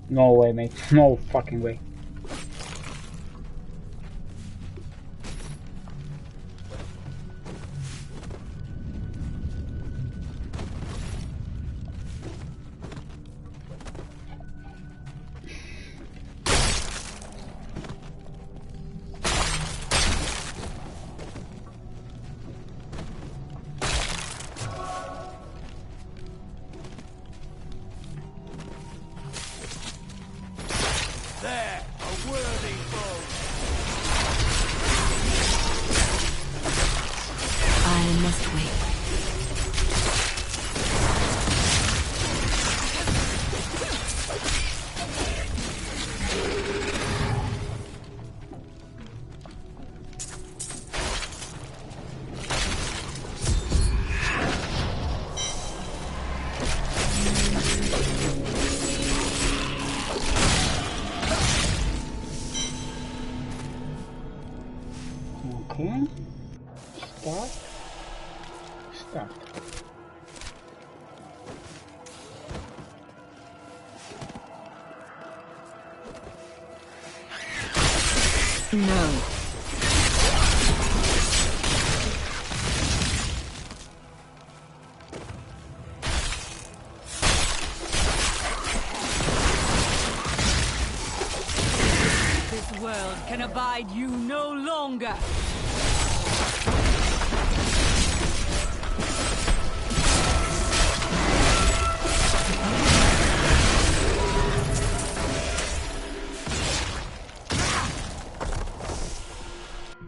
No way, mate. No fucking way. Okay. Start.
No. This world can abide you no longer.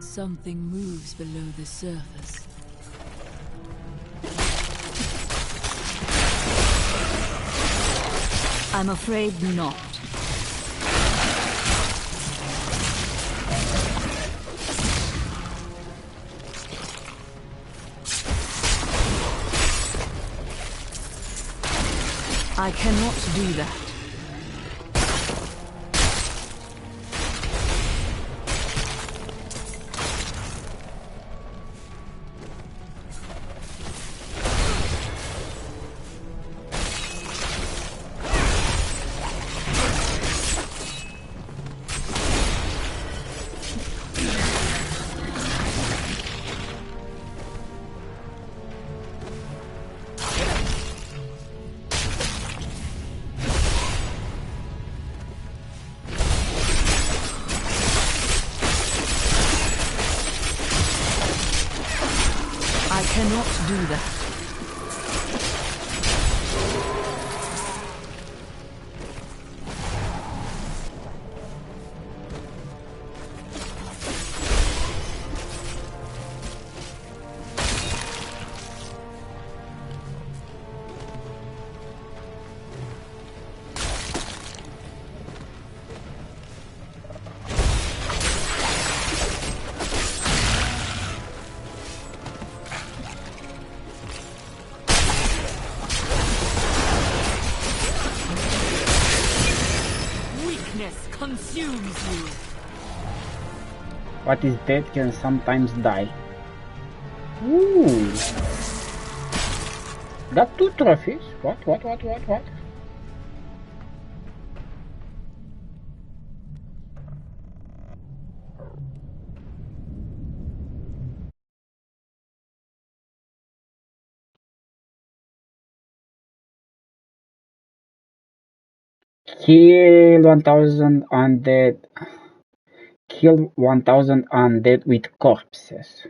Something moves below the surface. I'm afraid not. I cannot do that. I cannot do that. Consumes you.
What is dead can sometimes die. Ooh. Got 2 trophies. What? Kill 1000 undead. Kill 1000 undead with corpses.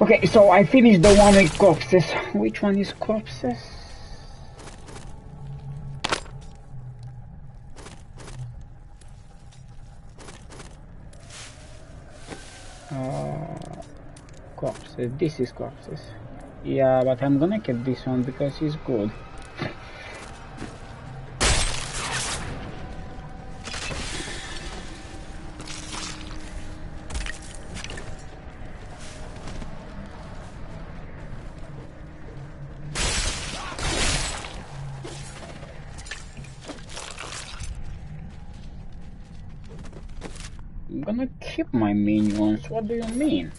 Okay, so I finished the one with corpses. Which one is corpses? Corpses. This is corpses. Yeah, but I'm gonna get this one because he's good. gonna keep my minions. What do you mean?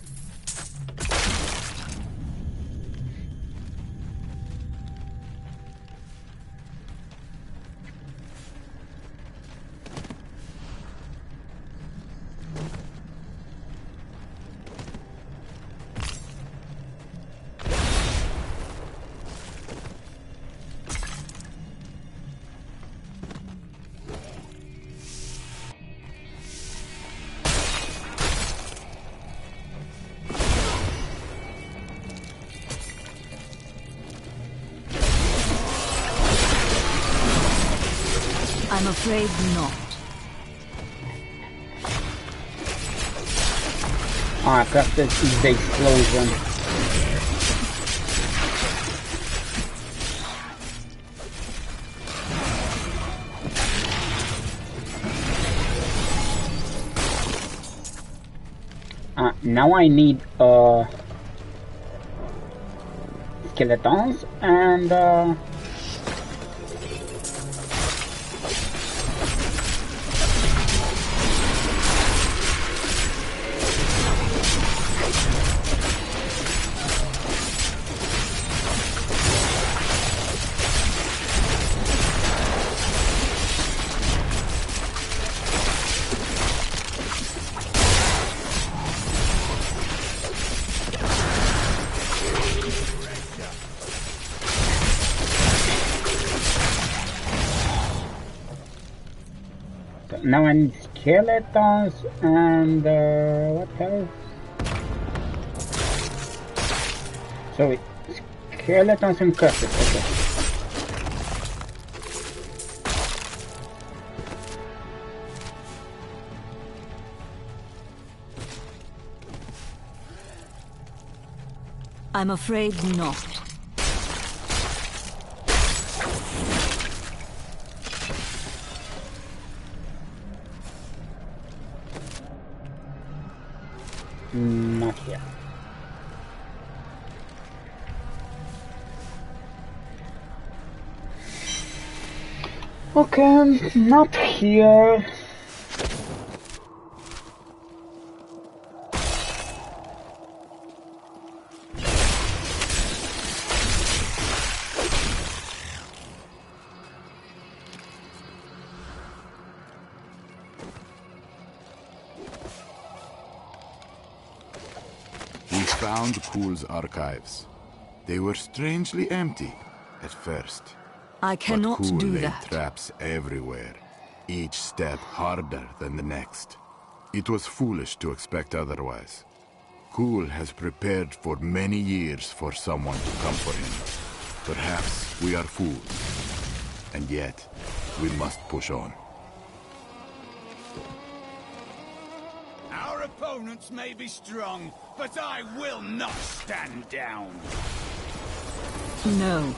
I'm afraid not.
Ah, crap, this is the explosion. Now I need skeletons and now I need skeletons and what else? Sorry, skeletons and curses. Okay.
I'm afraid not.
Not yet. Okay, not here.
Found Kuhl's archives. They were strangely empty at first.
I cannot
but Kuhl
do
laid
that.
traps everywhere, each step harder than the next. It was foolish to expect otherwise. Kuhl has prepared for many years for someone to come for him. Perhaps we are fools, and yet we must push on.
Our opponents may be strong, but I will not stand down.
No.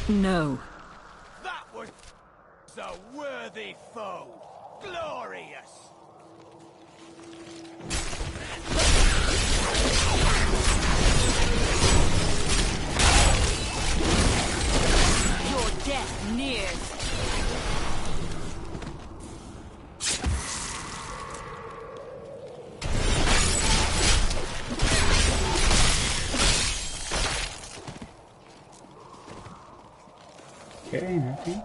No.
That was a worthy foe. Glorious.
Your death nears.
Okay, nothing.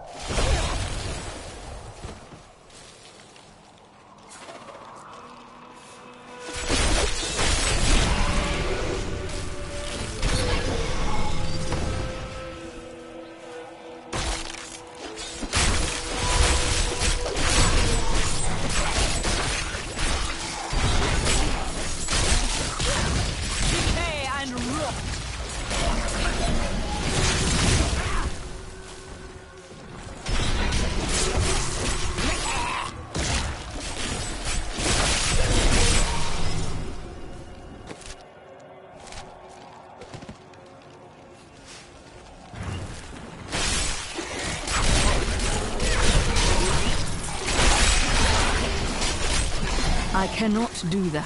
Decay and rot.
I cannot do that.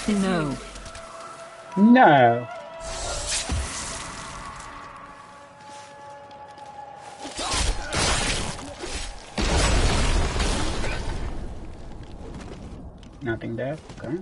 No.
No. Nothing there. Okay.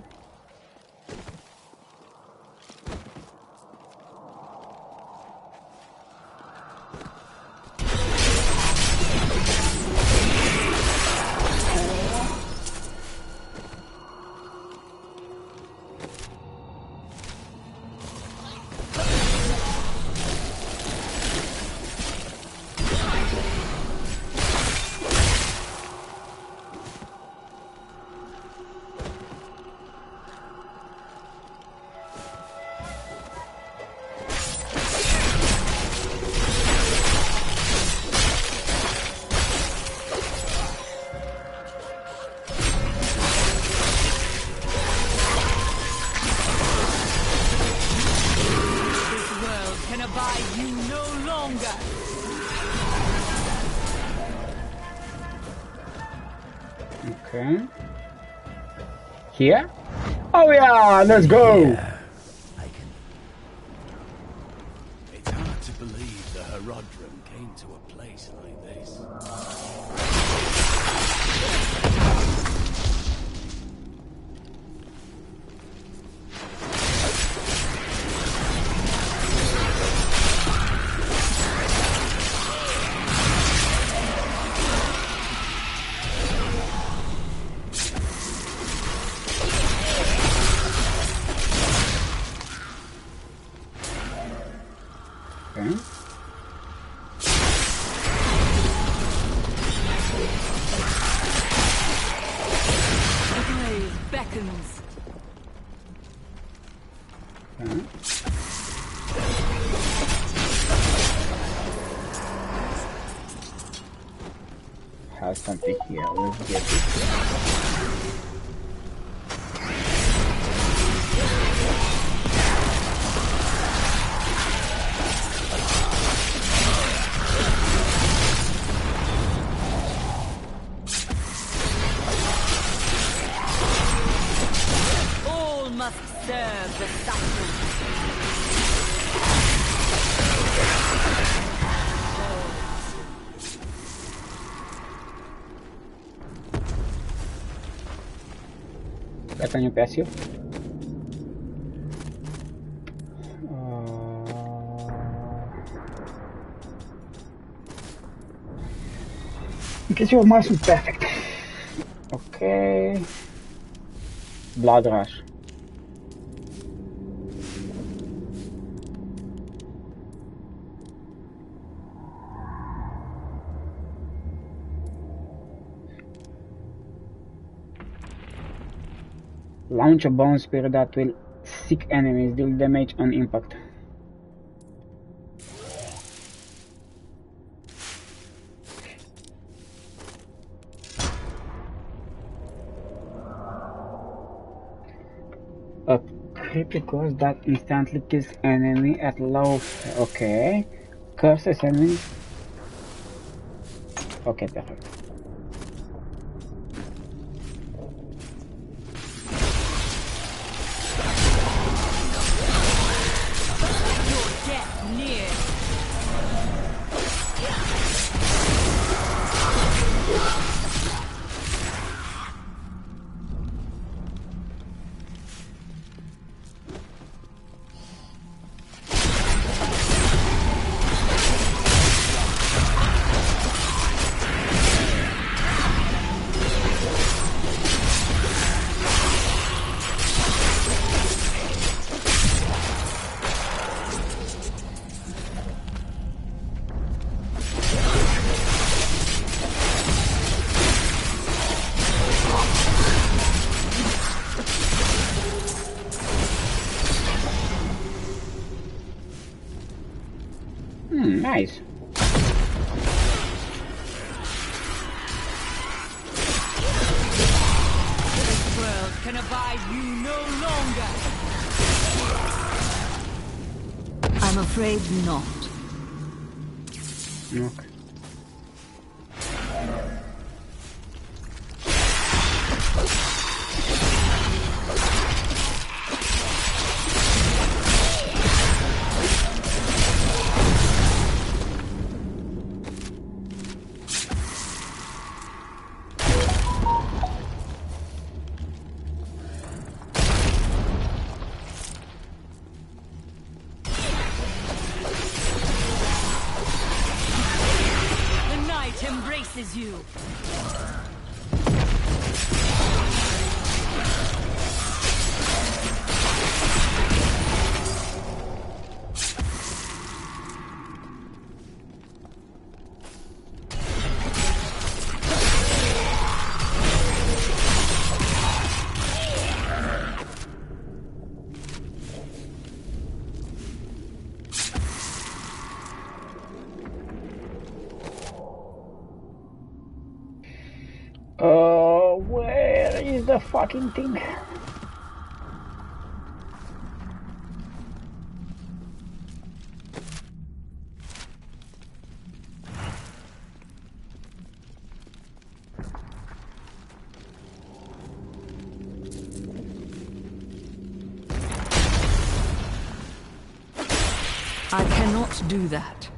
Okay. Here? Oh yeah, let's go!
Yeah. It's hard to believe the Herodrum came to a place like this.
Have something here. Let's get it.
All must serve the cycle.
That's a new passive. Get your muscle perfect. Okay. Blood rush. Launch a bone spear that will seek enemies, deal damage on impact. A creepy ghost that instantly kills enemy at low. Okay. Curses enemy. Okay, perfect. Nice.
can abide you no longer. I'm afraid not.
Okay.
Embraces you. Where is the fucking thing? I cannot do that.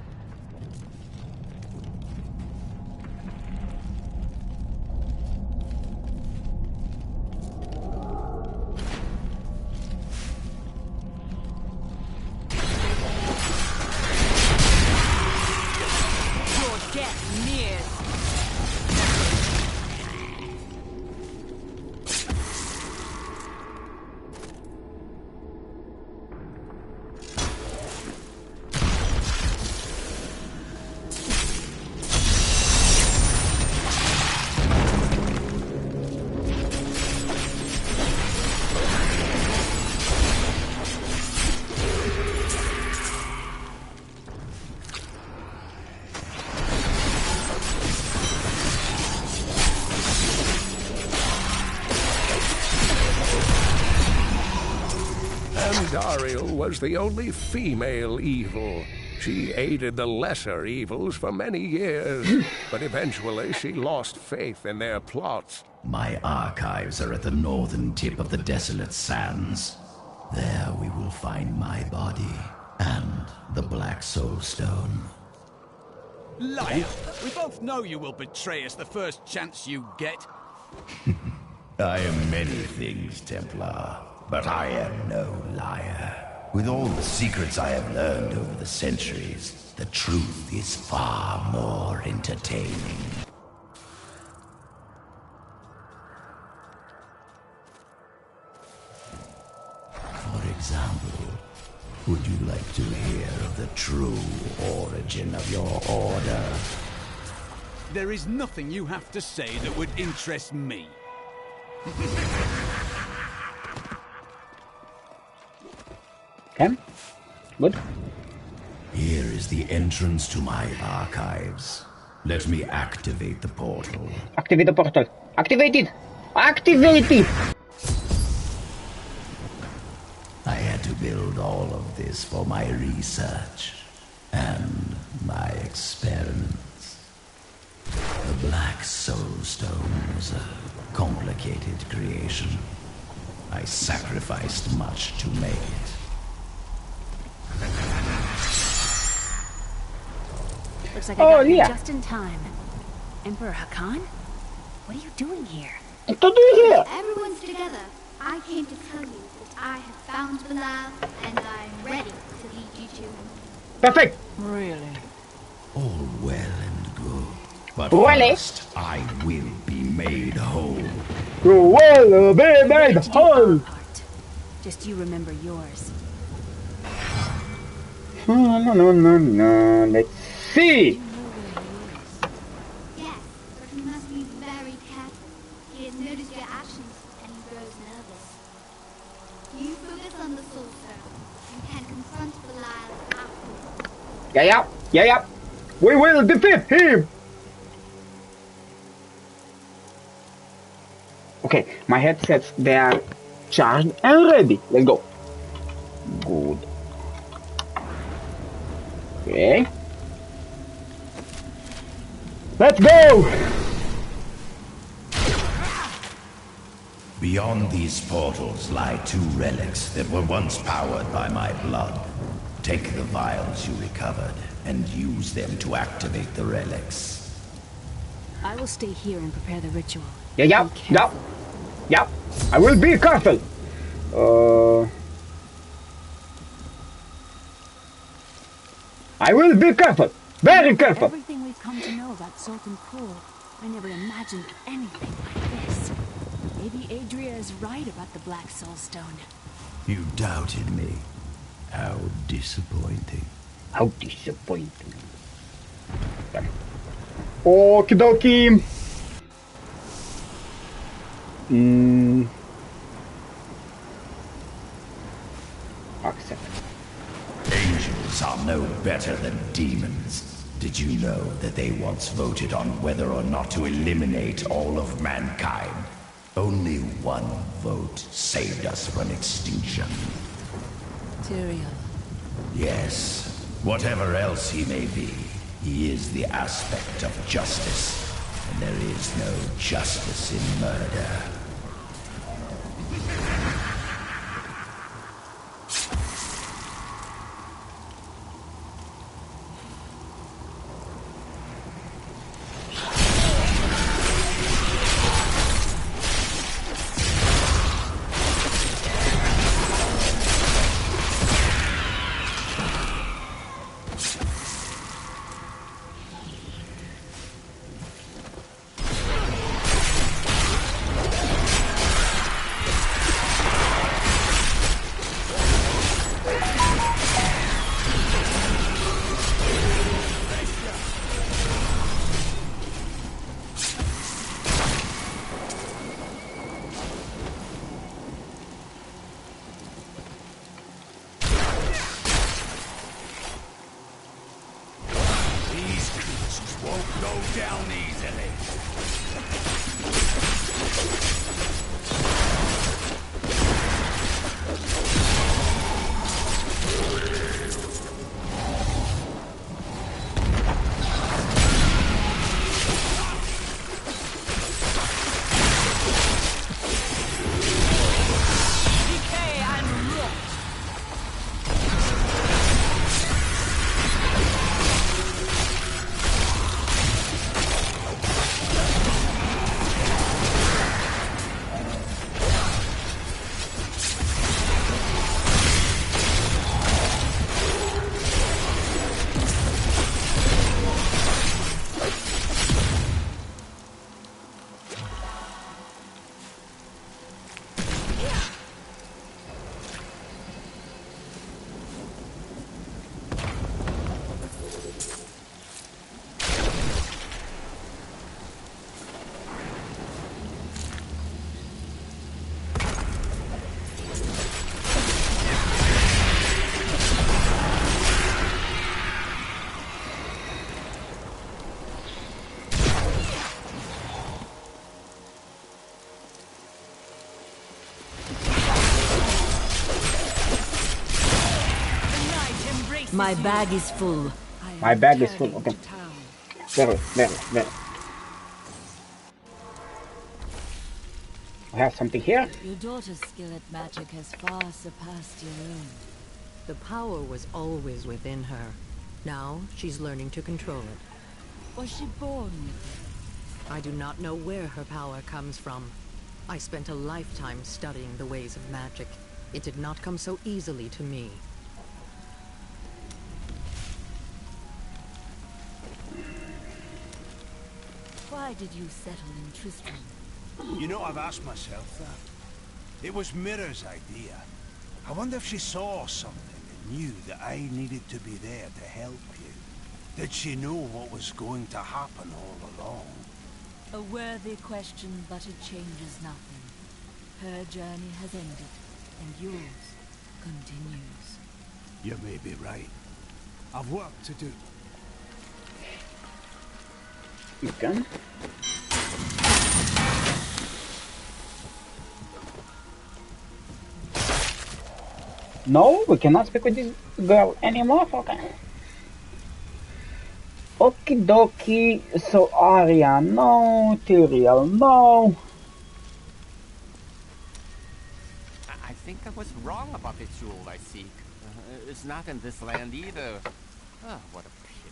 Dariel was the only female evil. She aided the lesser evils for many years, but eventually she lost faith in their plots.
My archives are at the northern tip of the desolate sands. There we will find my body and the Black Soul Stone.
Liar! We both know you will betray us the first chance you get.
I am many things, Templar, but I am no liar. With all the secrets I have learned over the centuries, the truth is far more entertaining. For example, would you like to hear of the true origin of your order?
There is nothing you have to say that would interest me.
Okay, good.
Here is the entrance to my archives. Let me activate the portal.
Activate the portal. Activate it! Activate it!
I had to build all of this for my research and my experiments. The Black Soul Stone was a complicated creation. I sacrificed much to make it.
Looks like I got here just in time. Emperor Hakan? What are you doing here?
Everyone's together. I came to tell you that I have found Bilal, and I'm ready to lead you to him.
Perfect!
Really?
All well and good. But first, I will be made whole.
You will be made whole!
Just you remember yours.
No. Let's see!
Yes, but we must be very careful. He has noticed your actions, and he grows nervous. You focus on the soul stone. You can confront Belial afterwards.
Yeah. We will defeat him! Okay, my headsets, they are charged and ready. Let's go. Good. Okay. Let's go!
Beyond these portals lie 2 relics that were once powered by my blood. Take the vials you recovered and use them to activate the relics.
I will stay here and prepare the ritual.
Yeah. I will be careful. I will be careful. Very careful.
Everything we've come to know about Sultan Pool, I never imagined anything like this. Maybe Adria is right about the Black Soul Stone.
You doubted me. How disappointing.
How disappointing. Okie dokie. Accept.
Angels are no better than demons. Did you know that they once voted on whether or not to eliminate all of mankind? Only one vote saved us from extinction.
Tyrael.
Yes. Whatever else he may be, he is the aspect of justice. And there is no justice in murder.
My bag is full.
My bag is full. Okay. Very. We have something here.
Your daughter's skill at magic has far surpassed your own.
The power was always within her. Now she's learning to control it.
Was she born with it?
I do not know where her power comes from. I spent a lifetime studying the ways of magic. It did not come so easily to me.
Why did you settle in Tristram?
You know, I've asked myself that. It was Mira's idea. I wonder if she saw something and knew that I needed to be there to help you. Did she know what was going to happen all along?
A worthy question, but it changes nothing. Her journey has ended, and yours continues.
You may be right. I've work to do.
You can. No, we cannot speak with this girl anymore. Okay. Okie dokie. So Arya, no. Tyrael, no.
I think I was wrong about the jewel I seek. It's not in this land either. Oh, what a pity.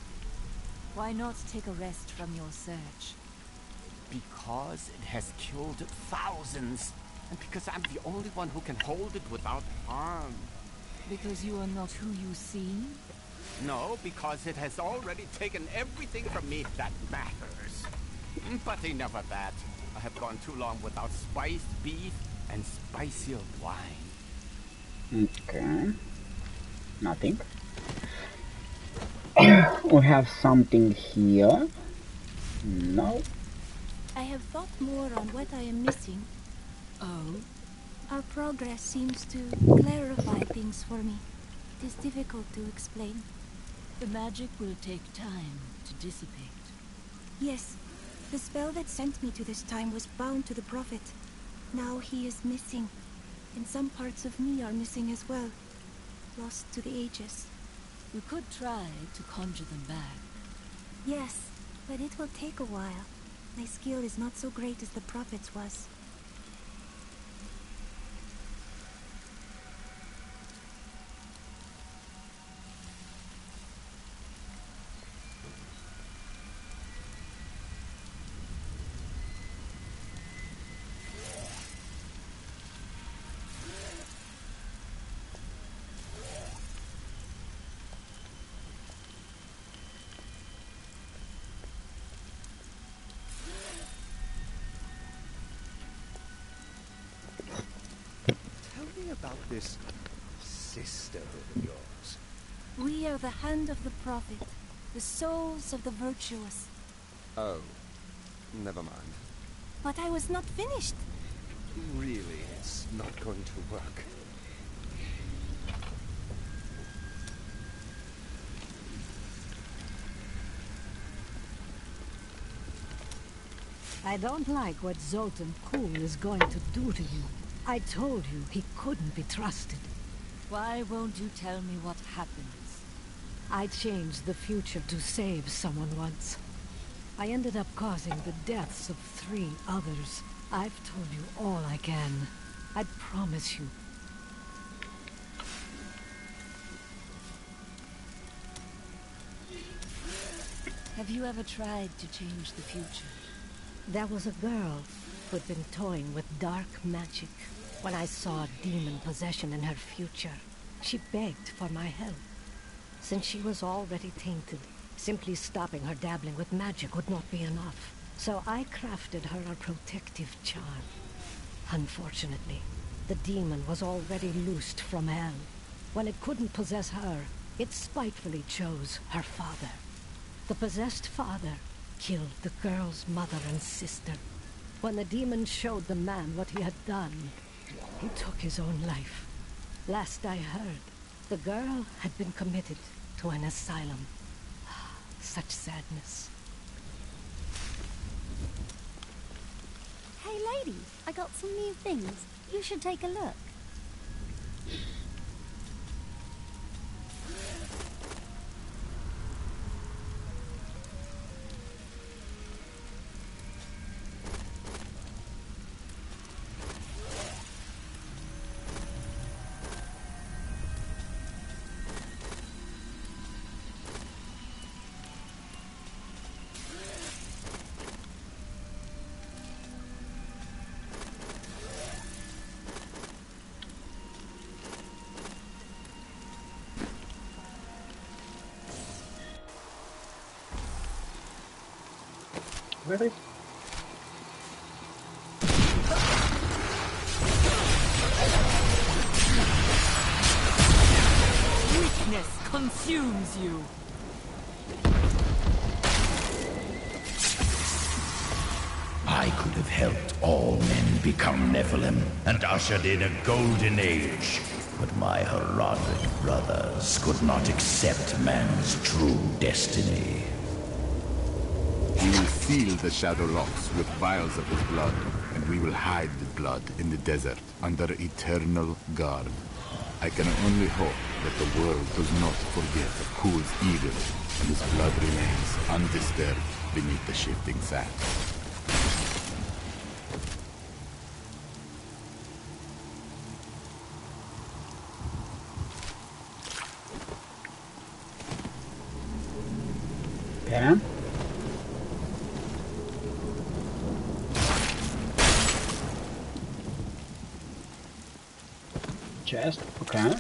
Why not take a rest from your search?
Because it has killed thousands. And because I'm the only one who can hold it without harm.
Because you are not who you seem?
No, because it has already taken everything from me that matters. But enough of that. I have gone too long without spiced beef and spicier wine.
Okay. Nothing. We have something here. No.
I have thought more on what I am missing.
Oh?
Our progress seems to clarify things for me. It is difficult to explain.
The magic will take time to dissipate.
Yes. The spell that sent me to this time was bound to the Prophet. Now he is missing. And some parts of me are missing as well. Lost to the ages.
We could try to conjure them back.
Yes, but it will take a while. My skill is not so great as the Prophet's was.
About this sisterhood of yours.
We are the hand of the Prophet, the souls of the virtuous.
Oh, never mind.
But I was not finished.
Really, it's not going to work.
I don't like what Zoltan Kuhl is going to do to you. I told you he couldn't be trusted.
Why won't you tell me what happens?
I changed the future to save someone once. I ended up causing the deaths of 3 others. I've told you all I can. I promise you.
Have you ever tried to change the future?
There was a girl who'd been toying with dark magic. When I saw demon possession in her future, she begged for my help. Since she was already tainted, simply stopping her dabbling with magic would not be enough. So I crafted her a protective charm. Unfortunately, the demon was already loosed from hell. When it couldn't possess her, it spitefully chose her father. The possessed father killed the girl's mother and sister. When the demon showed the man what he had done, he took his own life. Last I heard, the girl had been committed to an asylum. Such sadness.
Hey ladies, I got some new things. You should take a look.
Where is?
Weakness consumes you.
I could have helped all men become Nephilim and ushered in a golden age. But my Herodic brothers could not accept man's true destiny.
We will seal the Shadow Rocks with vials of his blood, and we will hide the blood in the desert under eternal guard. I can only hope that the world does not forget of Kuhl's evil and his blood remains undisturbed beneath the shifting sands.
Okay. Chest, okay.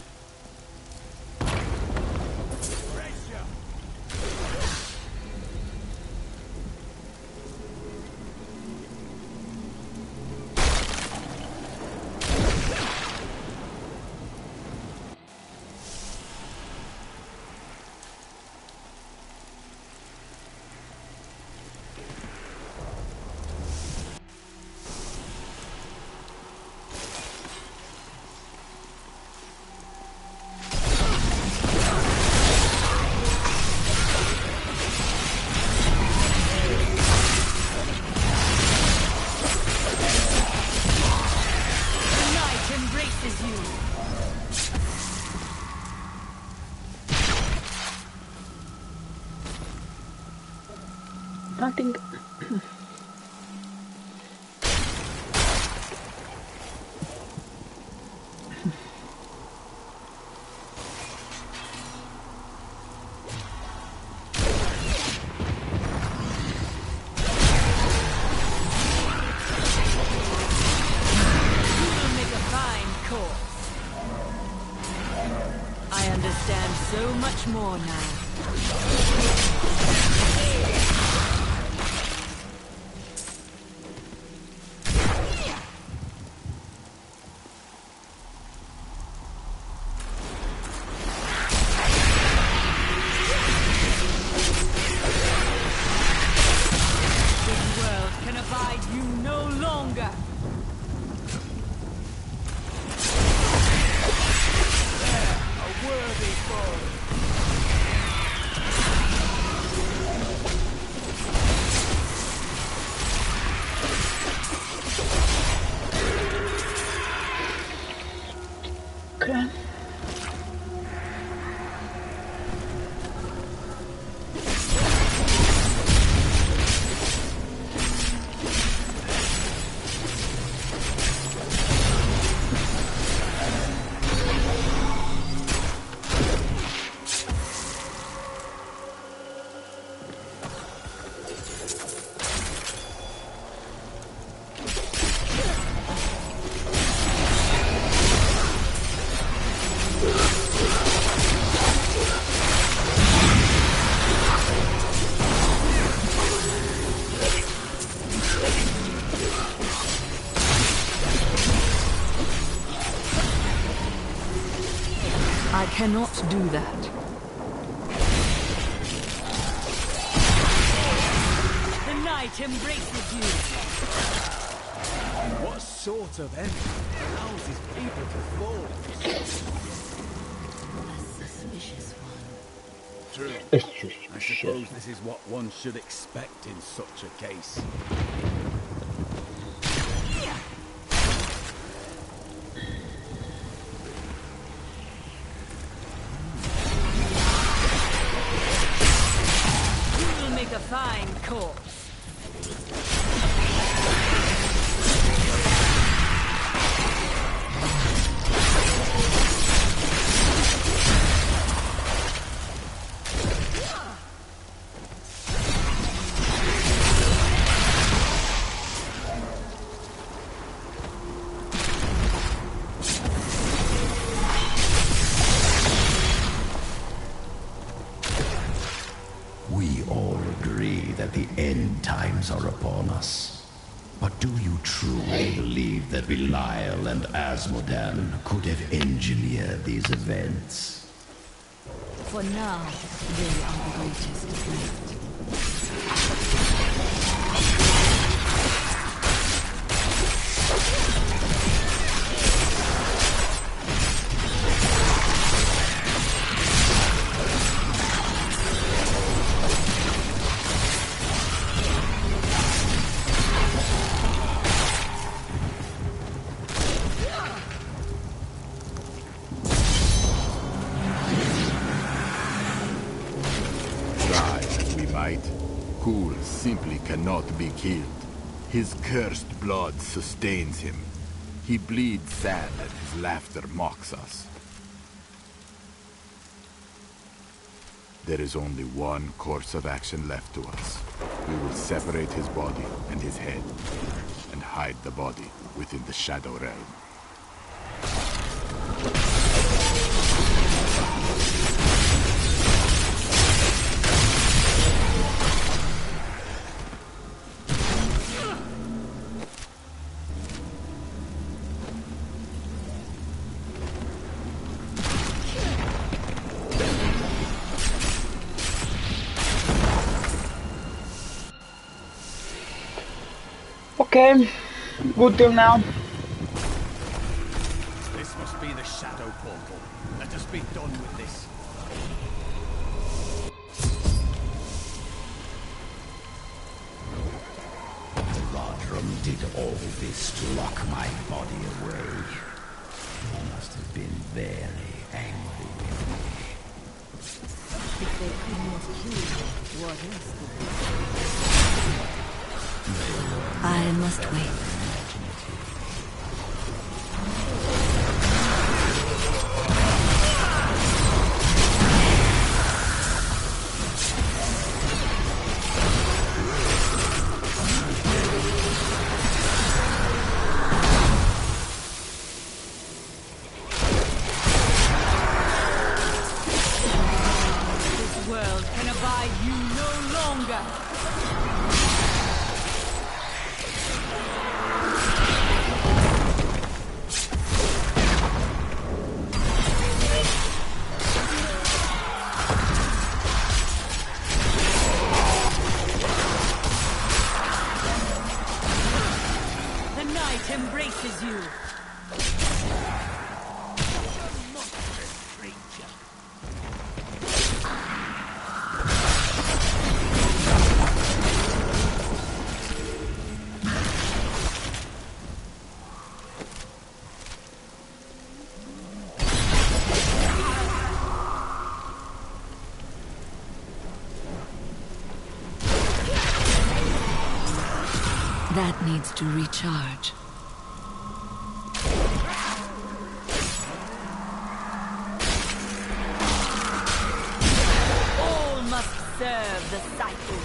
Nothing.
I understand so much more now. This world can abide you no longer. Worthy foe.
Okay.
I cannot do that.
The night embraces you.
What sort of enemy allows his people to fall?
A suspicious one.
True. I suppose this is what one should expect in such a case.
You'll make a fine corpse.
We all agree that the end times are upon us. But do you truly believe that Belial and Asmodan could have engineered these events?
For now, they are the greatest threat.
fight, Cool simply cannot be killed. His cursed blood sustains him. He bleeds sad and his laughter mocks us. There is only one course of action left to us. We will separate his body and his head, and hide the body within the Shadow Realm.
Okay, good till now.
This must be the Shadow Portal. Let us be done with this.
Rodrum did all this to lock my body away. He must have been very angry with me.
If they could not kill you, what else could they?
I must wait.
This world can abide you no longer. The night embraces you.
That needs to recharge.
All must serve the cycle.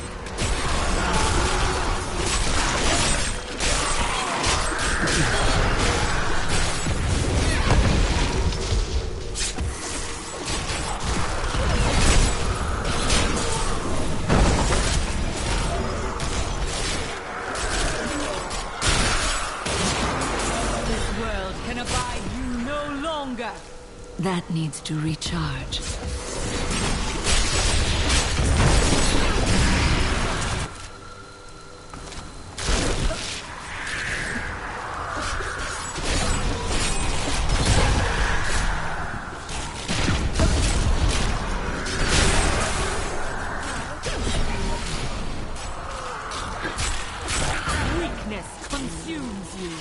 This world can abide you no longer.
That needs to recharge.
Weakness consumes you.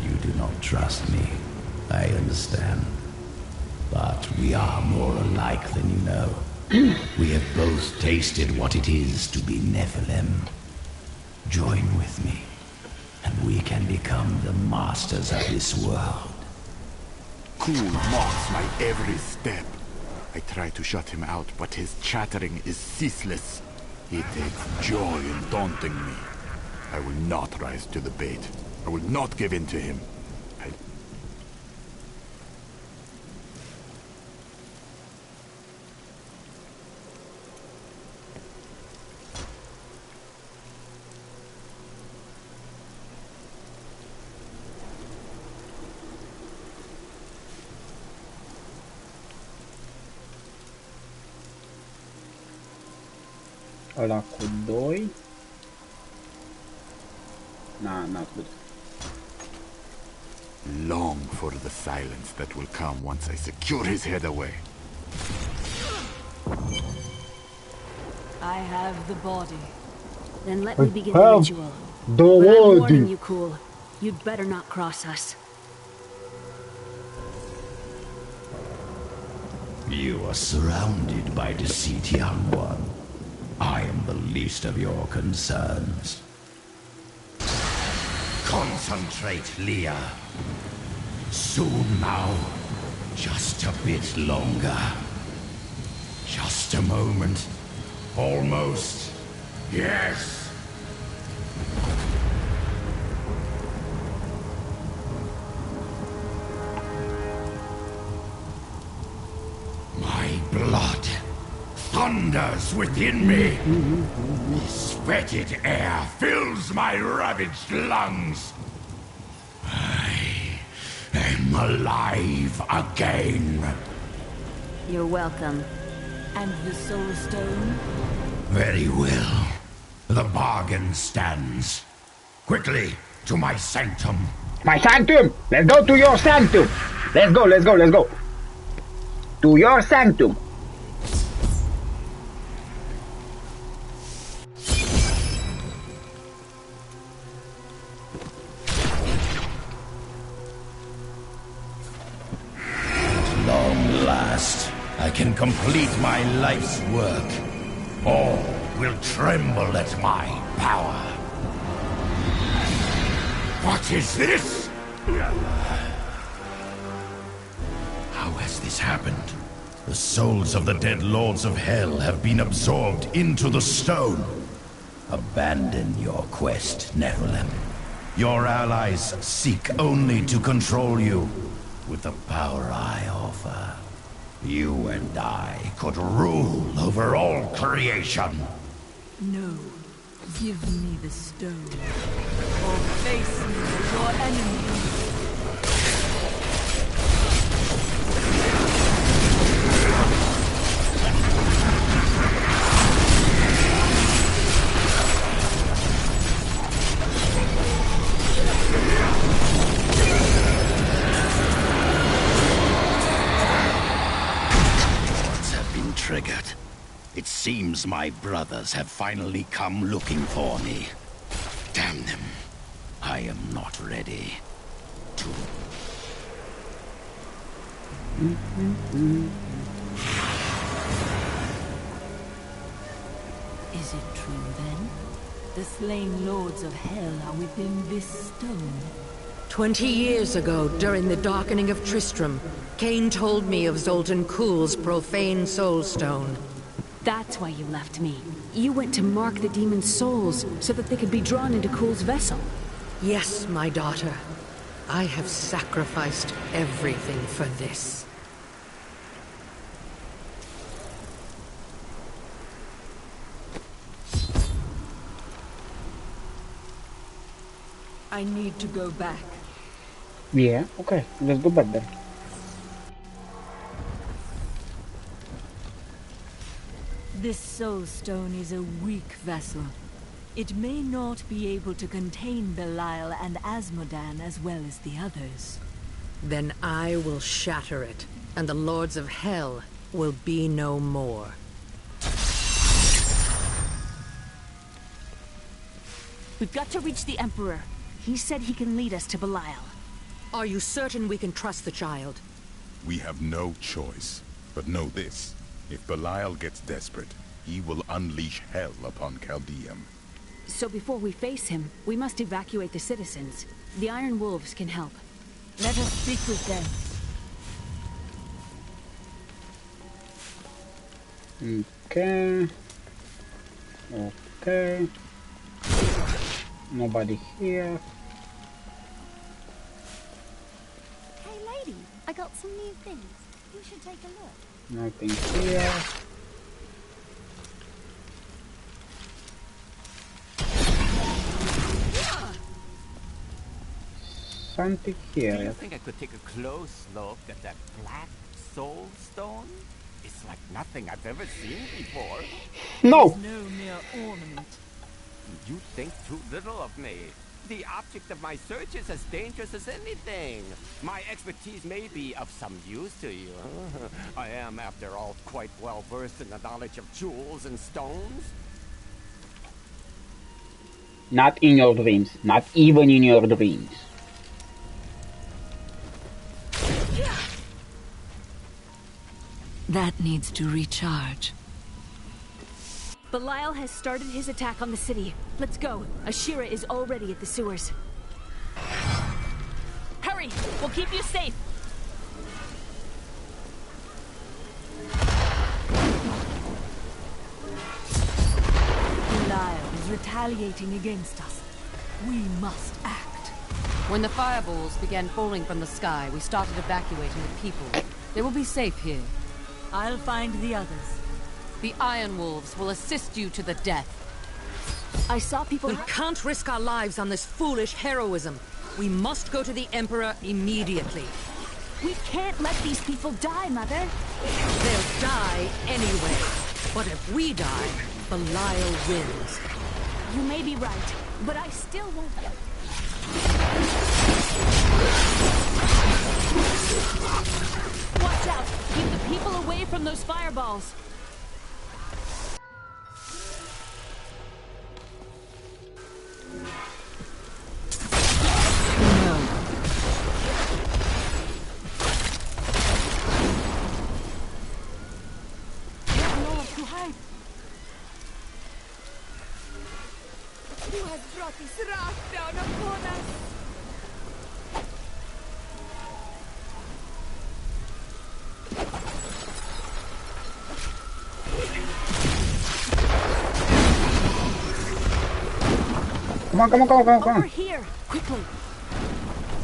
You do not trust me. I understand. But we are more alike than you know. We have both tasted what it is to be Nephilim. Join with me, and we can become the masters of this world.
Cool mocks my every step. I try to shut him out, but his chattering is ceaseless. He takes joy in taunting me. I will not rise to the bait. I will not give in to him.
Ăla cu 2. Nah, not good.
Long for the silence that will come once I secure his head away.
I have the body.
Then let me begin the ritual. But I'm warning you, Cool. You'd better not cross us.
You are surrounded by deceit, young one. I am the least of your concerns. Concentrate, Leah. Soon now. Just a bit longer. Just a moment. Almost. Yes. My blood thunders within me. This fetid air fills my ravaged lungs. I am alive again.
You're welcome.
And the Soul Stone?
Very well. The bargain stands. Quickly, to my sanctum.
My sanctum! Let's go to your sanctum! Let's go, let's go, let's go! To your sanctum!
At long last, I can complete my life's work. All will tremble at my power. What is this? How has this happened? The souls of the dead lords of hell have been absorbed into the stone. Abandon your quest, Nephilim. Your allies seek only to control you. With the power I offer, you and I could rule over all creation.
No. Give me the stone. Or face me as your enemy.
Triggered. It seems my brothers have finally come looking for me. Damn them. I am not ready to...
Is it true then? The slain lords of hell are within this stone.
20 years ago, during the darkening of Tristram, Cain told me of Zoltan Kuhl's profane soul stone.
That's why you left me. You went to mark the demon's souls so that they could be drawn into Kuhl's vessel.
Yes, my daughter. I have sacrificed everything for this.
I need to go back.
Yeah, okay, let's go back then.
This soul stone is a weak vessel. It may not be able to contain Belial and Asmodan as well as the others.
Then I will shatter it, and the lords of hell will be no more.
We've got to reach the Emperor. He said he can lead us to Belial.
Are you certain we can trust the child?
We have no choice. But know this. If Belial gets desperate, he will unleash hell upon Chaldeum.
So before we face him, we must evacuate the citizens. The Iron Wolves can help.
Let us speak with them.
Okay. Okay. Nobody here.
Hey lady, I got some new things. You should take a look.
Nothing here. Something
Do
here.
you think I could take a close look at that black soul stone? It's like nothing I've ever seen before.
No!
It's no mere ornament.
You think too little of me. The object of my search is as dangerous as anything. My expertise may be of some use to you. I am, after all, quite well versed in the knowledge of jewels and stones.
Not in your dreams. Not even in your dreams.
That needs to recharge.
Belial has started his attack on the city. Let's go. Ashira is already at the sewers. Hurry! We'll keep you safe! Belial is retaliating against us. We must act.
When the fireballs began falling from the sky, we started evacuating the people. They will be safe here.
I'll find the others.
The Iron Wolves will assist you to the death.
I saw people...
We can't risk our lives on this foolish heroism. We must go to the Emperor immediately.
We can't let these people die, Mother.
They'll die anyway. But if we die, Belial wins.
You may be right, but I still won't... Watch out! Keep the people away from those fireballs.
Who has brought this wrath down upon us?
Come on, come on, come on, come on, come on.
Over here, quickly.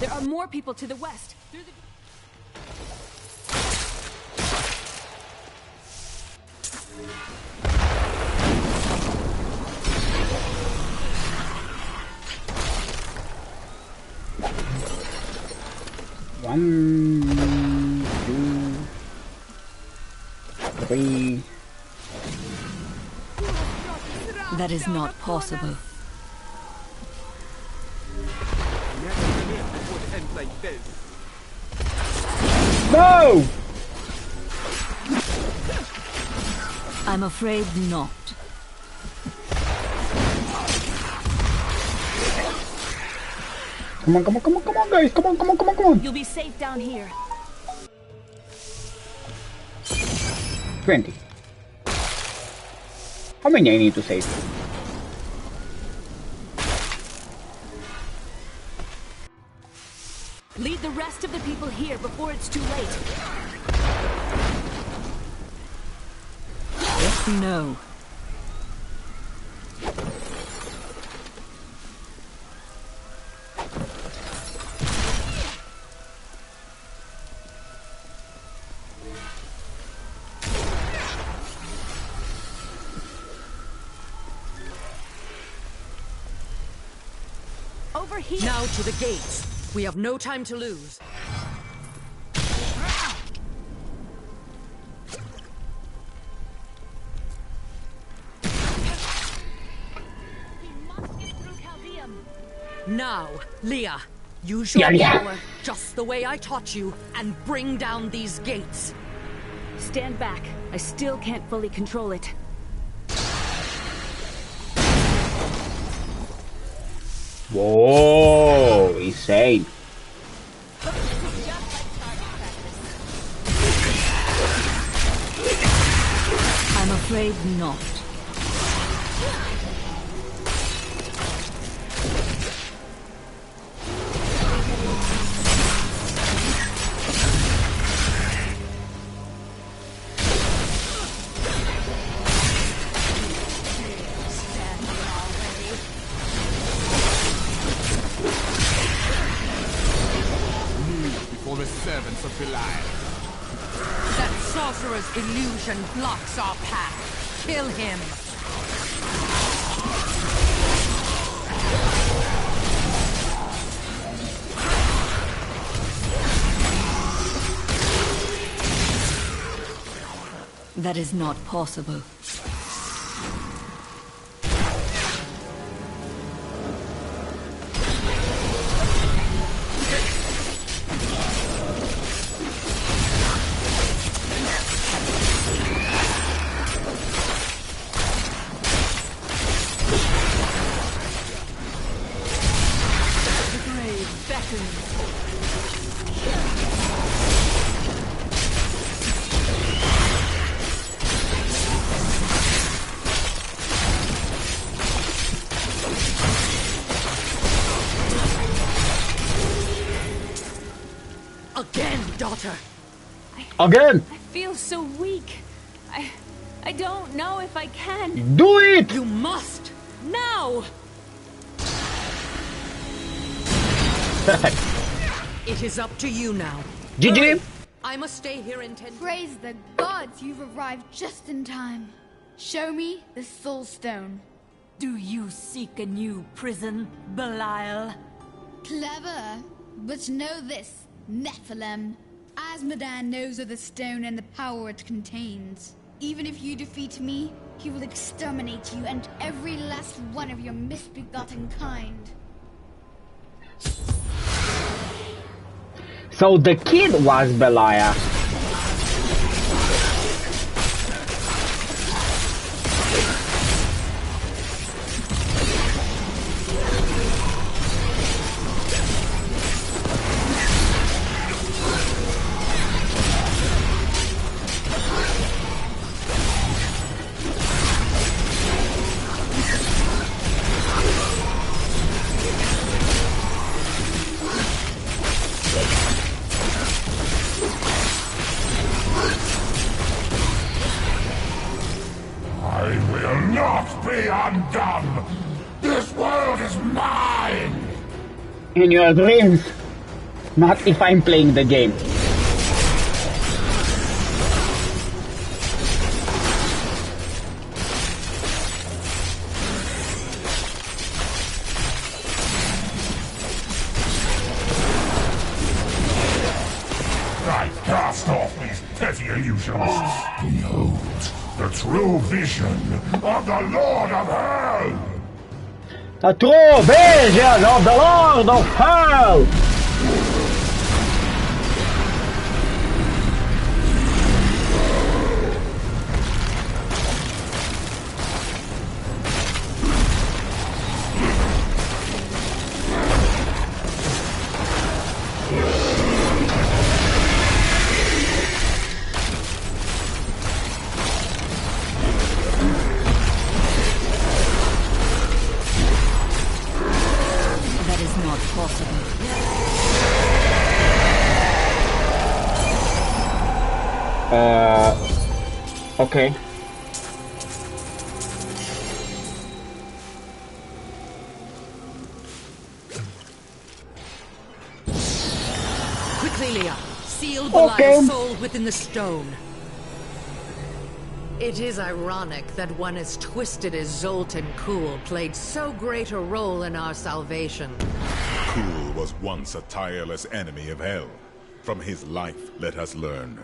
There are more people to the west. Through the...
One, two, three.
That is not possible.
Like this.
No!
I'm afraid not.
Come on, come on, come on, come on, guys. Come on, come on, come on, come on.
You'll be safe down here.
20. How many I need to save?
Lead the rest of the people here before it's too late.
No.
Over here.
Now to the gates. We have no time to lose. Now, Leah, use your power just the way I taught you and bring down these gates.
Stand back. I still can't fully control it.
Whoa, insane.
I'm afraid not.
That sorcerer's illusion blocks our path. Kill him.
That is not possible.
Again, daughter!
Again!
I feel so weak. I don't know if I can.
Do it!
You must! Now! It is up to you now.
GG!
I must stay here in 10.
Praise the gods, you've arrived just in time. Show me the Soul Stone.
Do you seek a new prison, Belial?
Clever, but know this, Nephilim. Asmodan knows of the stone and the power it contains. Even if you defeat me, he will exterminate you and every last one of your misbegotten kind.
So the kid was Belial.
Undone! This world is mine!
In your dreams, not if I'm playing the game.
I cast off these petty illusions. Behold, the true vision of the Lord of Hell!
The true vision of the Lord of Hell! Okay.
Quickly, Leah. Seal Belial's soul within the stone. It is ironic that one as twisted as Zoltan Kuhl played so great a role in our salvation.
Kuhl was once a tireless enemy of Hell. From his life, let us learn.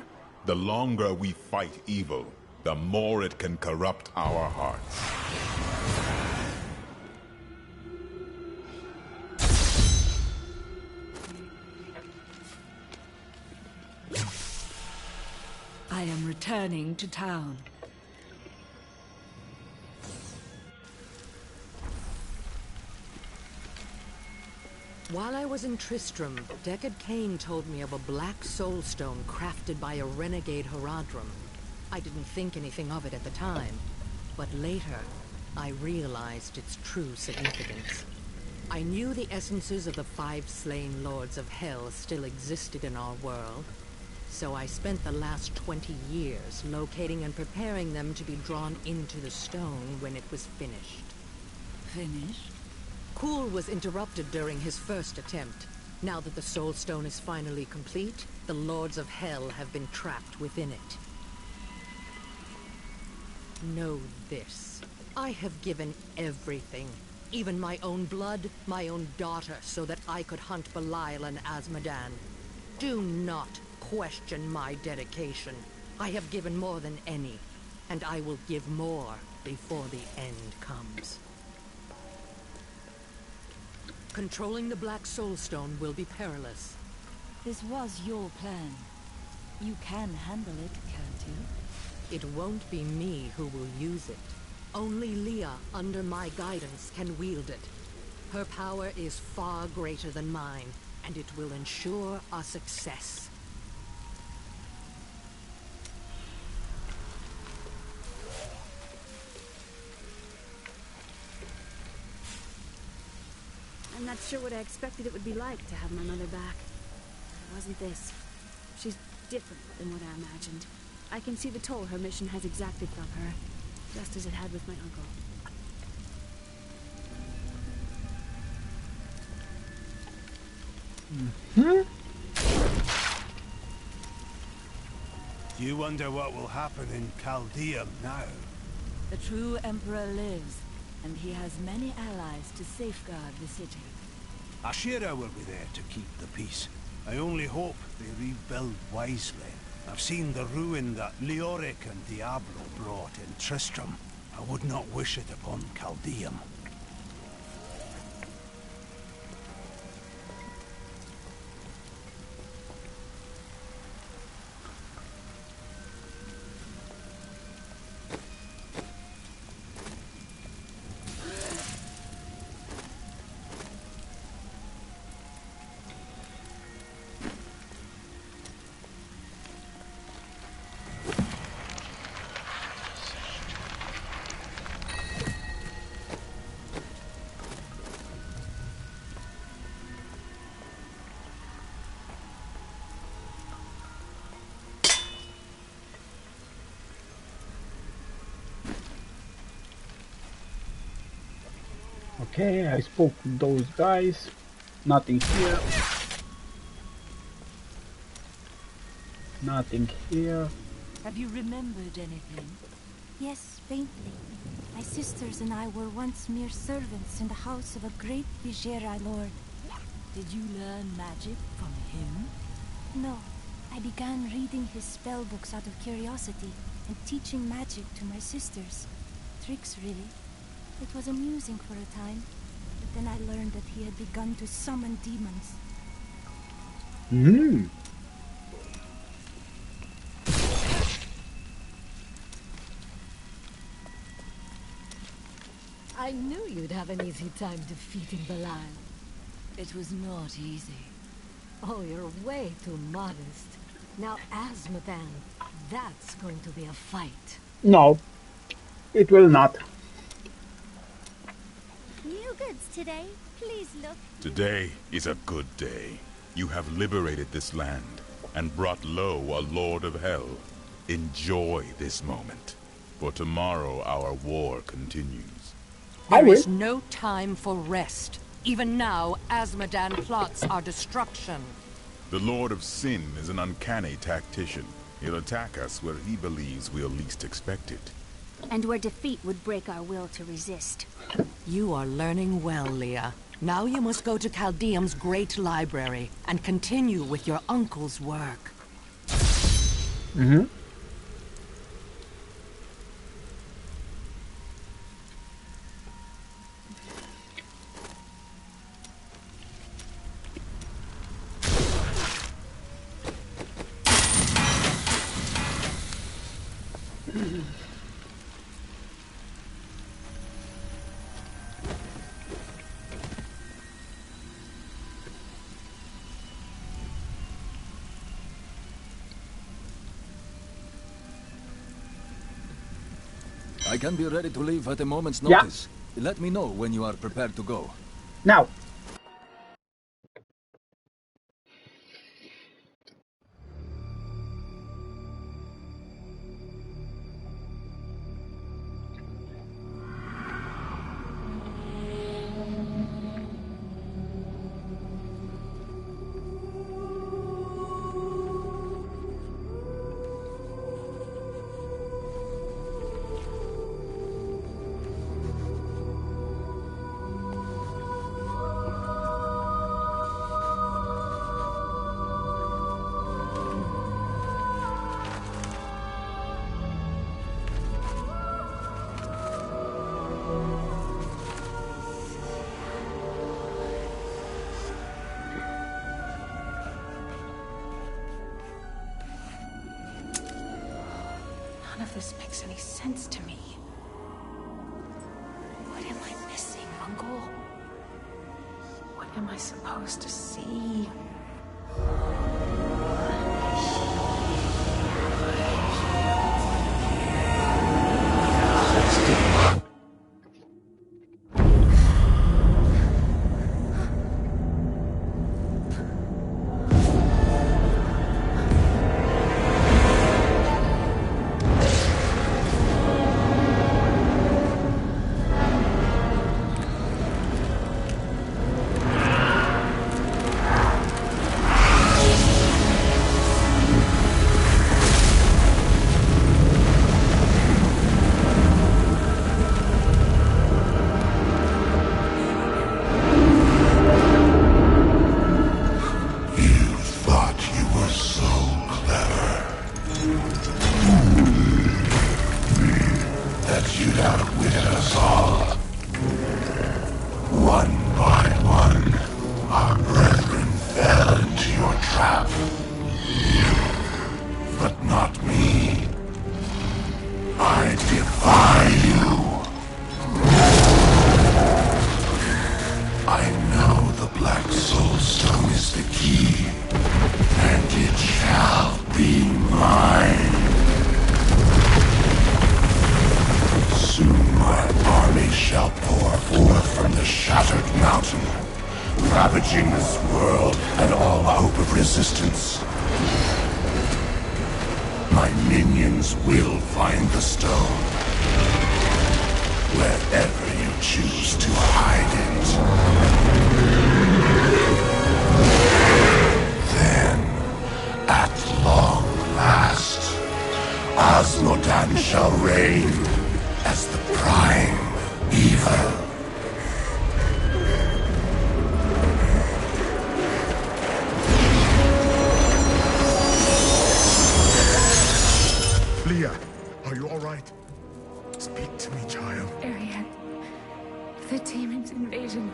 The longer we fight evil, the more it can corrupt our hearts.
I am returning to town.
While I was in Tristram, Deckard Cain told me of a black soulstone crafted by a renegade Haradrim. I didn't think anything of it at the time, but later, I realized its true significance. I knew the essences of the 5 slain lords of Hell still existed in our world, so I spent the last 20 years locating and preparing them to be drawn into the stone when it was finished.
Finished?
Kuhl was interrupted during his first attempt. Now that the Soul Stone is finally complete, the Lords of Hell have been trapped within it. Know this. I have given everything. Even my own blood, my own daughter, so that I could hunt Belial and Asmodan. Do not question my dedication. I have given more than any, and I will give more before the end comes. Controlling the Black Soulstone will be perilous.
This was your plan. You can handle it, can't you?
It won't be me who will use it. Only Leah, under my guidance, can wield it. Her power is far greater than mine, and it will ensure our success.
I'm not sure what I expected it would be like to have my mother back. It wasn't this. She's different than what I imagined. I can see the toll her mission has exacted from her, just as it had with my uncle.
Do you wonder what will happen in Chaldeum now?
The true Emperor lives, and he has many allies to safeguard the city.
Ashira will be there to keep the peace. I only hope they rebuild wisely. I've seen the ruin that Leoric and Diablo brought in Tristram. I would not wish it upon Chaldeum.
Okay, I spoke with those guys. Nothing here. Nothing here.
Have you remembered anything?
Yes, faintly. My sisters and I were once mere servants in the house of a great Vigerai lord.
Did you learn magic from him?
No. I began reading his spell books out of curiosity and teaching magic to my sisters. Tricks, really. It was amusing for a time, but then I learned that he had begun to summon demons.
I knew you'd have an easy time defeating Belial.
It was not easy.
Oh, you're way too modest. Now, Asmodan, that's going to be a fight.
No, it will not.
New goods today. Please look.
Today is a good day. You have liberated this land and brought low a Lord of Hell. Enjoy this moment, for tomorrow our war continues.
There is no time for rest. Even now, Asmodan plots our destruction.
The Lord of Sin is an uncanny tactician. He'll attack us where he believes we'll least expect it.
And where defeat would break our will to resist.
You are learning well, Leah. Now you must go to Chaldeum's great library and continue with your uncle's work.
I can be ready to leave at a moment's notice. Let me know when you are prepared to go.
Now.
this makes any sense to me. What am I missing, Uncle? What am I supposed to see?
Ravaging this world and all hope of resistance. My minions will find the stone. Wherever you choose to hide it. Then, at long last, Asmodan shall reign as the prime evil.
Leah, are you all right? Speak to me, child.
Arian, the demon's invasion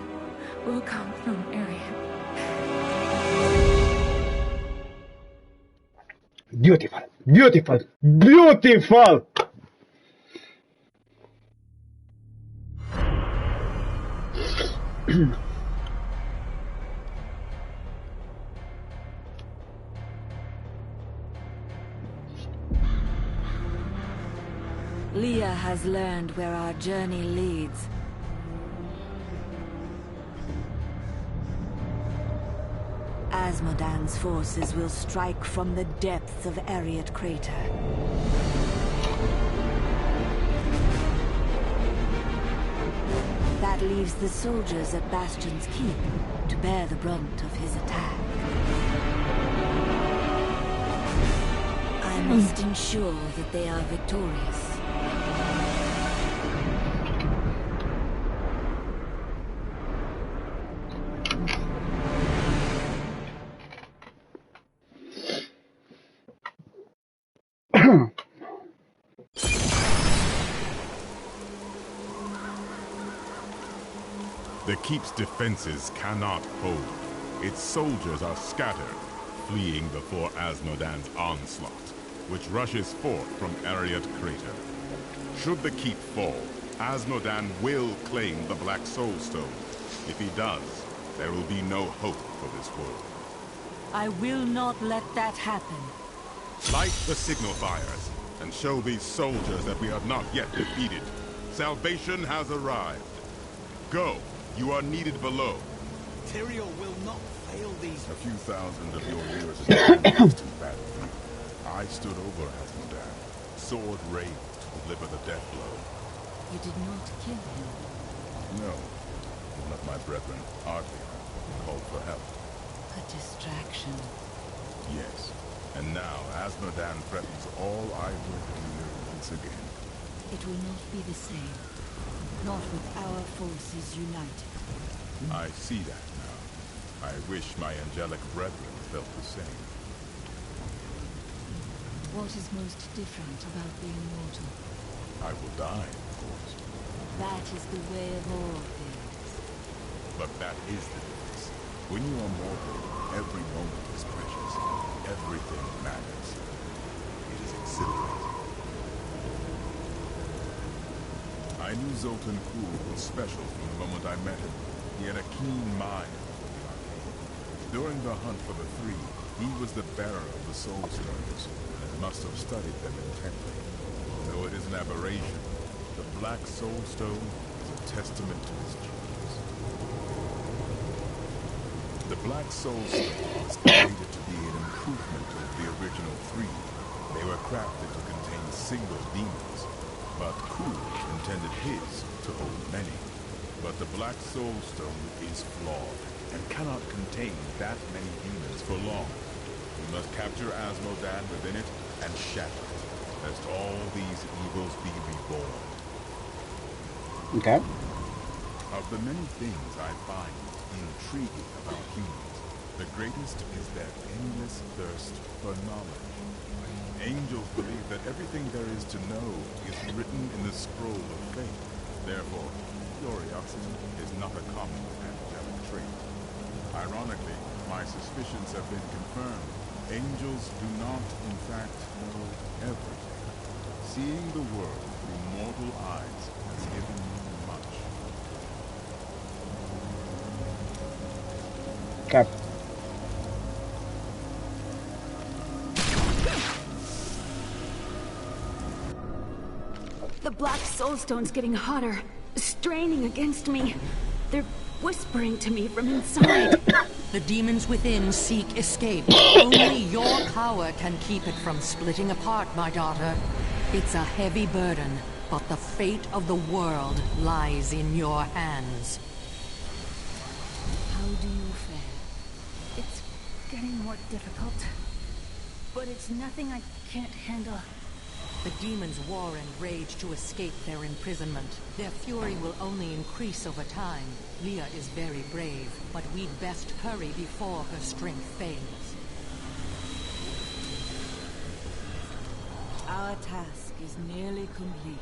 will come from Arian.
Beautiful, beautiful, beautiful!
Leah has learned where our journey leads. Asmodan's forces will strike from the depths of Ariat Crater. That leaves the soldiers at Bastion's Keep to bear the brunt of his attack. I must ensure that they are victorious.
The keep's defenses cannot hold. Its soldiers are scattered, fleeing before Asmodan's onslaught, which rushes forth from Ariat Crater. Should the keep fall, Asmodan will claim the Black Soul Stone. If he does, there will be no hope for this world.
I will not let that happen.
Light the signal fires, and show these soldiers that we are not yet defeated. Salvation has arrived. Go! You are needed below.
Tyrael will not fail these.
A few thousand of your years in distant battle. I stood over Asmodan, sword raised to deliver the death blow.
You did not kill him.
No. One of my brethren, Arthur, called for help.
A distraction.
Yes. And now Asmodan threatens all I hold dear once again.
It will not be the same. Not with our forces united.
I see that now. I wish my angelic brethren felt the same.
What is most different about being mortal?
I will die, of course.
That is the way of all things.
But that is the difference. When you are mortal, every moment is precious. Everything matters. It is exhilarating. I knew Zoltan Kuhl was special from the moment I met him. He had a keen mind for the arcane. During the hunt for the three, he was the bearer of the Soul Stones, and must have studied them intently. Though it is an aberration, the Black Soul Stone is a testament to his genius. The Black Soul Stone was created to be an improvement over the original three. They were crafted to contain single demons, but Kuhl intended his to hold many. But the Black Soul Stone is flawed, and cannot contain that many demons for long. We must capture Asmodan within it and shatter it, lest all these evils be reborn.
Okay.
Of the many things I find intriguing about humans, the greatest is their endless thirst for knowledge. Angels believe that everything there is to know is written in the scroll of fate. Therefore, curiosity is not a common angelic trait. Ironically, my suspicions have been confirmed. Angels do not, in fact, know everything. Seeing the world through mortal eyes has given me much.
Okay.
The Black Soulstone's getting hotter, straining against me. They're whispering to me from inside.
The demons within seek escape. Only your power can keep it from splitting apart, my daughter. It's a heavy burden, but the fate of the world lies in your hands.
How do you fare? It's getting more difficult, but it's nothing I can't handle.
The demons war and rage to escape their imprisonment. Their fury will only increase over time. Leah is very brave, but we'd best hurry before her strength fails.
Our task is nearly complete.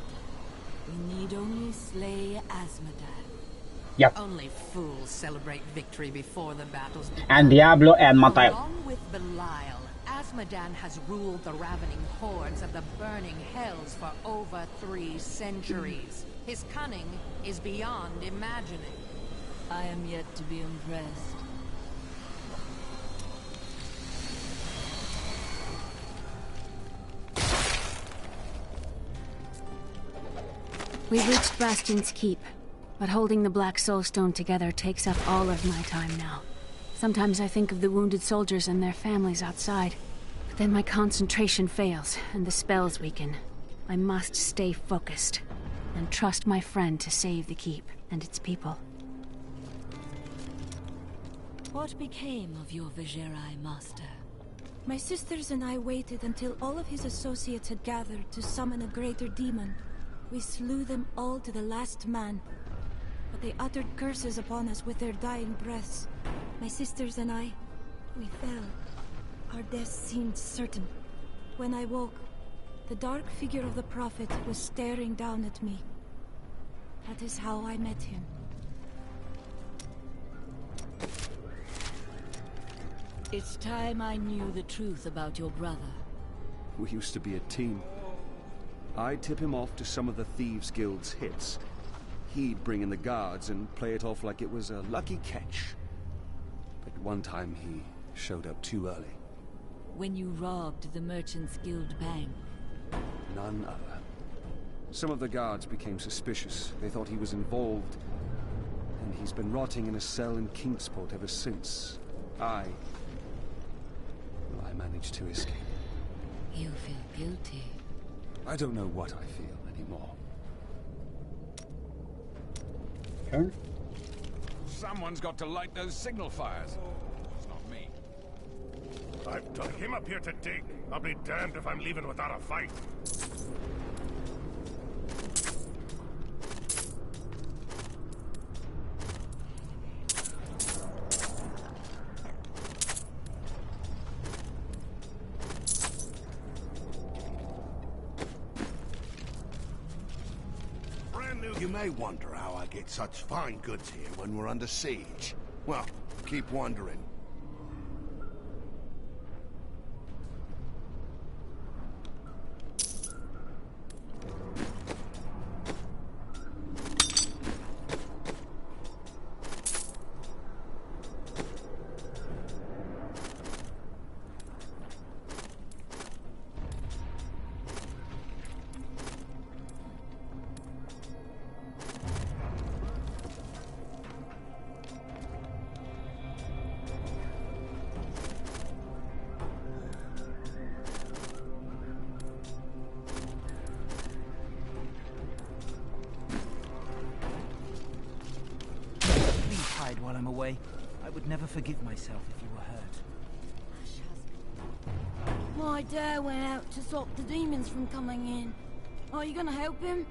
We need only slay Asmodan.
Yep.
Only fools celebrate victory before the battles begin.
And Diablo and Mateo.
Along with Belial, Asmodan has ruled the ravening hordes of the burning hells for over 3 centuries. His cunning is beyond imagining.
I am yet to be impressed.
We've reached Bastion's Keep, but holding the Black Soulstone together takes up all of my time now. Sometimes I think of the wounded soldiers and their families outside, but then my concentration fails and the spells weaken. I must stay focused and trust my friend to save the Keep and its people.
What became of your Vigerai master? My sisters and I waited until all of his associates had gathered to summon a greater demon. We slew them all to the last man, but they uttered curses upon us with their dying breaths. My sisters and I, we fell. Our deaths seemed certain. When I woke, the dark figure of the Prophet was staring down at me. That is how I met him. It's time I knew the truth about your brother.
We used to be a team. I'd tip him off to some of the Thieves Guild's hits. He'd bring in the guards and play it off like it was a lucky catch. But one time he showed up too early.
When you robbed the Merchants Guild bank.
None other. Some of the guards became suspicious. They thought he was involved. And he's been rotting in a cell in Kingsport ever since. I managed to escape.
You feel guilty.
I don't know what I feel anymore.
Okay.
Someone's got to light those signal fires. It's not me.
I came up here to dig. I'll be damned if I'm leaving without a fight.
You may wonder how I get such fine goods here when we're under siege. Well, keep wondering.
while I'm away. I would never forgive myself if you were hurt.
My dad went out to stop the demons from coming in. Are you gonna help him?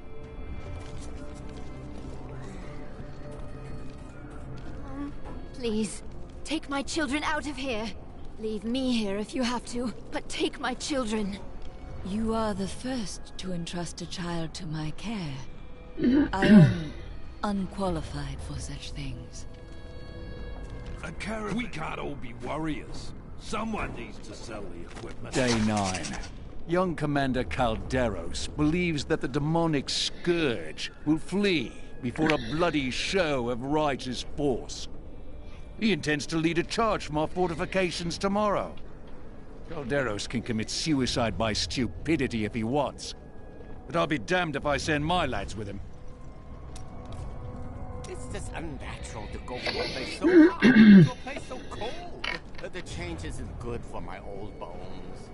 Please, take my children out of here. Leave me here if you have to, but take my children.
You are the first to entrust a child to my care. I am unqualified for such things.
We can't all be warriors. Someone needs to sell the equipment.
Day 9. Young Commander Calderos believes that the demonic scourge will flee before a bloody show of righteous force. He intends to lead a charge from our fortifications tomorrow. Calderos can commit suicide by stupidity if he wants. But I'll be damned if I send my lads with him.
It's just unnatural to go from a place so hot to a place so cold. The change isn't good for my old bones.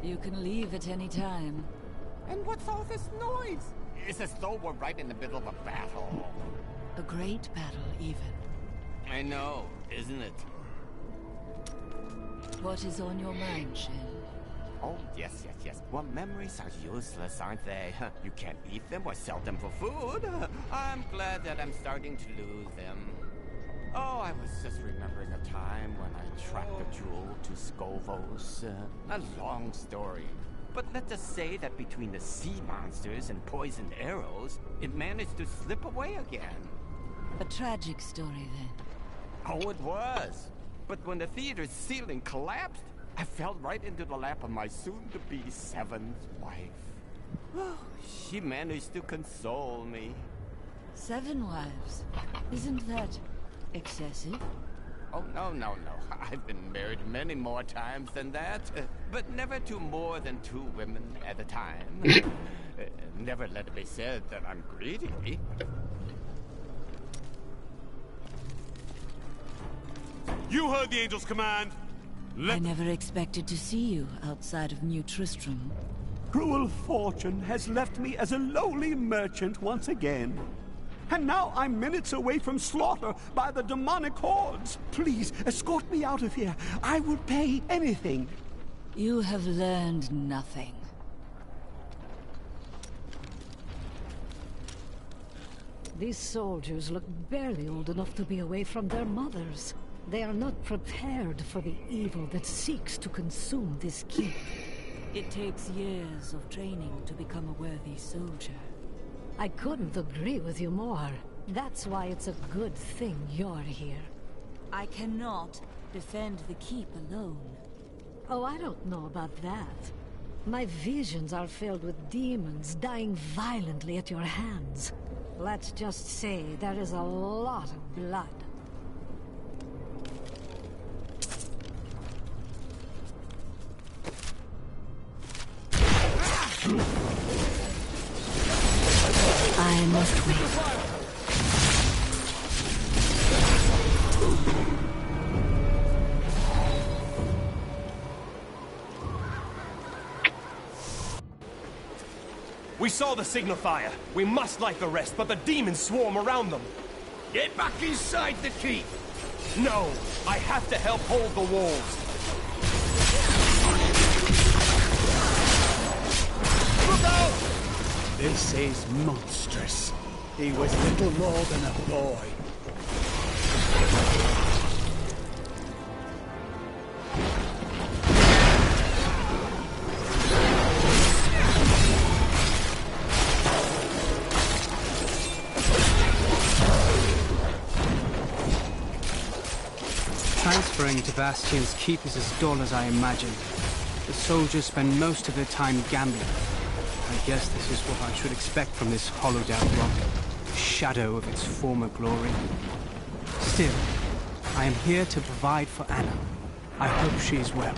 You can leave at any time.
And what's all this noise? It's as though we're right in the middle of a battle.
A great battle, even.
I know, isn't it?
What is on your mind, Shen?
Oh, yes. Well, memories are useless, aren't they? You can't eat them or sell them for food. I'm glad that I'm starting to lose them. Oh, I was just remembering a time when I tracked a jewel to Skovos. A long story. But let's just say that between the sea monsters and poisoned arrows, it managed to slip away again.
A tragic story, then.
Oh, it was. But when the theater's ceiling collapsed, I fell right into the lap of my soon-to-be 7th wife. She managed to console me.
7 wives? Isn't that excessive?
Oh, no. I've been married many more times than that. But never to more than 2 women at a time. Never let it be said that I'm greedy.
You heard the Angel's command.
I never expected to see you outside of New Tristram.
Cruel fortune has left me as a lowly merchant once again. And now I'm minutes away from slaughter by the demonic hordes. Please, escort me out of here. I will pay anything.
You have learned nothing.
These soldiers look barely old enough to be away from their mothers. They are not prepared for the evil that seeks to consume this keep.
It takes years of training to become a worthy soldier.
I couldn't agree with you more. That's why it's a good thing you're here.
I cannot defend the keep alone.
Oh, I don't know about that. My visions are filled with demons dying violently at your hands. Let's just say there is a lot of blood.
I must wait.
We saw the signal fire. We must light the rest, but the demons swarm around them.
Get back inside the keep.
No, I have to help hold the walls.
Look out!
This is monstrous. He was little more than a boy.
Transferring to Bastion's keep is as dull as I imagined. The soldiers spend most of their time gambling. I guess this is what I should expect from this hollowed-out rock, a shadow of its former glory. Still, I am here to provide for Anna. I hope she is well.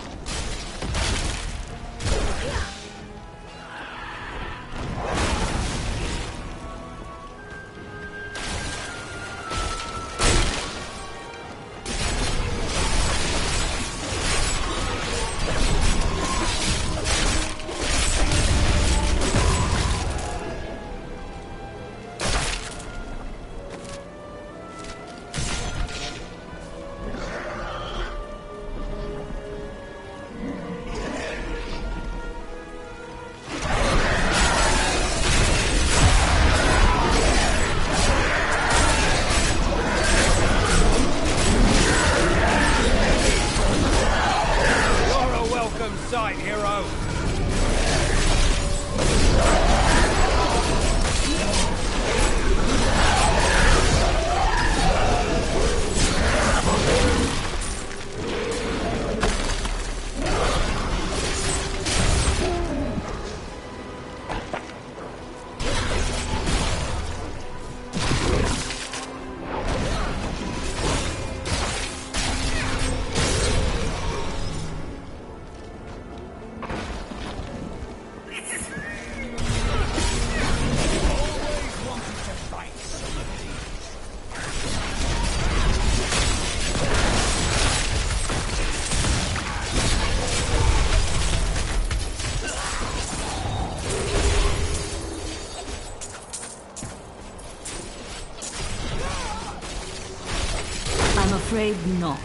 afraid not.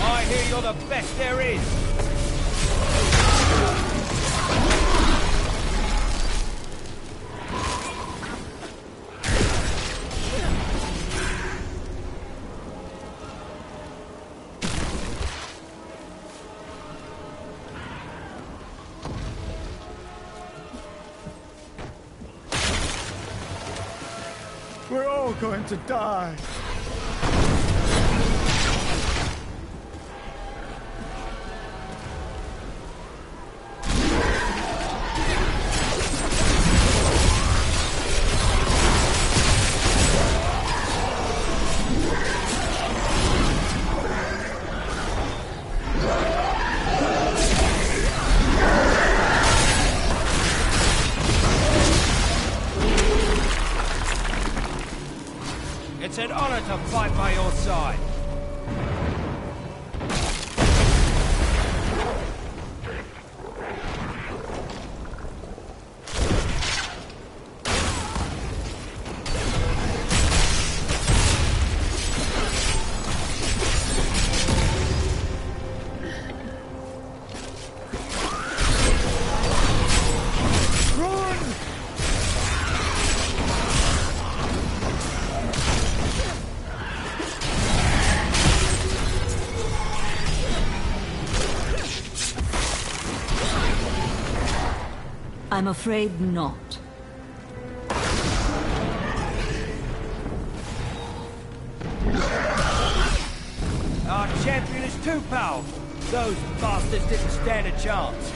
I hear you're the best there is.
We're all going to die.
It's an honor to fight by your side.
I'm afraid not.
Our champion is too powerful. Those bastards didn't stand a chance.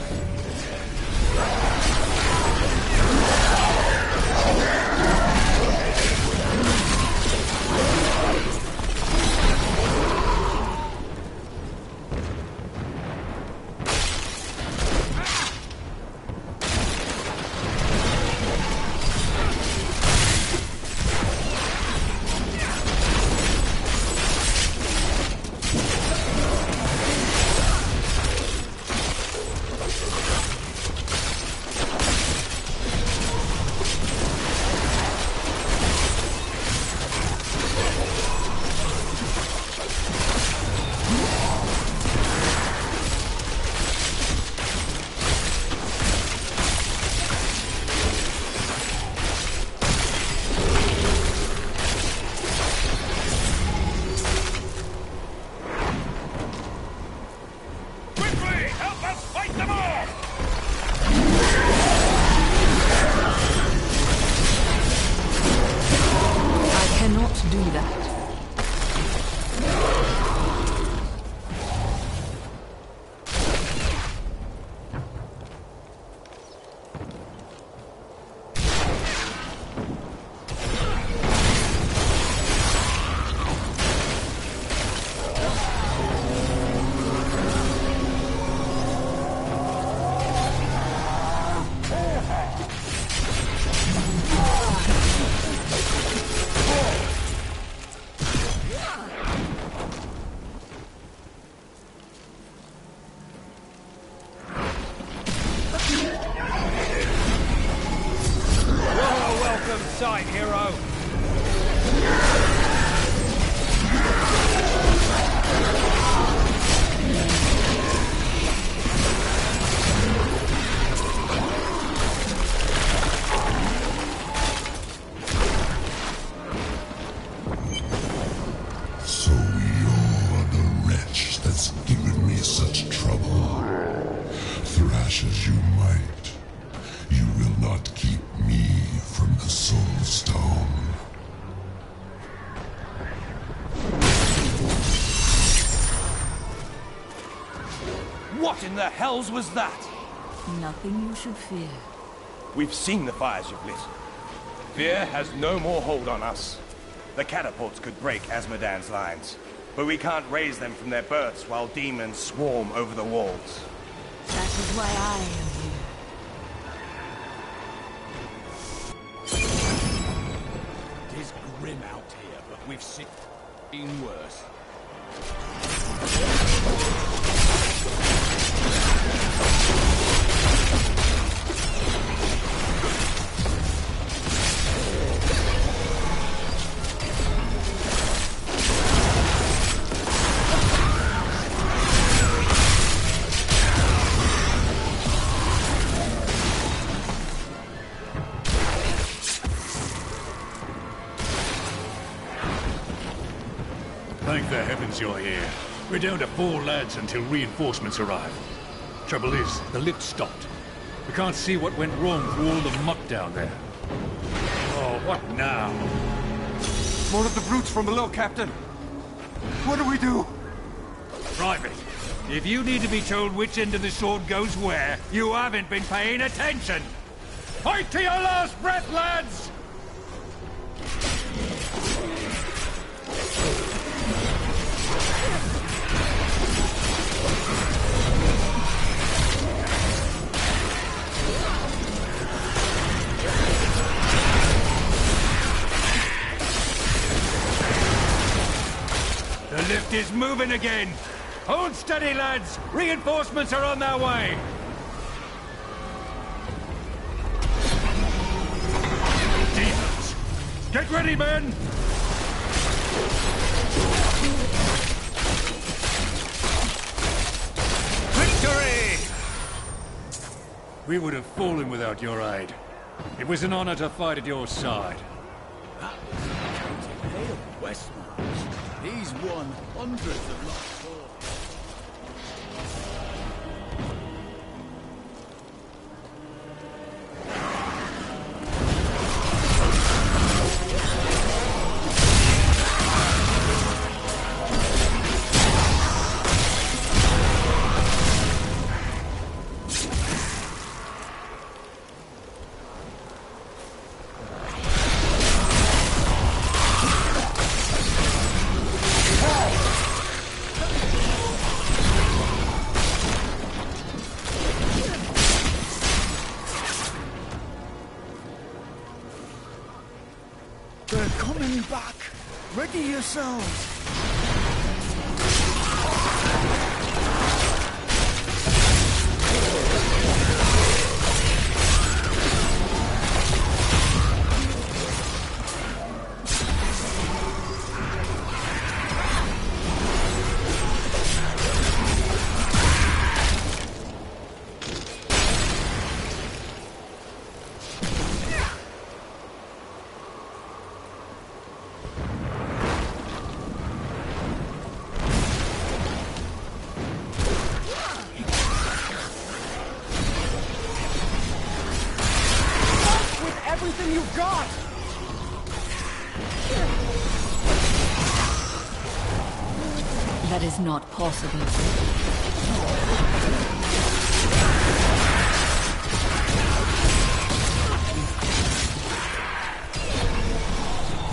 Do that.
Sight, hero.
So you're the wretch that's given me such trouble. Thrash as you might, you will not keep me from the Soul Stone.
What in the hells was that?
Nothing you should fear.
We've seen the fires you've lit. Fear has no more hold on us. The catapults could break Azmodan's lines, but we can't raise them from their berths while demons swarm over the walls.
That is why I am here.
We've seen worse.
Thank the heavens you're here. We're down to 4 lads until reinforcements arrive. Trouble is, the lift stopped. We can't see what went wrong through all the muck down there. Oh, what now?
More of the brutes from below, Captain. What do we do?
Private, if you need to be told which end of the sword goes where, you haven't been paying attention! Fight to your last breath, lads! The lift is moving again! Hold steady, lads! Reinforcements are on their way! Demons! Get ready, men! Victory! We would have fallen without your aid. It was an honor to fight at your side.
Hail Westmarch. He's won hundreds of lost swords. They're coming back. Ready yourselves.
Everything you've got!
That is not possible.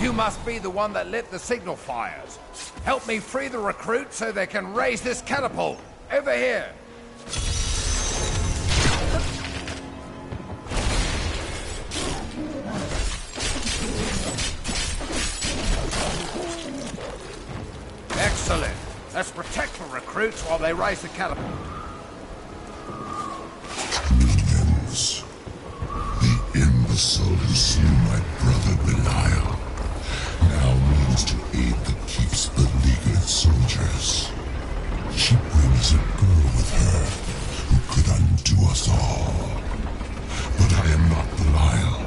You must be the one that lit the signal fires. Help me free the recruits so they can raise this catapult. Over here. Excellent. Let's protect the recruits while they raise the catapult.
Minions. The imbecile who slew my brother Belial now means to aid the keep's beleaguered soldiers. She brings a girl with her who could undo us all. But I am not Belial.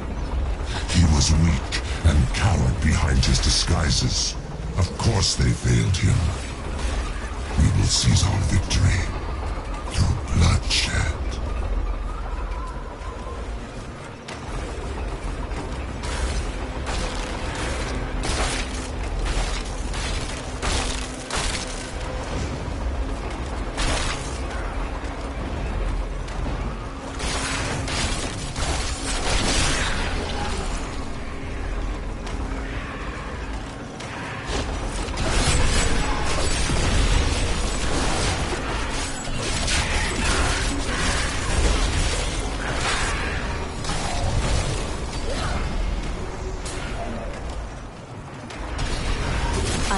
He was weak and cowered behind his disguises. Of course they failed him. We will seize our victory through bloodshed.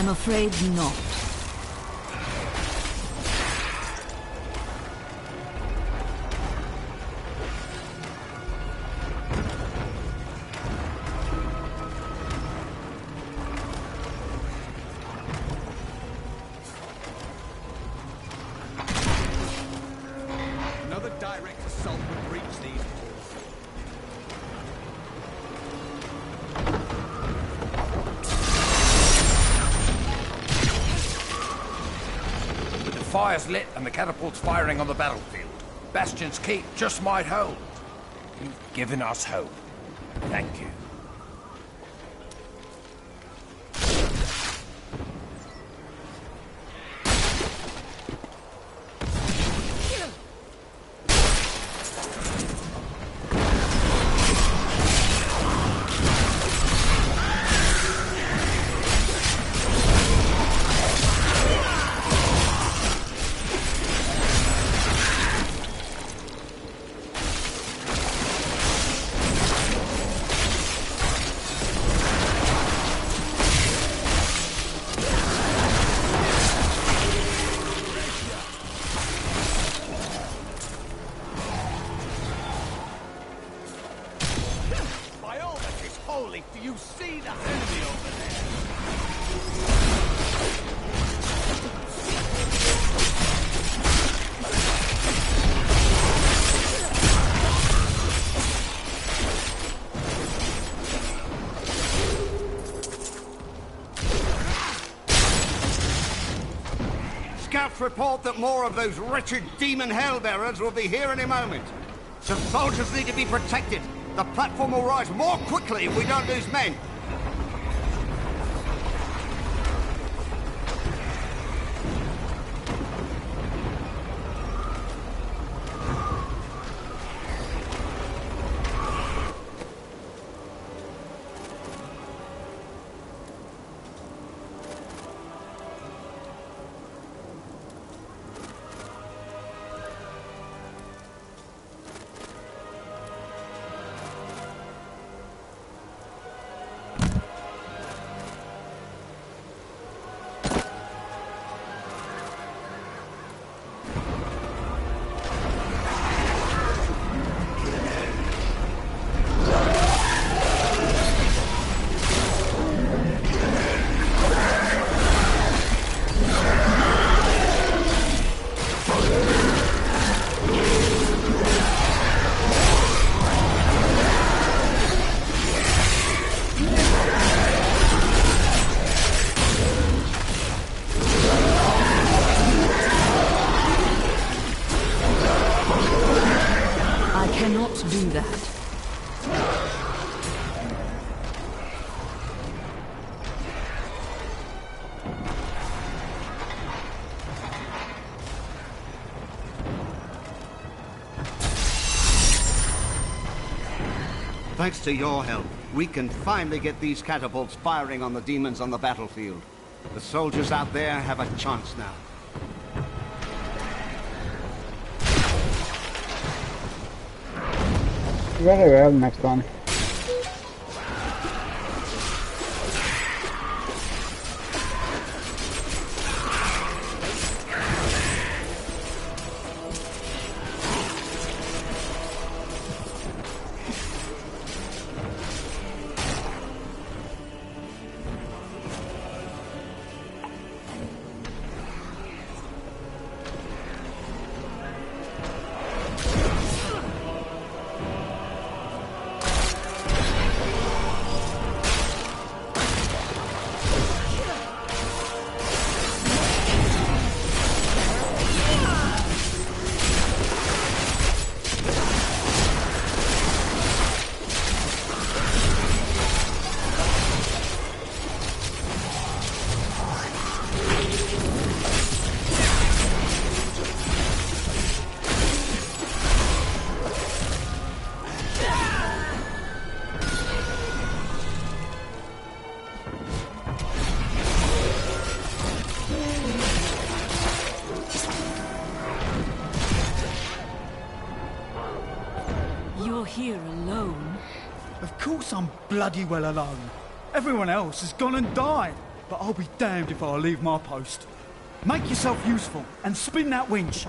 I'm afraid not.
Another direct assault would breach these walls.
With the fires lit and the catapults firing on the battlefield, Bastion's Keep just might hold. You've given us hope. Thank you.
Do you see that enemy over there?
Scouts report that more of those wretched demon hellbearers will be here any moment. The soldiers need to be protected. The platform will rise more quickly if we don't lose men.
Do that.
Thanks to your help, we can finally get these catapults firing on the demons on the battlefield. The soldiers out there have a chance now.
Very well, next one.
Here alone?
Of course I'm bloody well alone. Everyone else has gone and died. but I'll be damned if I leave my post. Make yourself useful and spin that winch.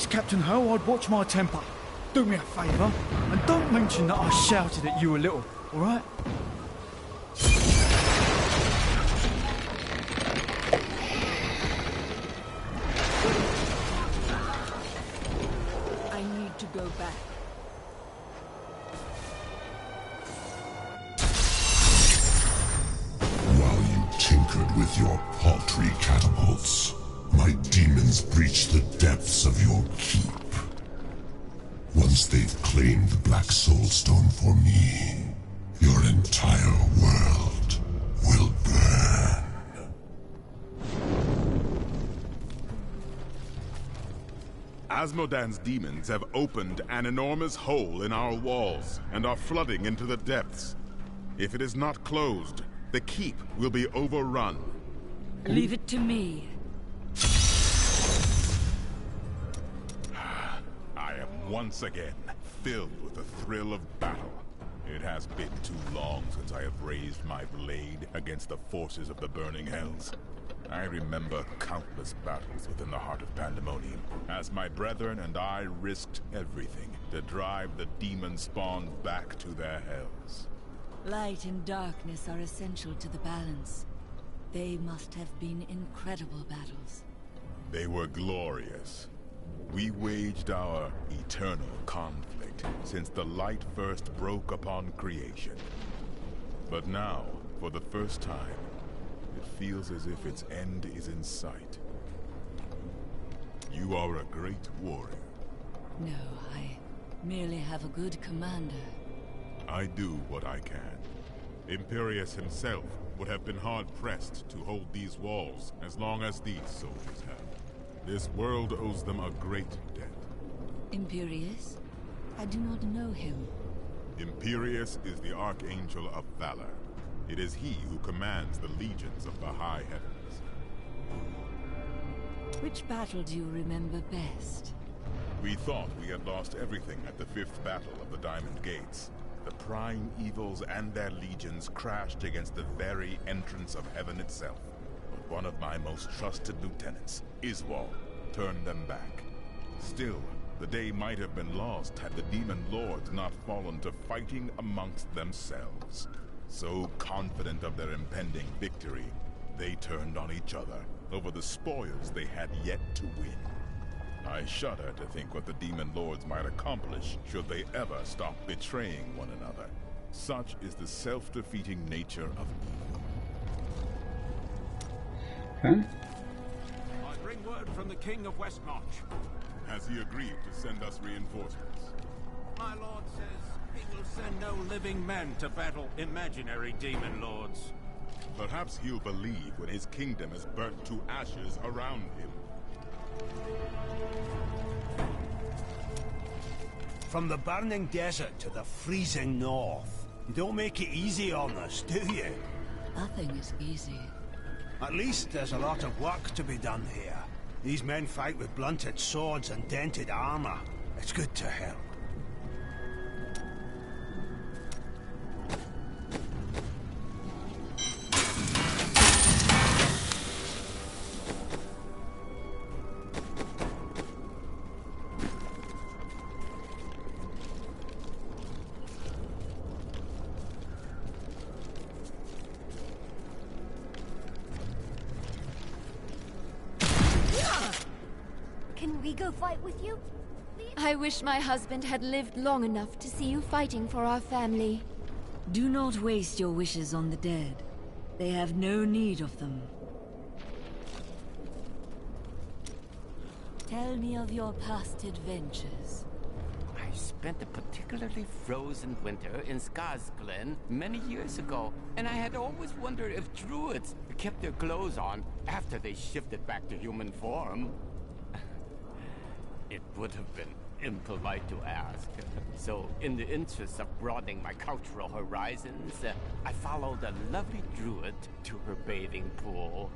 Captain Ho, I'd watch my temper. Do me a favour, and don't mention that I shouted at you a little, alright?
I need to go back.
While you tinkered with your paltry catapults, my demons breached the depths of your keep. Once they've claimed the Black Soulstone for me, your entire world will burn.
Asmodan's demons have opened an enormous hole in our walls and are flooding into the depths. If it is not closed, the keep will be overrun.
Leave it to me.
I am once again filled with the thrill of battle. It has been too long since I have raised my blade against the forces of the burning hells. I remember countless battles within the heart of Pandemonium, as my brethren and I risked everything to drive the demon spawn back to their hells.
Light and darkness are essential to the balance. They must have been incredible battles.
They were glorious. We waged our eternal conflict since the light first broke upon creation. But now, for the first time, it feels as if its end is in sight. You are a great warrior.
No, I merely have a good commander.
I do what I can. Imperius himself would have been hard-pressed to hold these walls as long as these soldiers have. This world owes them a great debt.
Imperius? I do not know him.
Imperius is the Archangel of Valor. It is he who commands the legions of the High Heavens.
Which battle do you remember best?
We thought we had lost everything at the 5th Battle of the Diamond Gates. The prime evils and their legions crashed against the very entrance of heaven itself. But one of my most trusted lieutenants, Iswal, turned them back. Still, the day might have been lost had the demon lords not fallen to fighting amongst themselves. So confident of their impending victory, they turned on each other over the spoils they had yet to win. I shudder to think what the demon lords might accomplish should they ever stop betraying one another. Such is the self-defeating nature of evil.
I bring word from the King of Westmarch.
Has he agreed to send us reinforcements?
My lord says he will send no living men to battle imaginary demon lords.
Perhaps he'll believe when his kingdom is burnt to ashes around him.
From the burning desert to the freezing north. You don't make it easy on us, do you?
Nothing is easy.
At least there's a lot of work to be done here. These men fight with blunted swords and dented armor. It's good to help.
we go fight with you?
I wish my husband had lived long enough to see you fighting for our family.
Do not waste your wishes on the dead. They have no need of them.
Tell me of your past adventures.
I spent a particularly frozen winter in Skarsglen many years ago, and I had always wondered if druids kept their clothes on after they shifted back to human form. It would have been impolite to ask. So, in the interest of broadening my cultural horizons, I followed a lovely druid to her bathing pool.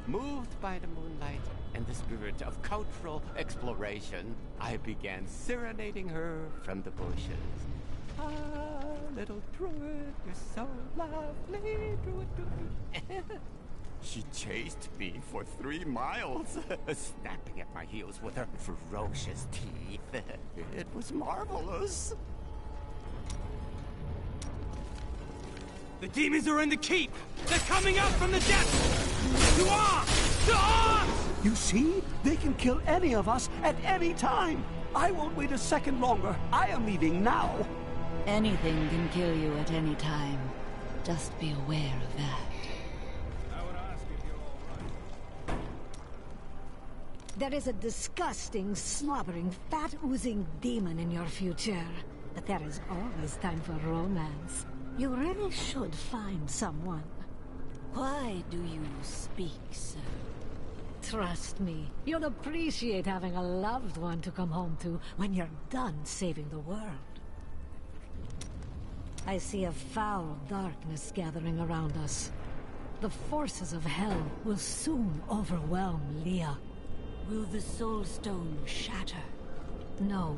Moved by the moonlight and the spirit of cultural exploration, I began serenading her from the bushes. Ah, little druid, you're so lovely, druid. She chased me for 3 miles, snapping at my heels with her ferocious teeth. It was marvelous.
The demons are in the keep! They're coming out from the depths! To arms! To arms! You see? They can kill any of us at any time! I won't wait a second longer. I am leaving now.
Anything can kill you at any time. Just be aware of that.
There is a disgusting, slobbering, fat-oozing demon in your future. But there is always time for romance. You really should find someone.
Why do you speak so?
Trust me, you'll appreciate having a loved one to come home to when you're done saving the world. I see a foul darkness gathering around us. The forces of hell will soon overwhelm Leah.
Will the Soul Stone shatter?
No.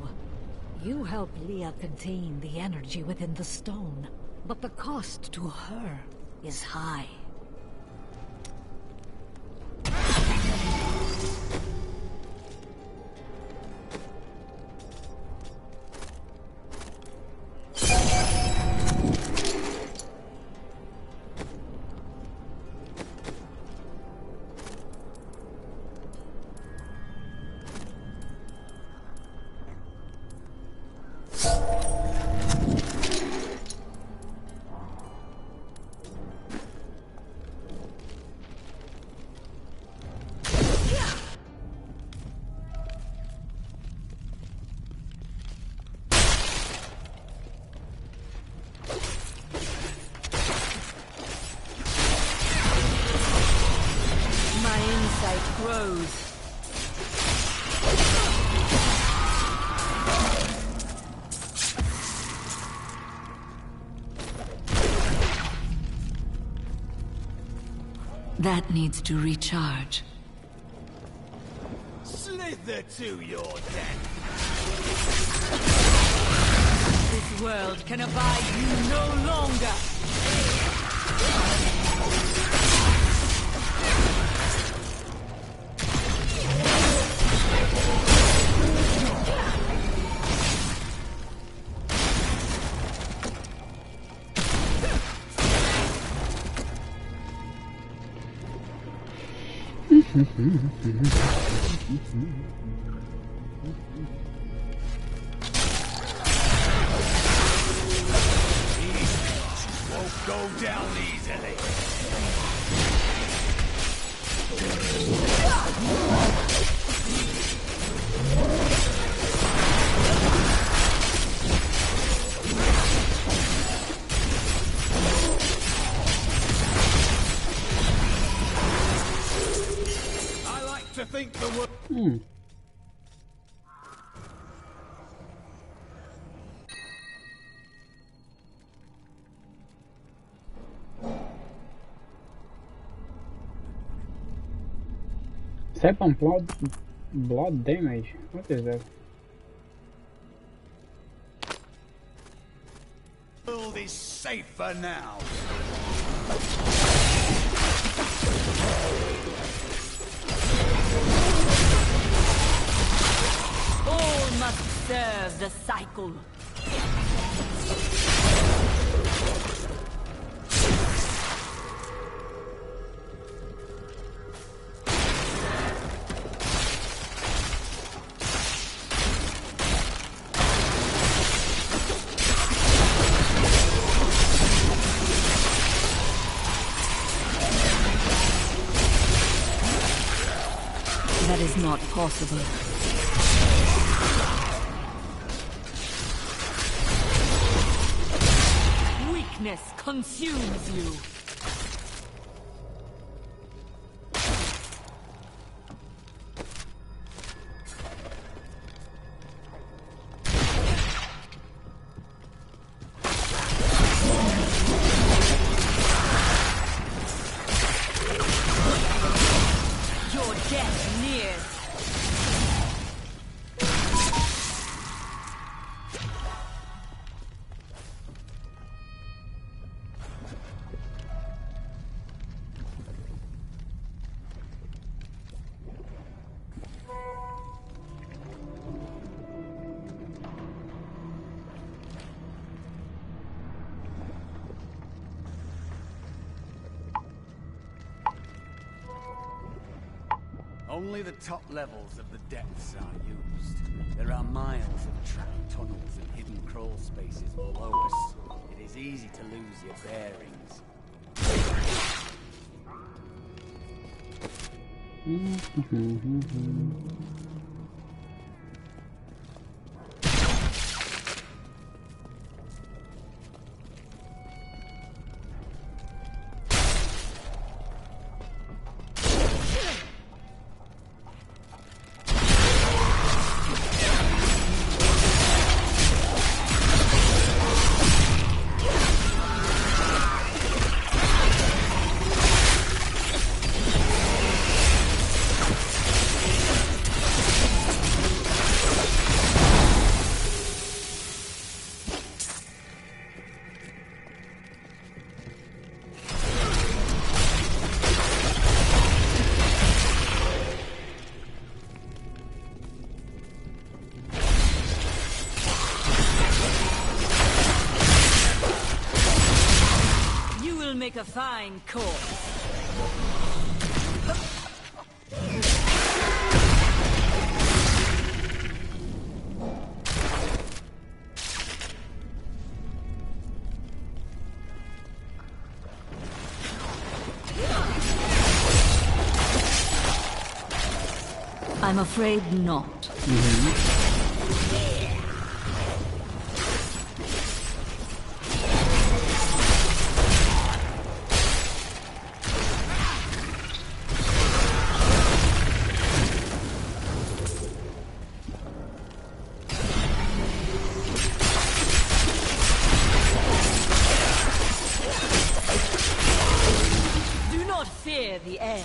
You help Leah contain the energy within the stone. But the cost to her is high.
That needs to recharge.
Slither to your death.
This world can abide you no longer.
Won't go down easily. I like to think the world.
Second blood damage. What is that?
The world is safer now.
All must serve the cycle. not possible. Weakness consumes you.
Only the top levels of the depths are used. There are miles of trapped tunnels and hidden crawl spaces below us. It is easy to lose your bearings.
Make a fine corpse. I'm afraid not. Fear the end.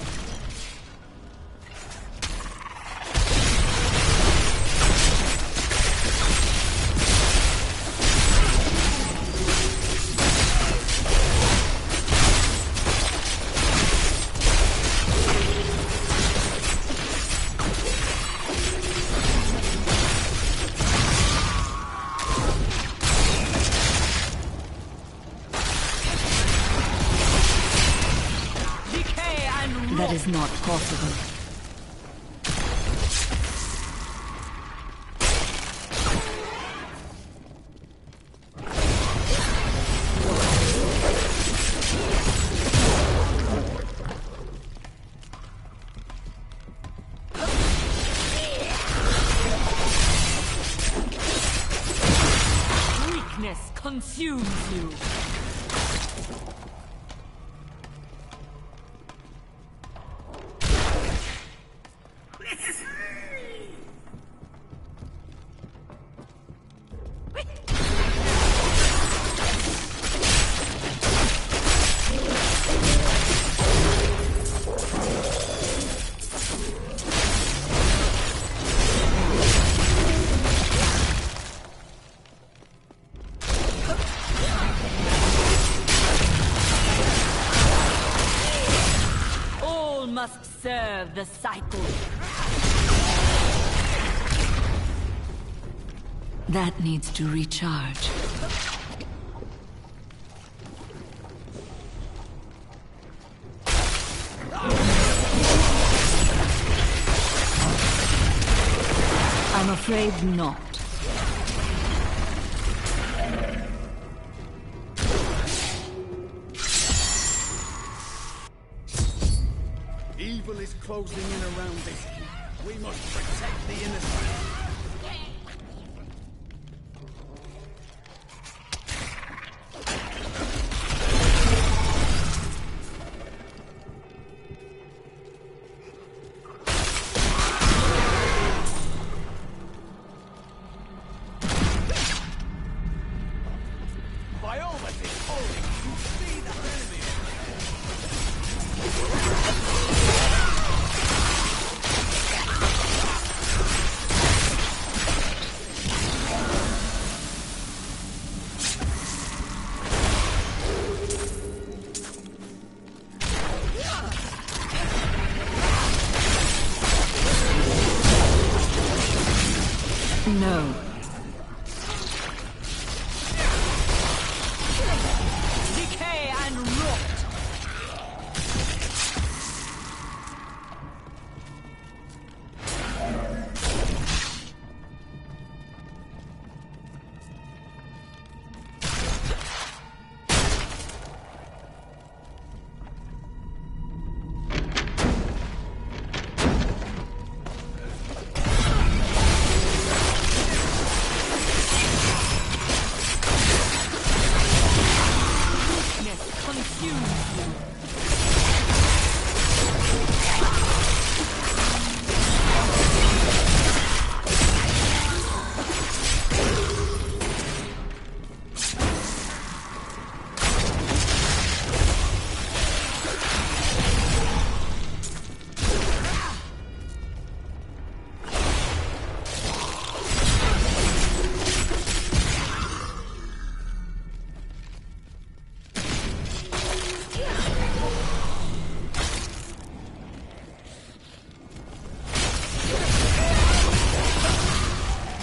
That is not possible. Weakness consumes you. Must serve the cycle. That needs to recharge. I'm afraid not.
Evil is closing in around this camp. We must protect the innocent. By all that is holy, you see that enemy.
No.
Decay and rot.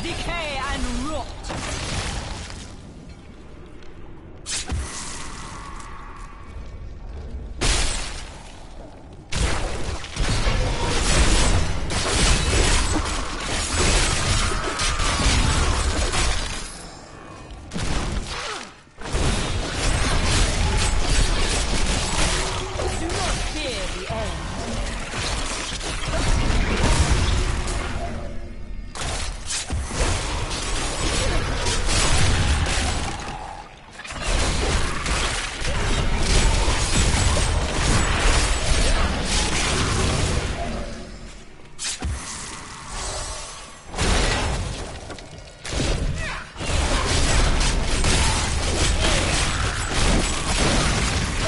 Decay and rot. Do not fear the end.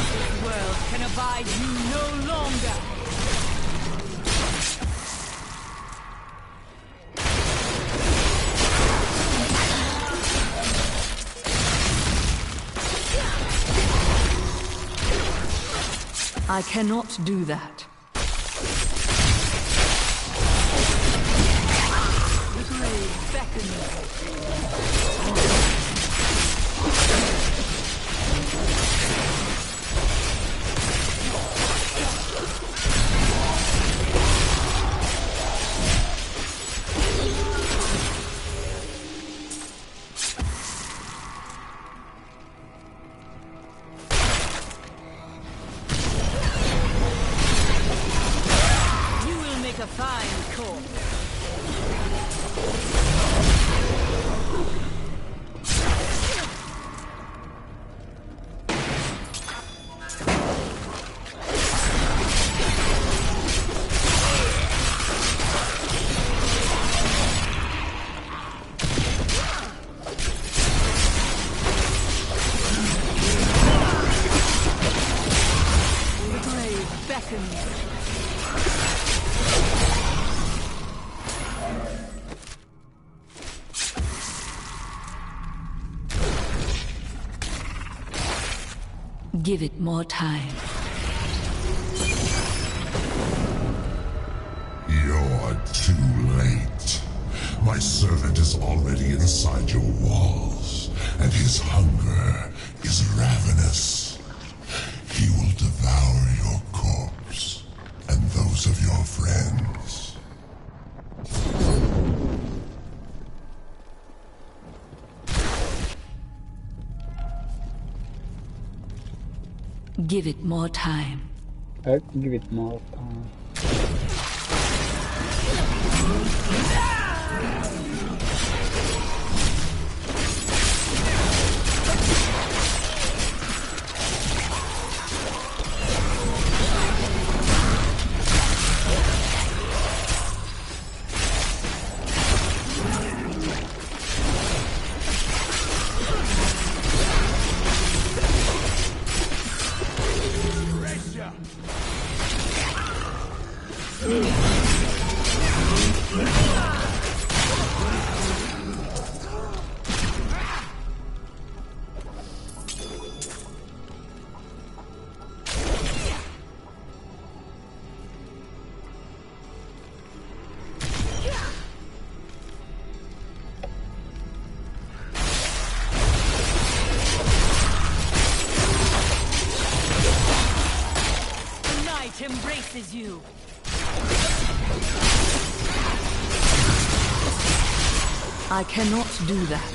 This world can abide you no longer.
I cannot do that.
The grave beckons. You will make a fine corpse. The grave beckons.
Give it more time.
You're too late. My servant is already inside your walls, and his hunger is ravenous. He will devour your corpse, and those of your friends.
Give it more time.
Give it more time.
Embraces you.
I cannot do that.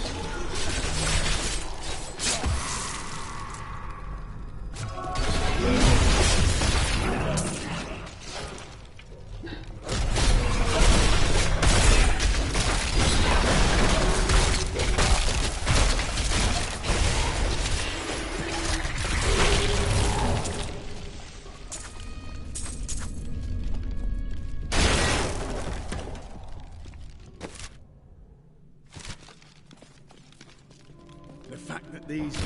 These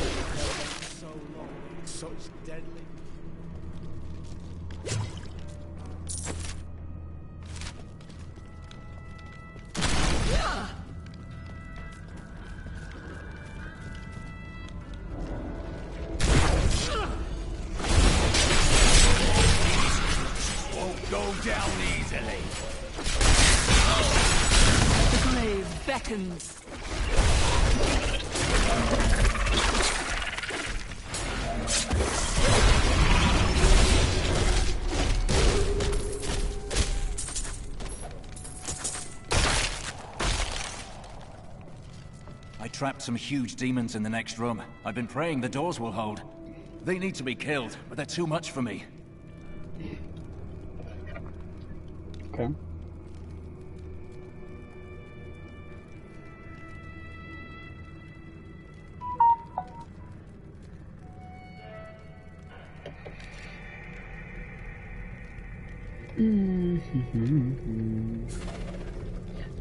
so long, so deadly.
Won't go down easily.
The grave beckons.
I trapped some huge demons in the next room. I've been praying the doors will hold. They need to be killed, but they're too much for me.
Okay.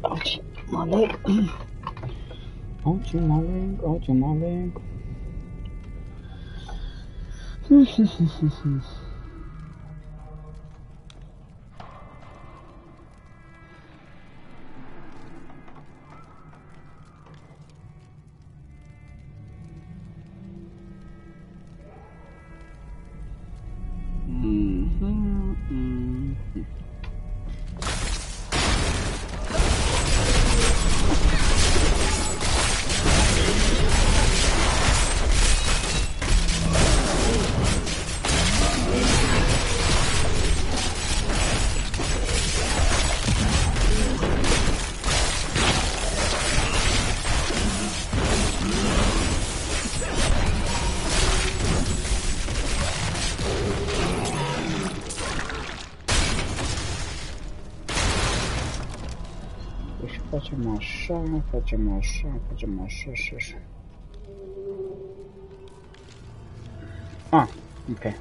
Ouch, my leg. Ouch, my leg. Ouch, my leg. Facciamo așa. Ah, okay.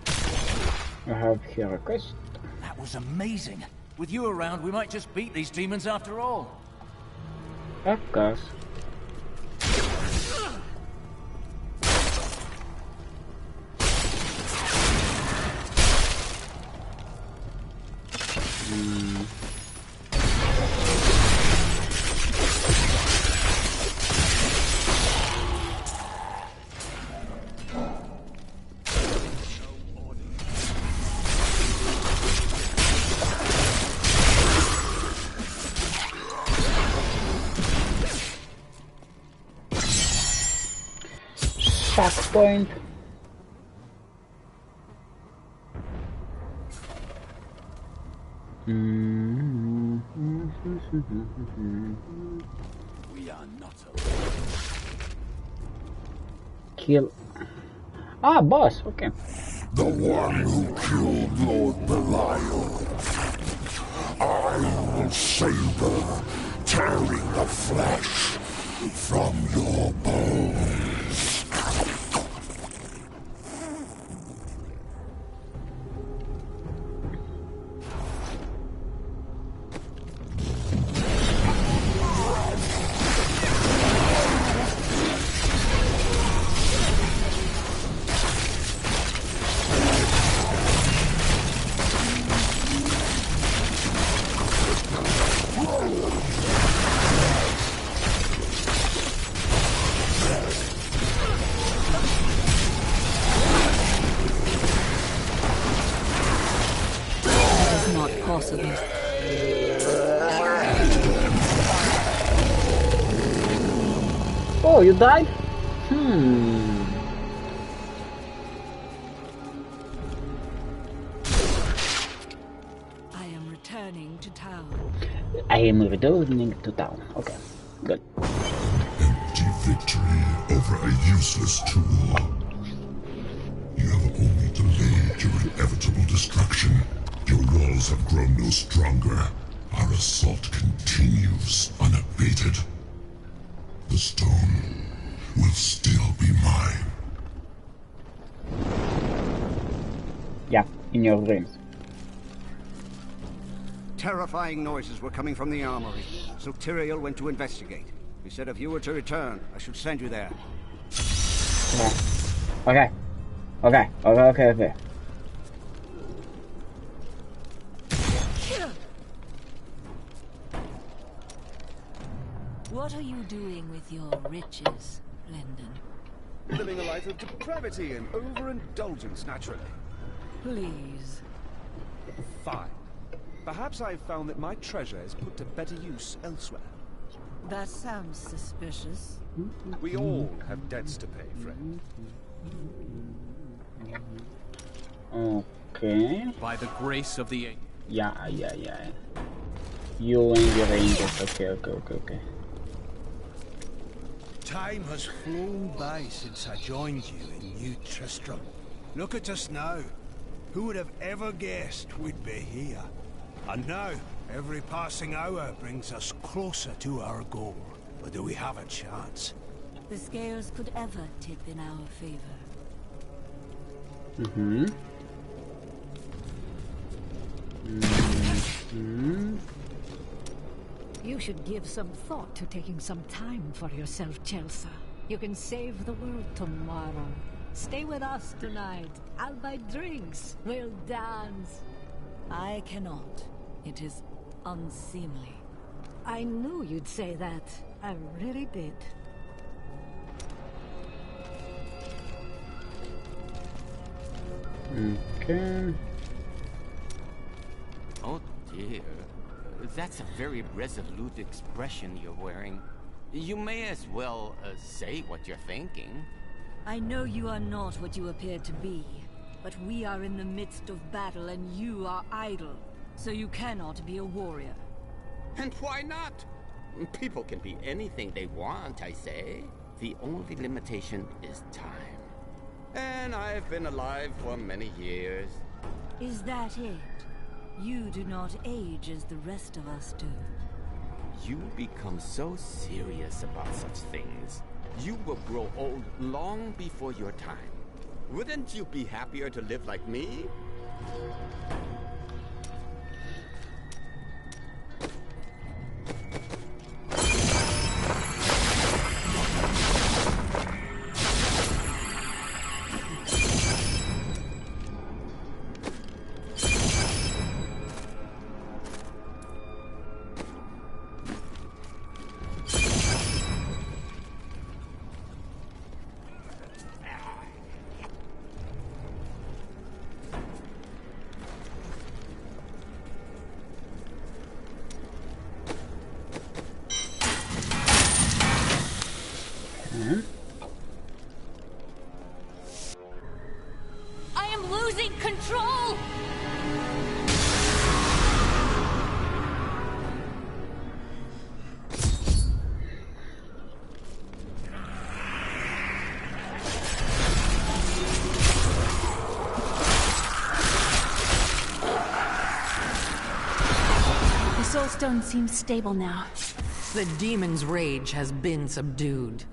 I have here a quest.
That was amazing. With you around, we might just beat these demons after all.
Of course. Point.
We are not alone.
Kill. Ah, boss. Okay.
The one who killed Lord Belial. I will savor, tearing the flesh from your bones.
Oh, you died?
I am returning to town.
I am returning to town. Okay, good.
Empty victory over a useless tool. You have only delayed your inevitable destruction. Your walls have grown no stronger. Our assault continues unabated. The stone will still be mine.
Yeah, in your dreams.
Terrifying noises were coming from the armory, so Tyrael went to investigate. He said if you were to return, I should send you there.
Okay.
What are you doing with your riches, Lyndon?
Living a life of depravity and overindulgence, naturally.
Please.
Fine. Perhaps I've found that my treasure is put to better use elsewhere.
That sounds suspicious.
We all have debts to pay, friend.
Okay.
By the grace of the...
Yeah. You and your angels. Okay.
Time has flown by since I joined you in New Tristram. Look at us now. Who would have ever guessed we'd be here? And now, every passing hour brings us closer to our goal. But do we have a chance?
The scales could ever tip in our favor.
You should give some thought to taking some time for yourself, Chelsea. You can save the world tomorrow. Stay with us tonight. I'll buy drinks. We'll dance.
I cannot. It is unseemly.
I knew you'd say that. I really did.
Okay.
Oh dear. That's a very resolute expression you're wearing. You may as well say what you're thinking.
I know you are not what you appear to be, but we are in the midst of battle and you are idle, so you cannot be a warrior.
And why not? People can be anything they want, I say. The only limitation is time. And I've been alive for many years.
Is that it? You do not age as the rest of us do.
You become so serious about such things. You will grow old long before your time. Wouldn't you be happier to live like me?
I am losing control!
The
soulstone seems stable now.
The demon's rage has been subdued.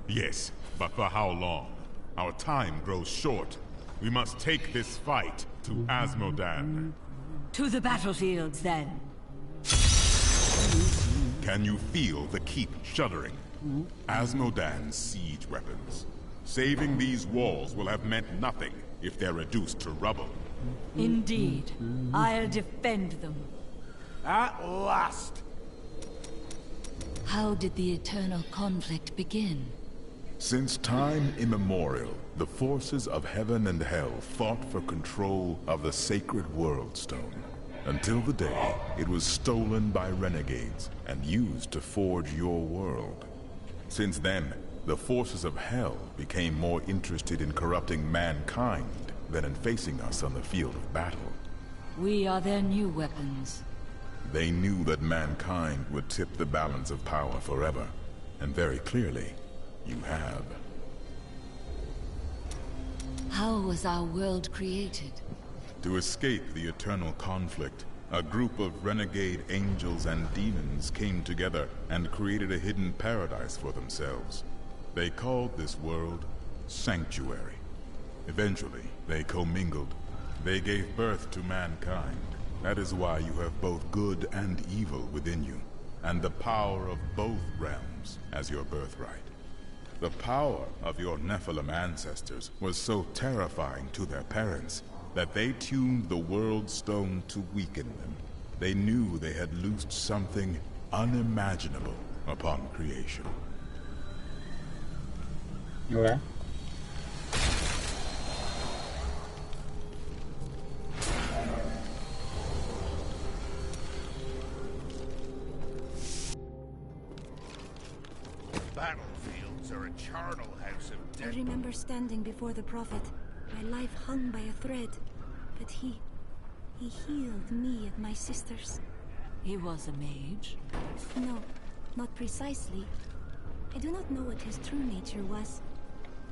Yes, but for how long? Our time grows short. We must take this fight to Asmodan.
To the battlefields, then.
Can you feel the keep shuddering? Asmodan's siege weapons. Saving these walls will have meant nothing if they're reduced to rubble.
Indeed. I'll defend them.
At last!
How did the eternal conflict begin?
Since time immemorial, the forces of heaven and hell fought for control of the sacred World Stone, until the day it was stolen by renegades and used to forge your world. Since then, the forces of hell became more interested in corrupting mankind than in facing us on the field of battle.
We are their new weapons.
They knew that mankind would tip the balance of power forever, and very clearly, you have.
How was our world created?
To escape the eternal conflict, a group of renegade angels and demons came together and created a hidden paradise for themselves. They called this world Sanctuary. Eventually, they commingled. They gave birth to mankind. That is why you have both good and evil within you, and the power of both realms as your birthright. The power of your Nephilim ancestors was so terrifying to their parents that they tuned the World Stone to weaken them. They knew they had loosed something unimaginable upon creation.
Okay.
Battlefields are a charnel house of
I
death.
remember standing before the Prophet, my life hung by a thread, but he healed me and my sisters.
He was a mage?
No, not precisely. I do not know what his true nature was,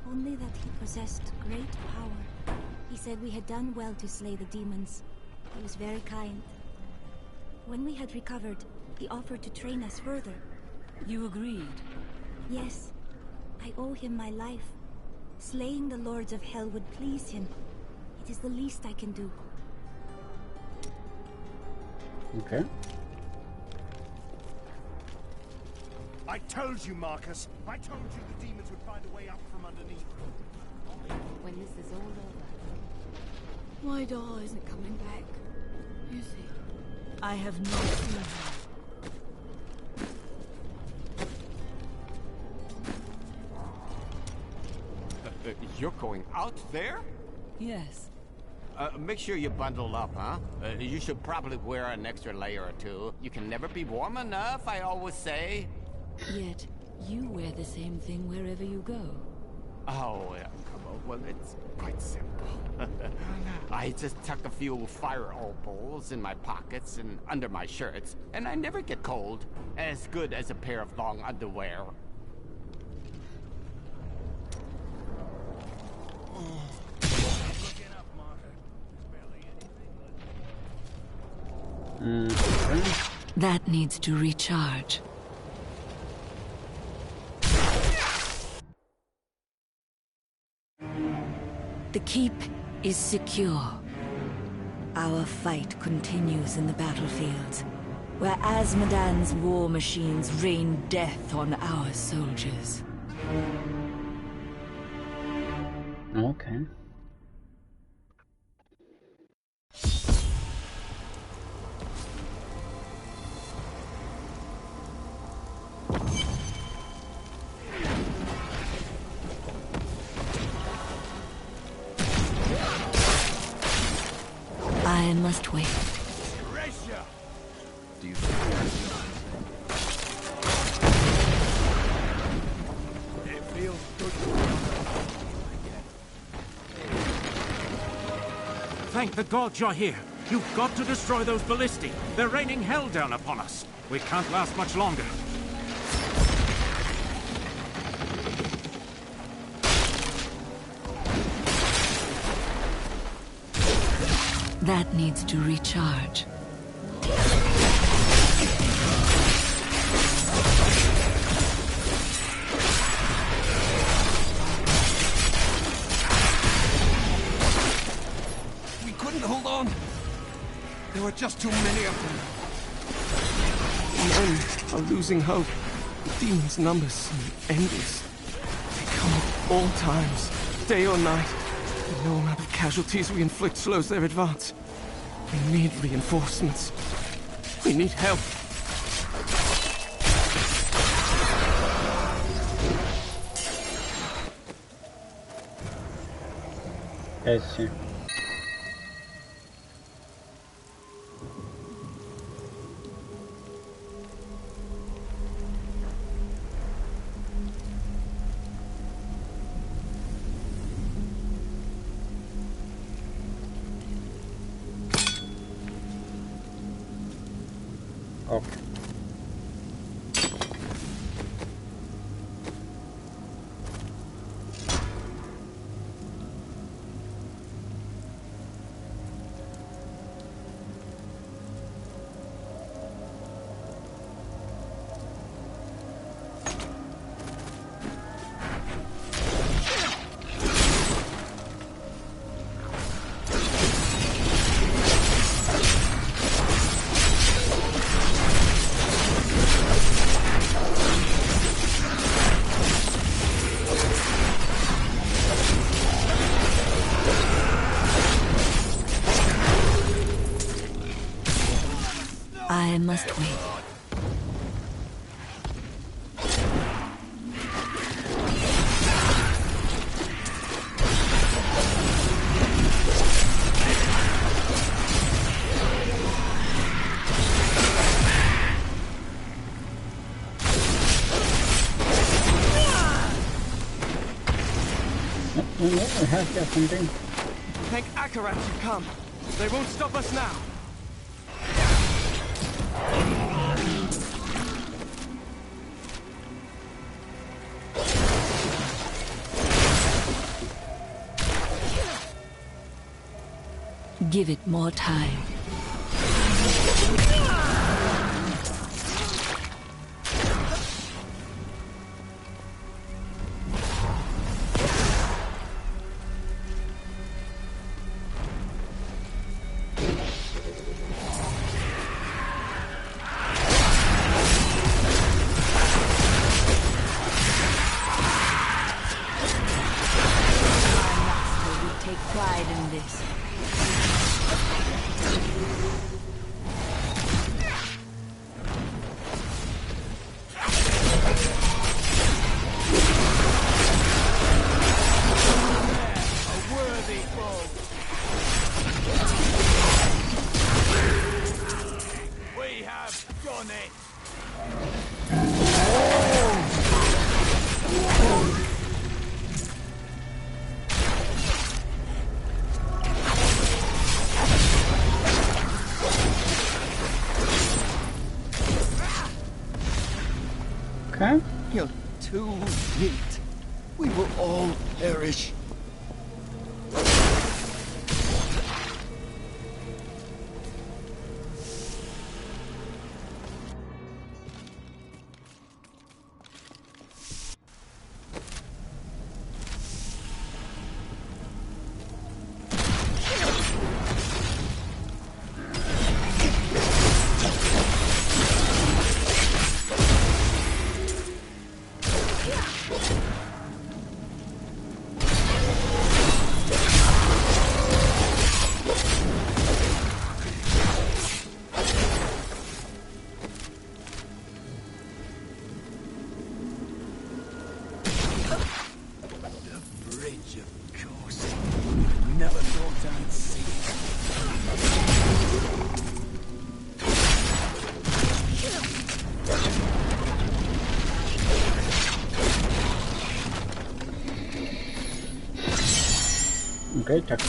only that he possessed great power. He said we had done well to slay the demons. He was very kind. When we had recovered, he offered to train us further.
You agreed?
Yes. I owe him my life. Slaying the Lords of Hell would please him. It is the least I can do.
Okay.
I told you, Marcus. I told you the demons would find a way up from underneath.
When this is all over.
My doll isn't coming back, is he?
I have not seen her.
You're going out there?
Yes.
Make sure you bundle up, huh? You should probably wear an extra layer or two. You can never be warm enough, I always say.
Yet, you wear the same thing wherever you go.
Oh, come on. Well, it's quite simple. I just tuck a few fire opals in my pockets and under my shirts, and I never get cold. As good as a pair of long underwear.
That needs to recharge. The keep is secure. Our fight continues in the battlefields, where Asmodan's war machines rain death on our soldiers.
Okay.
I must wait.
Do you
It feels good. Thank the gods you're here. You've got to destroy those ballistae. They're raining hell down upon us. We can't last much longer.
That needs to recharge.
There were just too many of them. Men are losing hope. The demons' numbers seem endless. They come at all times, day or night. And no amount of casualties we inflict slows their advance. We need reinforcements. We need help.
I see. Okay.
I must wait.
I have got something.
Thank Akarat you come. They won't stop us now.
Give it more time. Take pride in this.
Okay.
You're too late. We will all perish.
Great attack.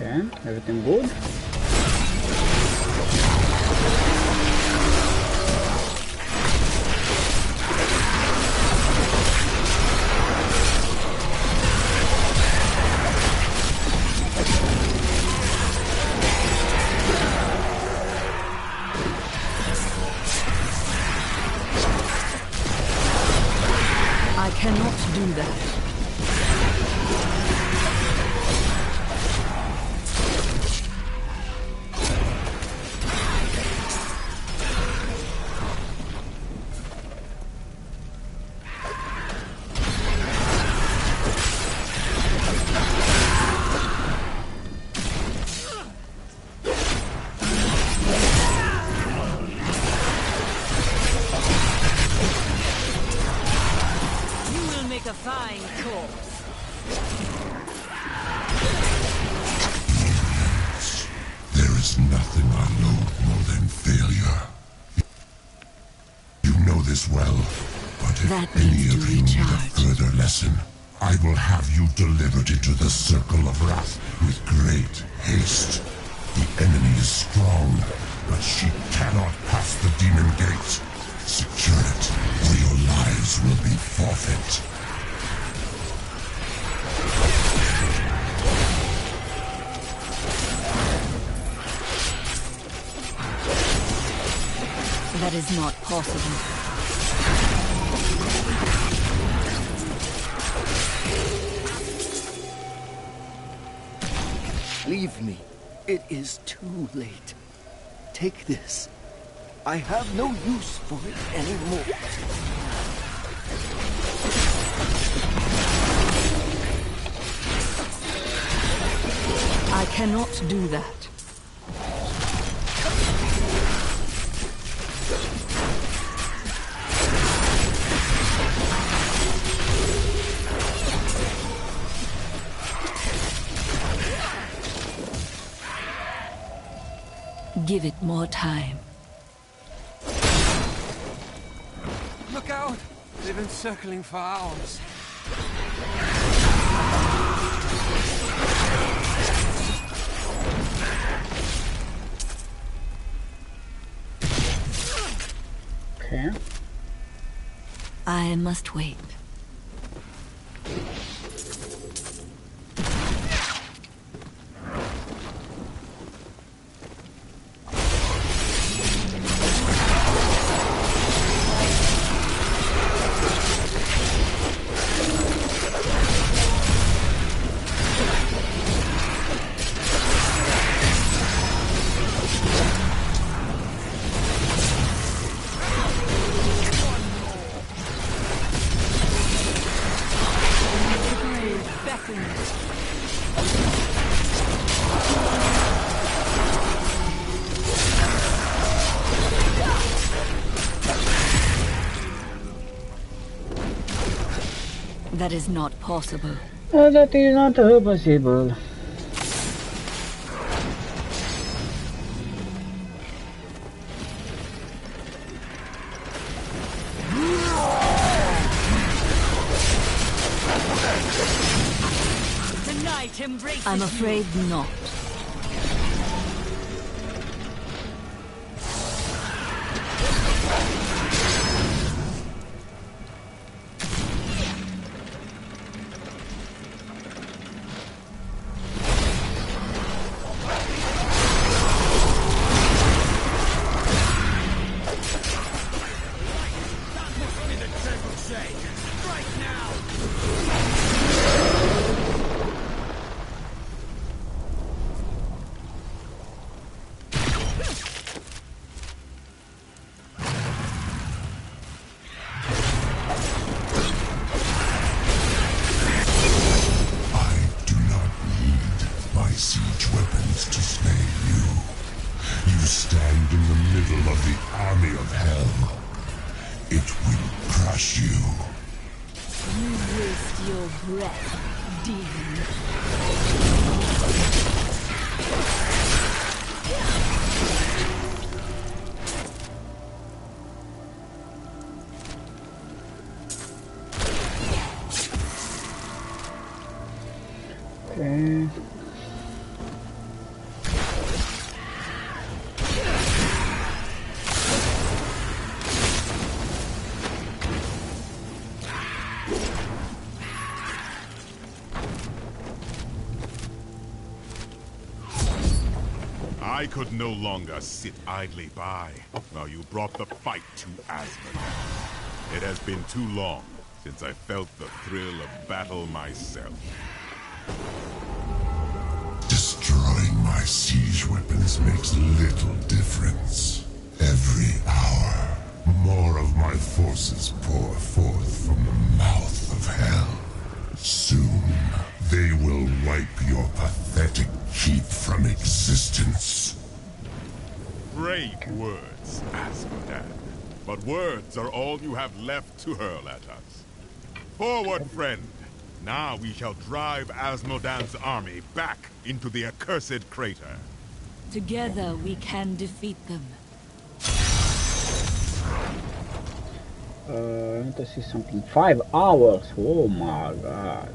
Okay, everything good?
I cannot do that.
A fine corpse.
There is nothing I loathe more than failure. You know this well, but if any of you need a further lesson, I will have you delivered into the circle of wrath with great haste. The enemy is strong, but she cannot pass the demon gate. Secure it, or your lives will be forfeit.
That is not possible.
Leave me. It is too late. Take this. I have no use for it anymore.
I cannot do that.
Give it more time.
Look out! They've been circling for hours.
Okay.
I must wait.
That is not possible.
That is not possible.
I'm afraid not.
I could no longer sit idly by while you brought the fight to Asmodan. It has been too long since I felt the thrill of battle myself.
Destroying my siege weapons makes little difference. Every hour, more of my forces pour forth from the mouth of hell. Soon, they will wipe your pathetic keep from existence.
Great words, Asmodan. But words are all you have left to hurl at us. Forward, friend! Now we shall drive Asmodan's army back into the accursed crater.
Together we can defeat them.
I need to see something. 5 hours. Oh my god.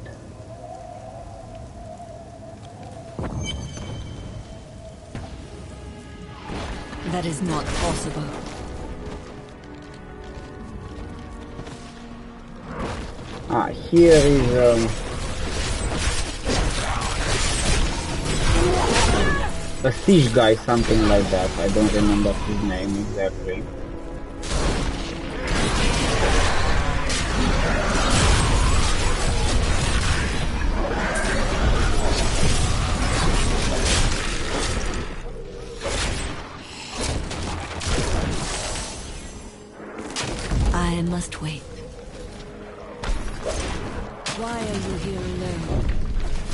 That is not possible.
Ah, here is a siege guy, something like that. I don't remember his name exactly.
I must wait. Why are you here alone?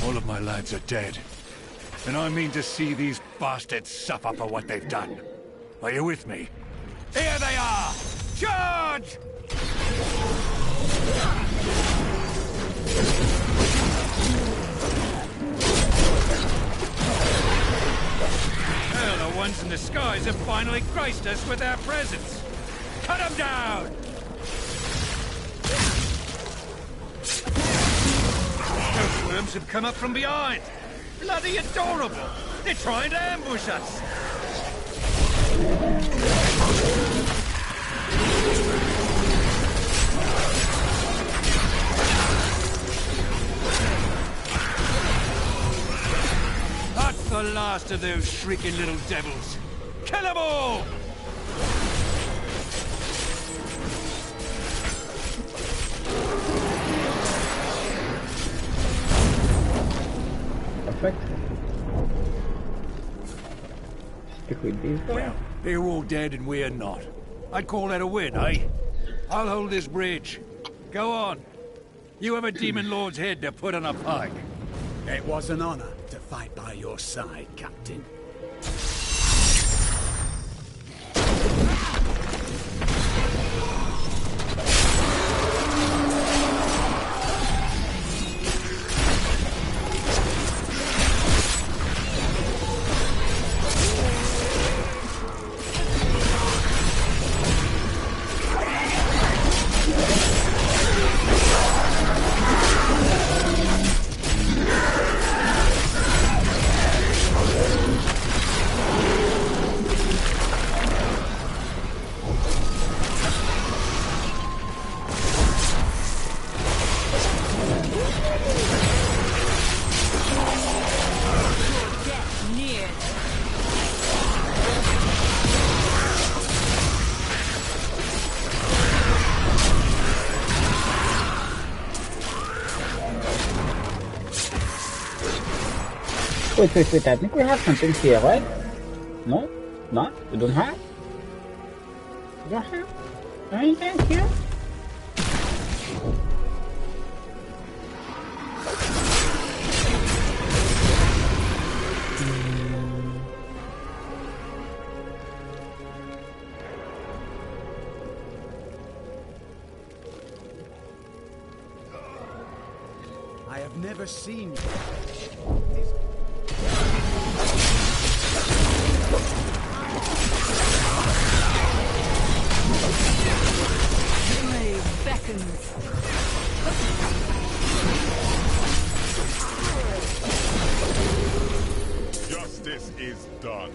All of my lads are dead. And I mean to see these bastards suffer for what they've done. Are you with me? Here they are! Charge! Well, the ones in the skies have finally graced us with their presence. Cut them down! Those worms have come up from behind. Bloody adorable! They're trying to ambush us! That's the last of those shrieking little devils. Kill them all!
Perfect. Stick with these guys.
Well, they're all dead and we're not. I'd call that a win, eh? I'll hold this bridge. Go on. You have a demon lord's head to put on a pike.
It was an honor to fight by your side, Captain.
Wait, I think we have something here, right? No? No? We don't have? We don't have anything here?
I have never seen
Beckons.
Justice is done.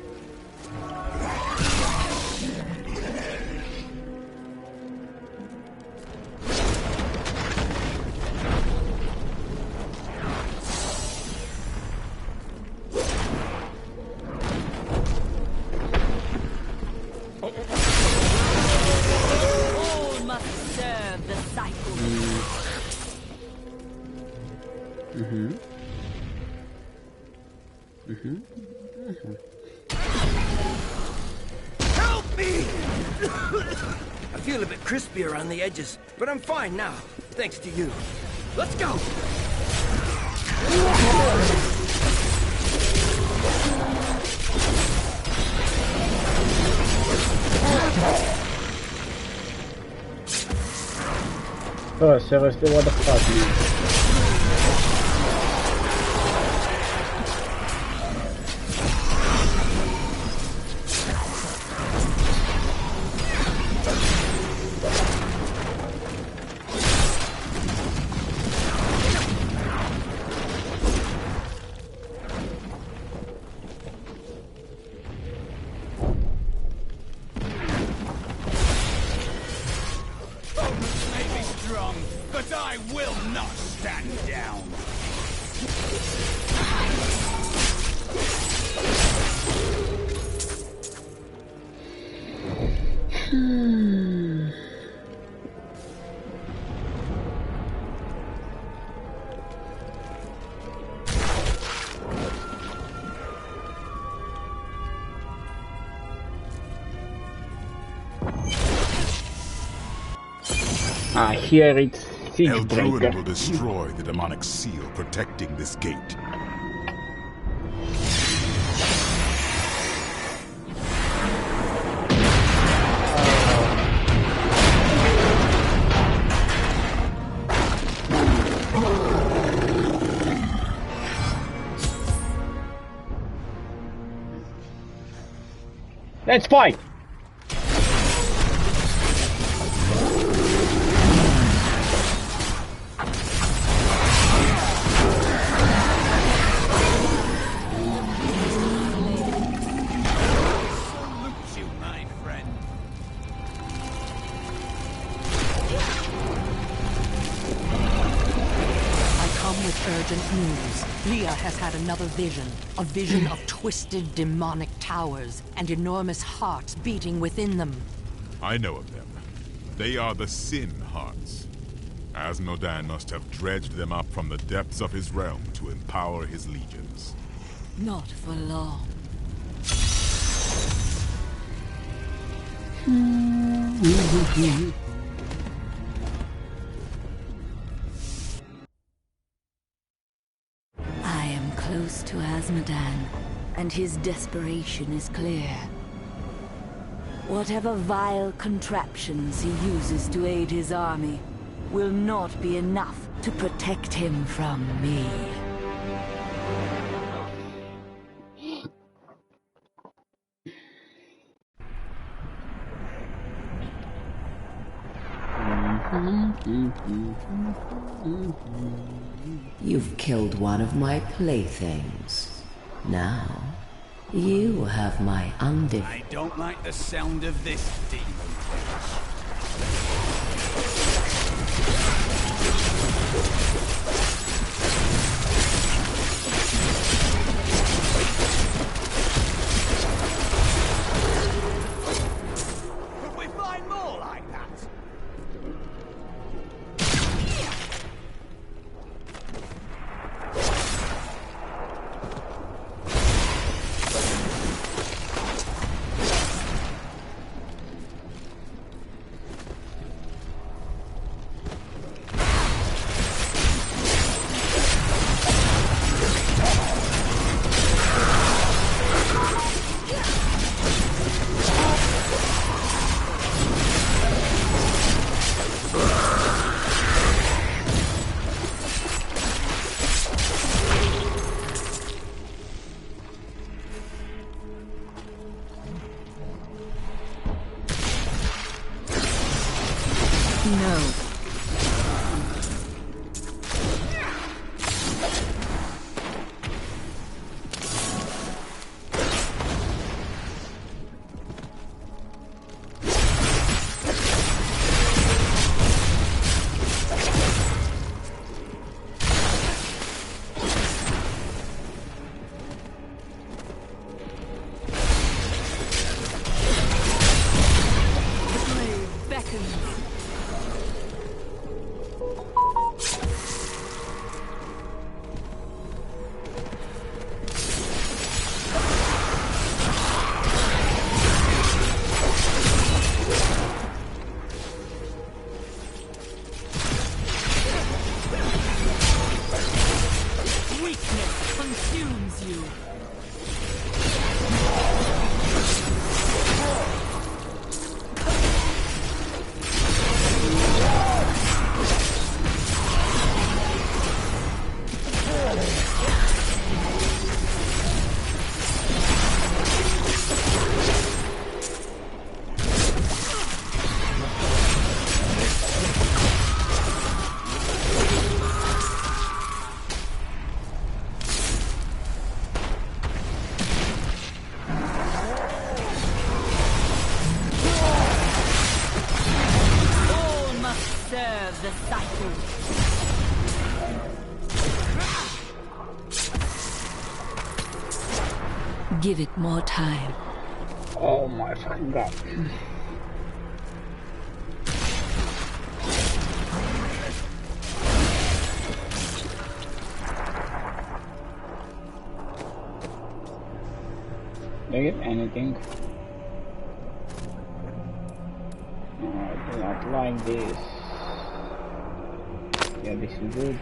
Help me! I feel a bit crispy around the edges, but I'm fine now, thanks to you. Let's go!
Oh, seriously, what the fuck, man?
But I will not stand down.
Here it's
El Druid will destroy the demonic seal protecting this gate.
Let's fight!
Another vision. A vision of twisted demonic towers and enormous hearts beating within them.
I know of them. They are the Sin Hearts. Asmodan must have dredged them up from the depths of his realm to empower his legions.
Not for long.
Close to Asmodan, and his desperation is clear. Whatever vile contraptions he uses to aid his army will not be enough to protect him from me.
You've killed one of my playthings. Now, you have my
I don't like the sound of this, demon.
Could we find more like that?
darkness consumes you. The cycle. Give it more time.
Oh my fucking god. Do you get anything? No, I do not like this. Yeah, this is good.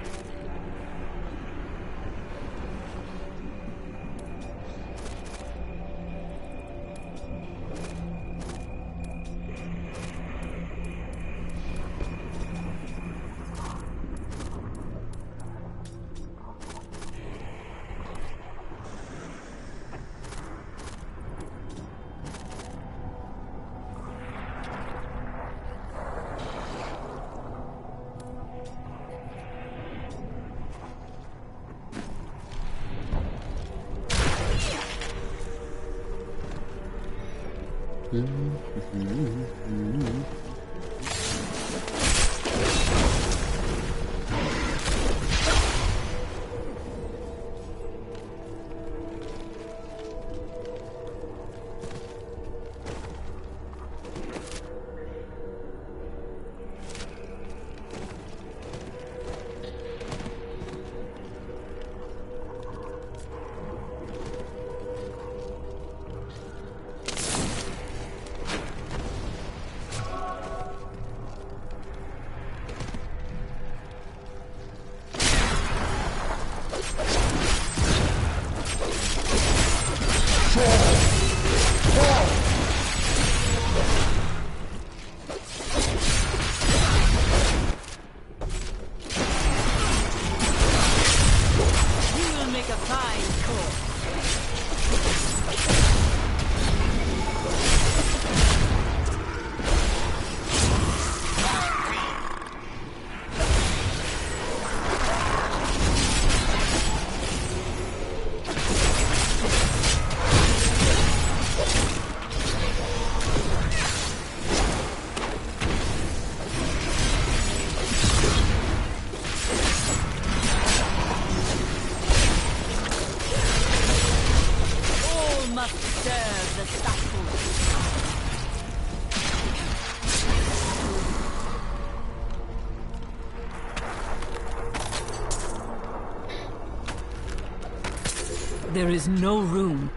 There is no room.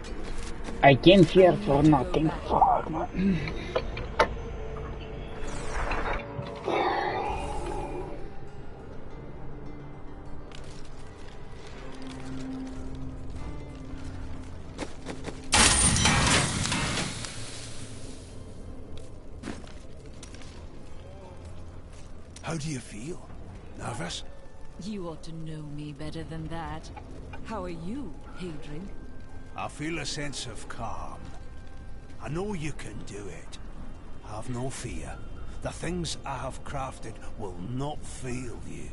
I came here for nothing. Fuck, man.
How do you feel? Nervous?
You ought to know me better than that. How are you, Hadrian?
I feel a sense of calm. I know you can do it. Have no fear. The things I have crafted will not fail you.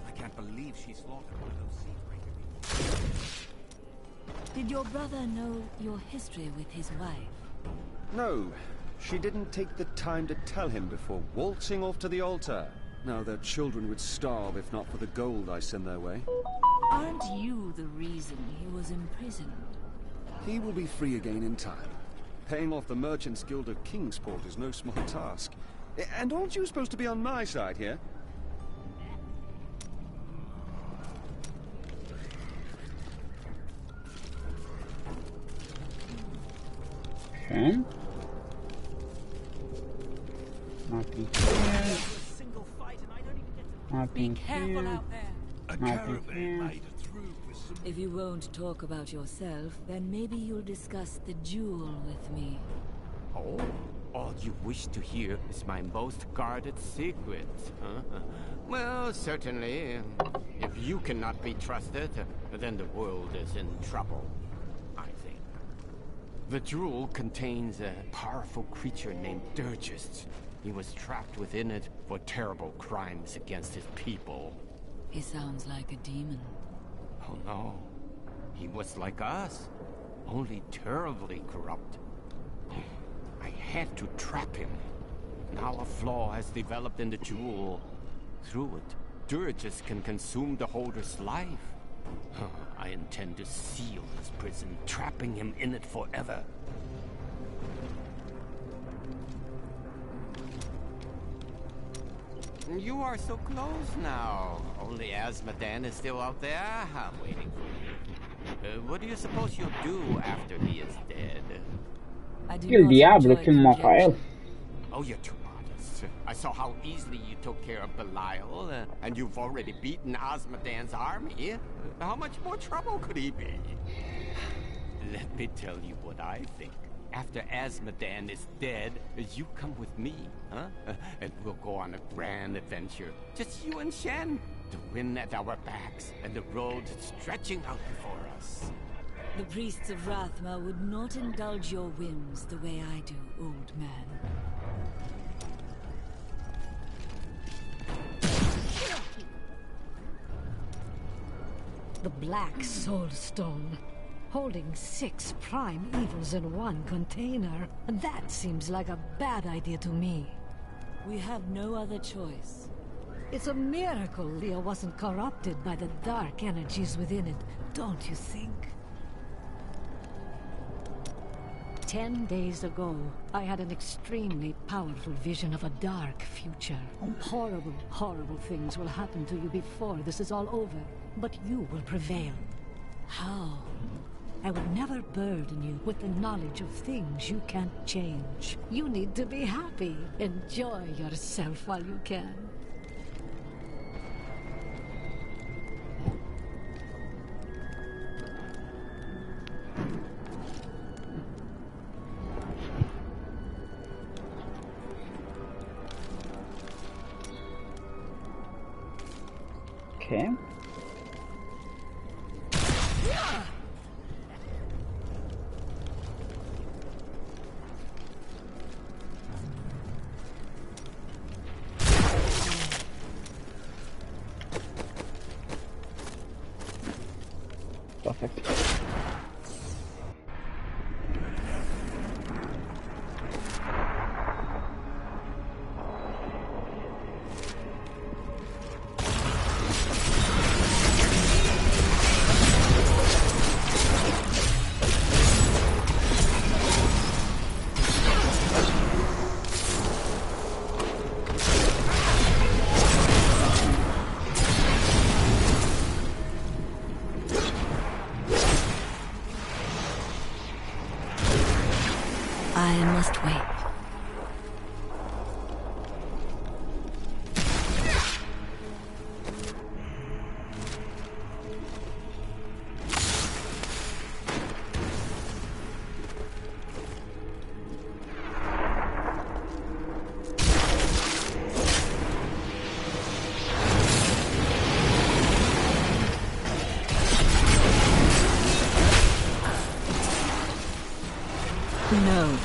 I can't believe she slaughtered one of those sea breakers.
Did your brother know your history with his wife?
No, she didn't take the time to tell him before waltzing off to the altar. Now their children would starve if not for the gold I send their way.
Aren't you the reason he was imprisoned?
He will be free again in time. Paying off the Merchants Guild of Kingsport is no small task. And aren't you supposed to be on my side here?
Okay. Nothing here. Nothing here. Nothing here.
If you won't talk about yourself, then maybe you'll discuss the jewel with me.
Oh, all you wish to hear is my most guarded secret, huh? Well, certainly. If you cannot be trusted, then the world is in trouble, I think. The jewel contains a powerful creature named Dirges. He was trapped within it for terrible crimes against his people.
He sounds like a demon.
Oh no. He was like us, only terribly corrupt. I had to trap him. Now a flaw has developed in the jewel. Through it, Dirges can consume the holder's life. I intend to seal his prison, trapping him in it forever. You are so close now. Only Asmodan is still out there. I'm waiting for you. What do you suppose you'll do after he is dead?
Il Diablo, che Rafael.
Oh, you're too modest. I saw how easily you took care of Belial, and you've already beaten Asmodan's army. How much more trouble could he be? Let me tell you what I think. After Asmodan is dead, you come with me, huh? And we'll go on a grand adventure. Just you and Shen. The wind at our backs, and the road stretching out before us.
The priests of Rathma would not indulge your whims the way I do, old man.
The Black Soul Stone. Holding 6 prime evils in one container. That seems like a bad idea to me.
We have no other choice.
It's a miracle Leah wasn't corrupted by the dark energies within it, don't you think? 10 days ago, I had an extremely powerful vision of a dark future. Horrible, horrible things will happen to you before this is all over, but you will prevail.
How?
I would never burden you with the knowledge of things you can't change. You need to be happy. Enjoy yourself while you can.
Okay. Perfect.
I must wait. No.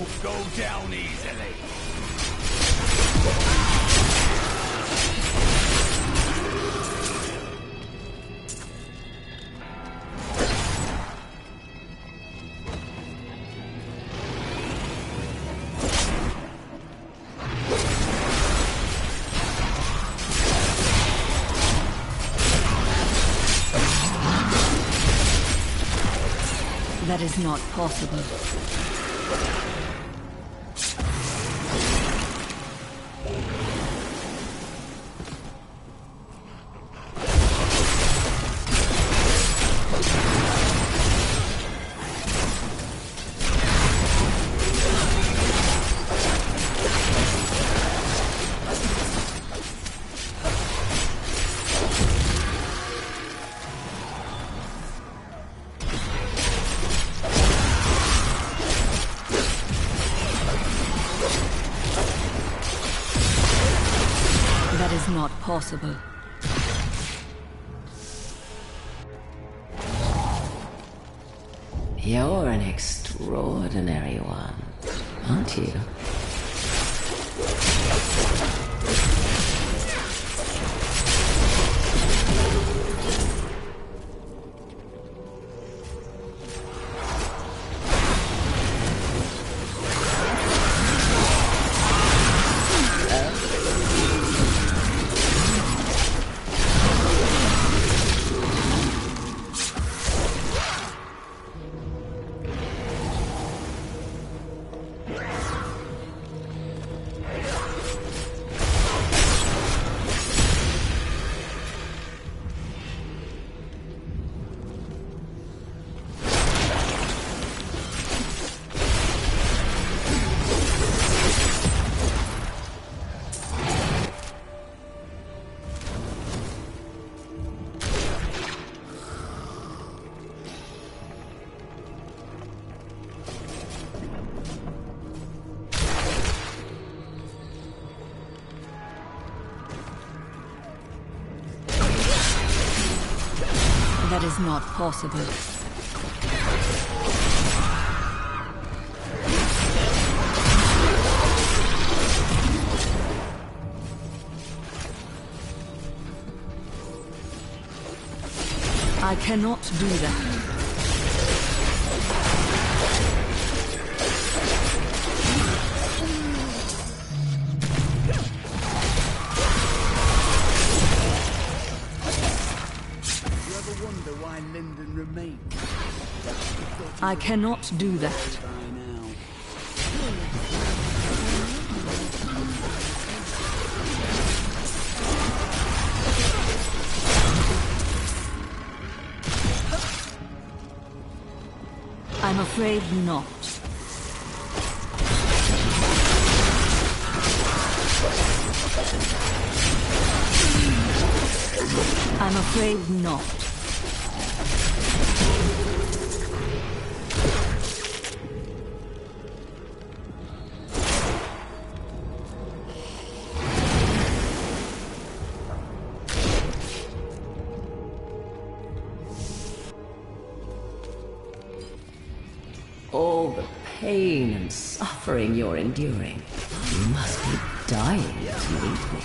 won't go down easily.
That is not possible. That is not possible.
You're an extraordinary one, aren't you?
That is not possible. I cannot do that. I cannot do that. I'm afraid not. I'm afraid not.
All the pain and suffering you're enduring. You must be dying to meet me.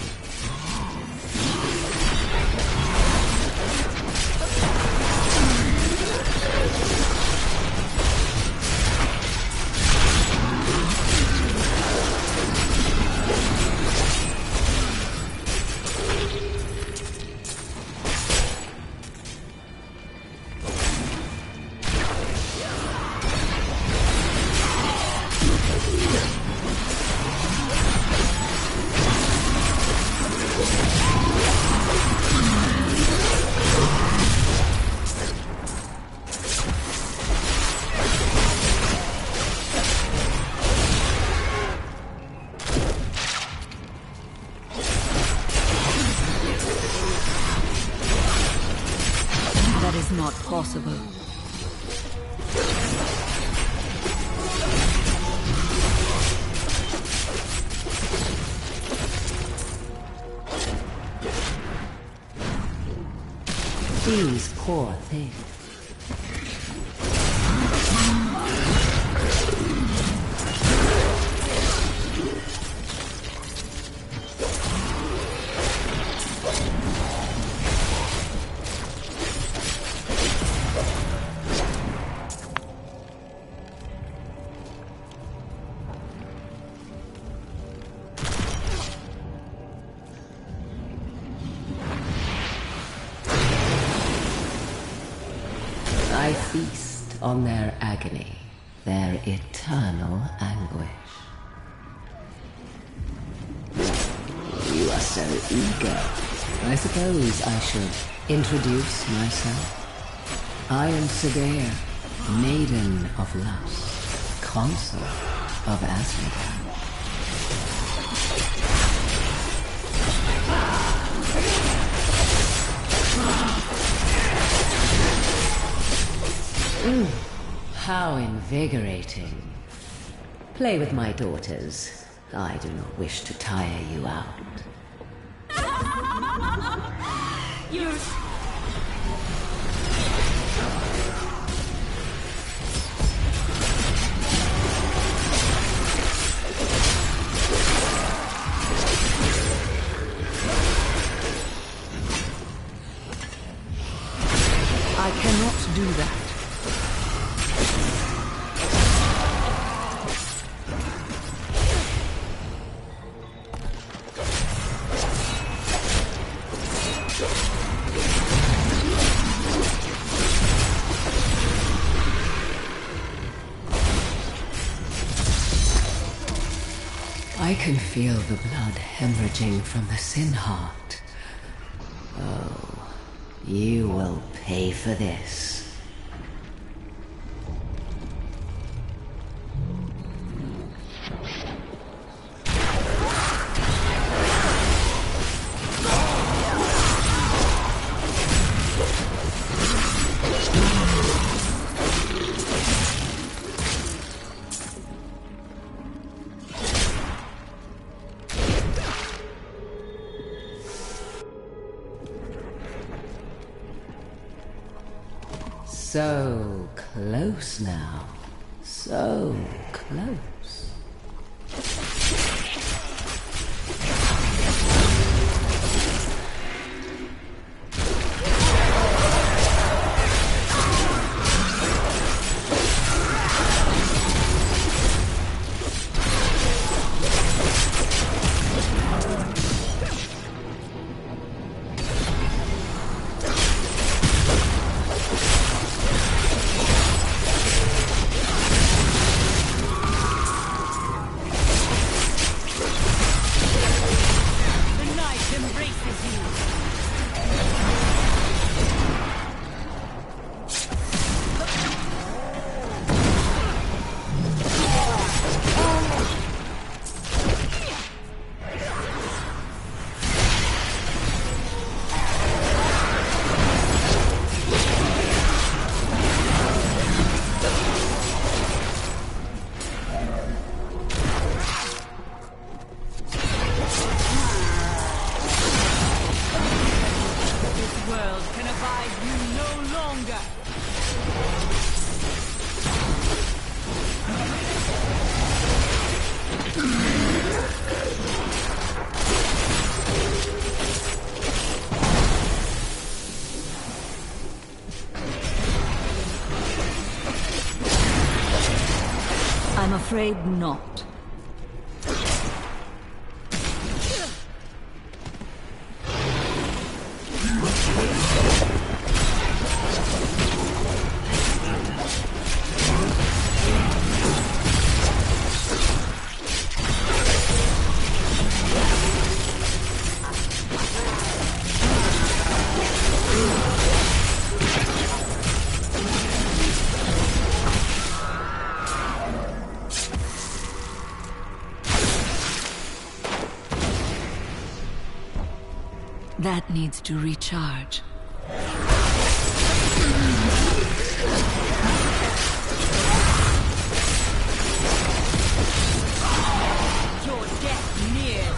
That is not possible.
These poor things. on their agony, their eternal anguish. You are so eager. I suppose I should introduce myself. I am Segea, Maiden of Lust, Consort of Asmodee. How invigorating. Play with my daughters. I do not wish to tire you out.
You're... I cannot do that.
I can feel the blood hemorrhaging from the sin heart. Oh, you will pay for this. So close now. So close.
I'm afraid not. That needs to recharge. Your death nears.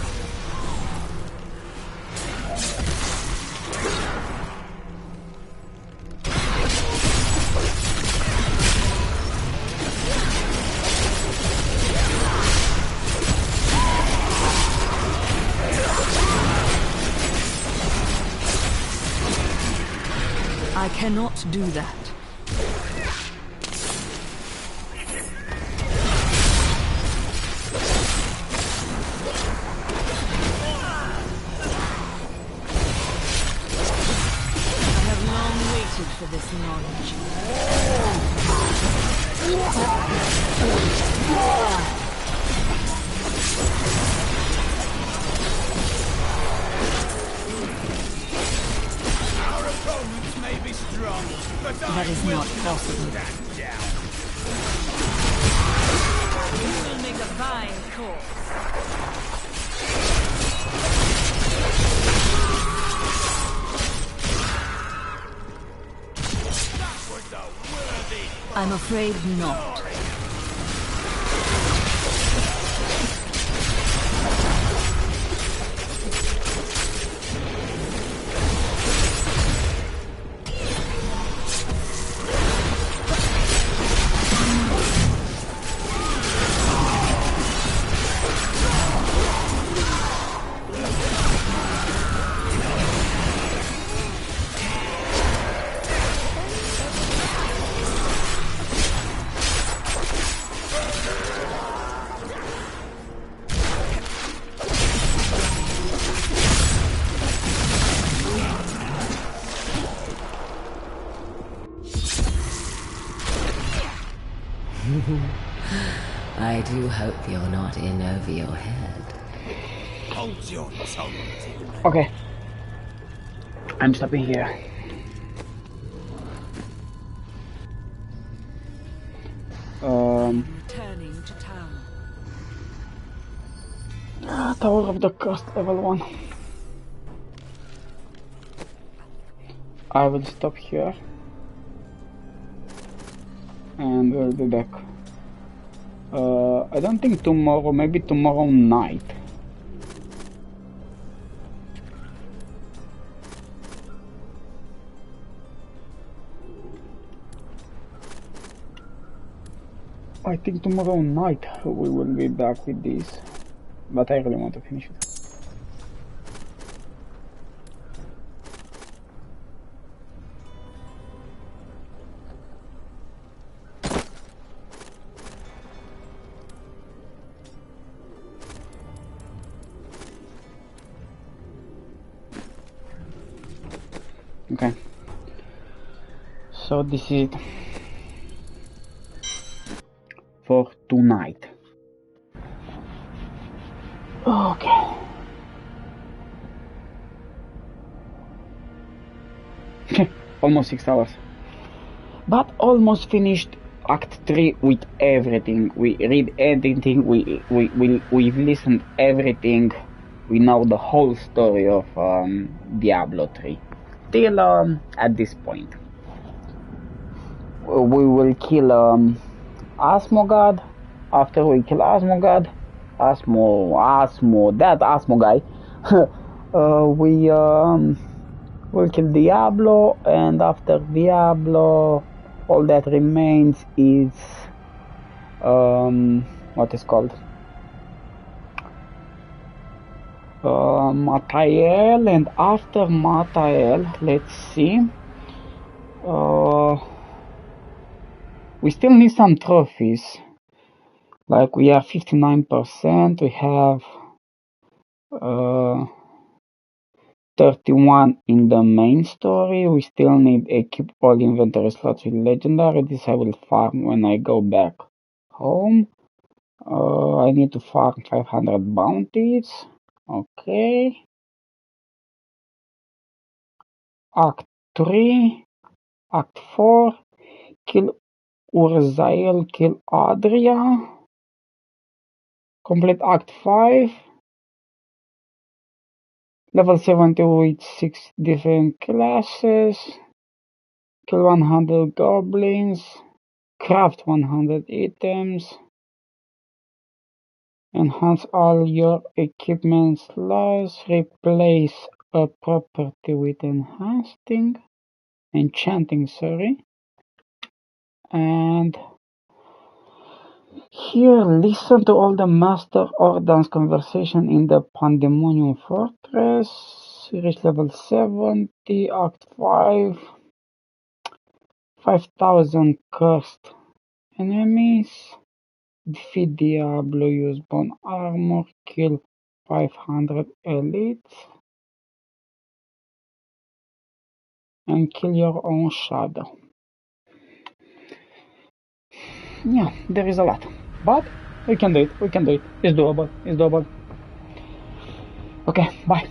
I cannot do that. I have long waited for this knowledge.
Our opponents may be strong, but
That is not possible.
stand down.
You will make a fine corpse. I'm afraid not.
I do hope you're not in over your head.
Hold your tongue, Tigman.
Okay. I'm stopping here.
Returning to town.
Tower of the Cost, level 1. I will stop here. And we'll be back. I don't think tomorrow, maybe tomorrow night. I think tomorrow night we will be back with this, but I really want to finish it. Okay, so this is it for tonight. Okay. Almost 6 hours. But almost finished Act 3 with everything. We read everything, we've listened everything. We know the whole story of Diablo 3. Till at this point. We will kill Asmogad. After we kill Asmogad, that Asmo guy, we'll kill Diablo, and after Diablo, all that remains is what is called Matael, and after Matael, let's see. We still need some trophies. Like we are 59%, we have 31 in the main story. We still need equip all inventory slots with legendary. This I will farm when I go back home. I need to farm 500 bounties. Okay. Act 3, Act 4, kill Urzael, kill Adria. Complete Act 5. Level 70 with 6 different classes. Kill 100 goblins. Craft 100 items. Enhance all your equipment slots. Replace a property with enchanting, sorry. And here, listen to all the Master Ordan's conversation in the Pandemonium Fortress. Reach level 70, Act 5. 5,000 cursed enemies. Defeat Diablo, use bone armor, kill 500 elites. And kill your own shadow. yeah, there is a lot. But we can do it. We can do it. It's doable. It's doable. Okay, bye.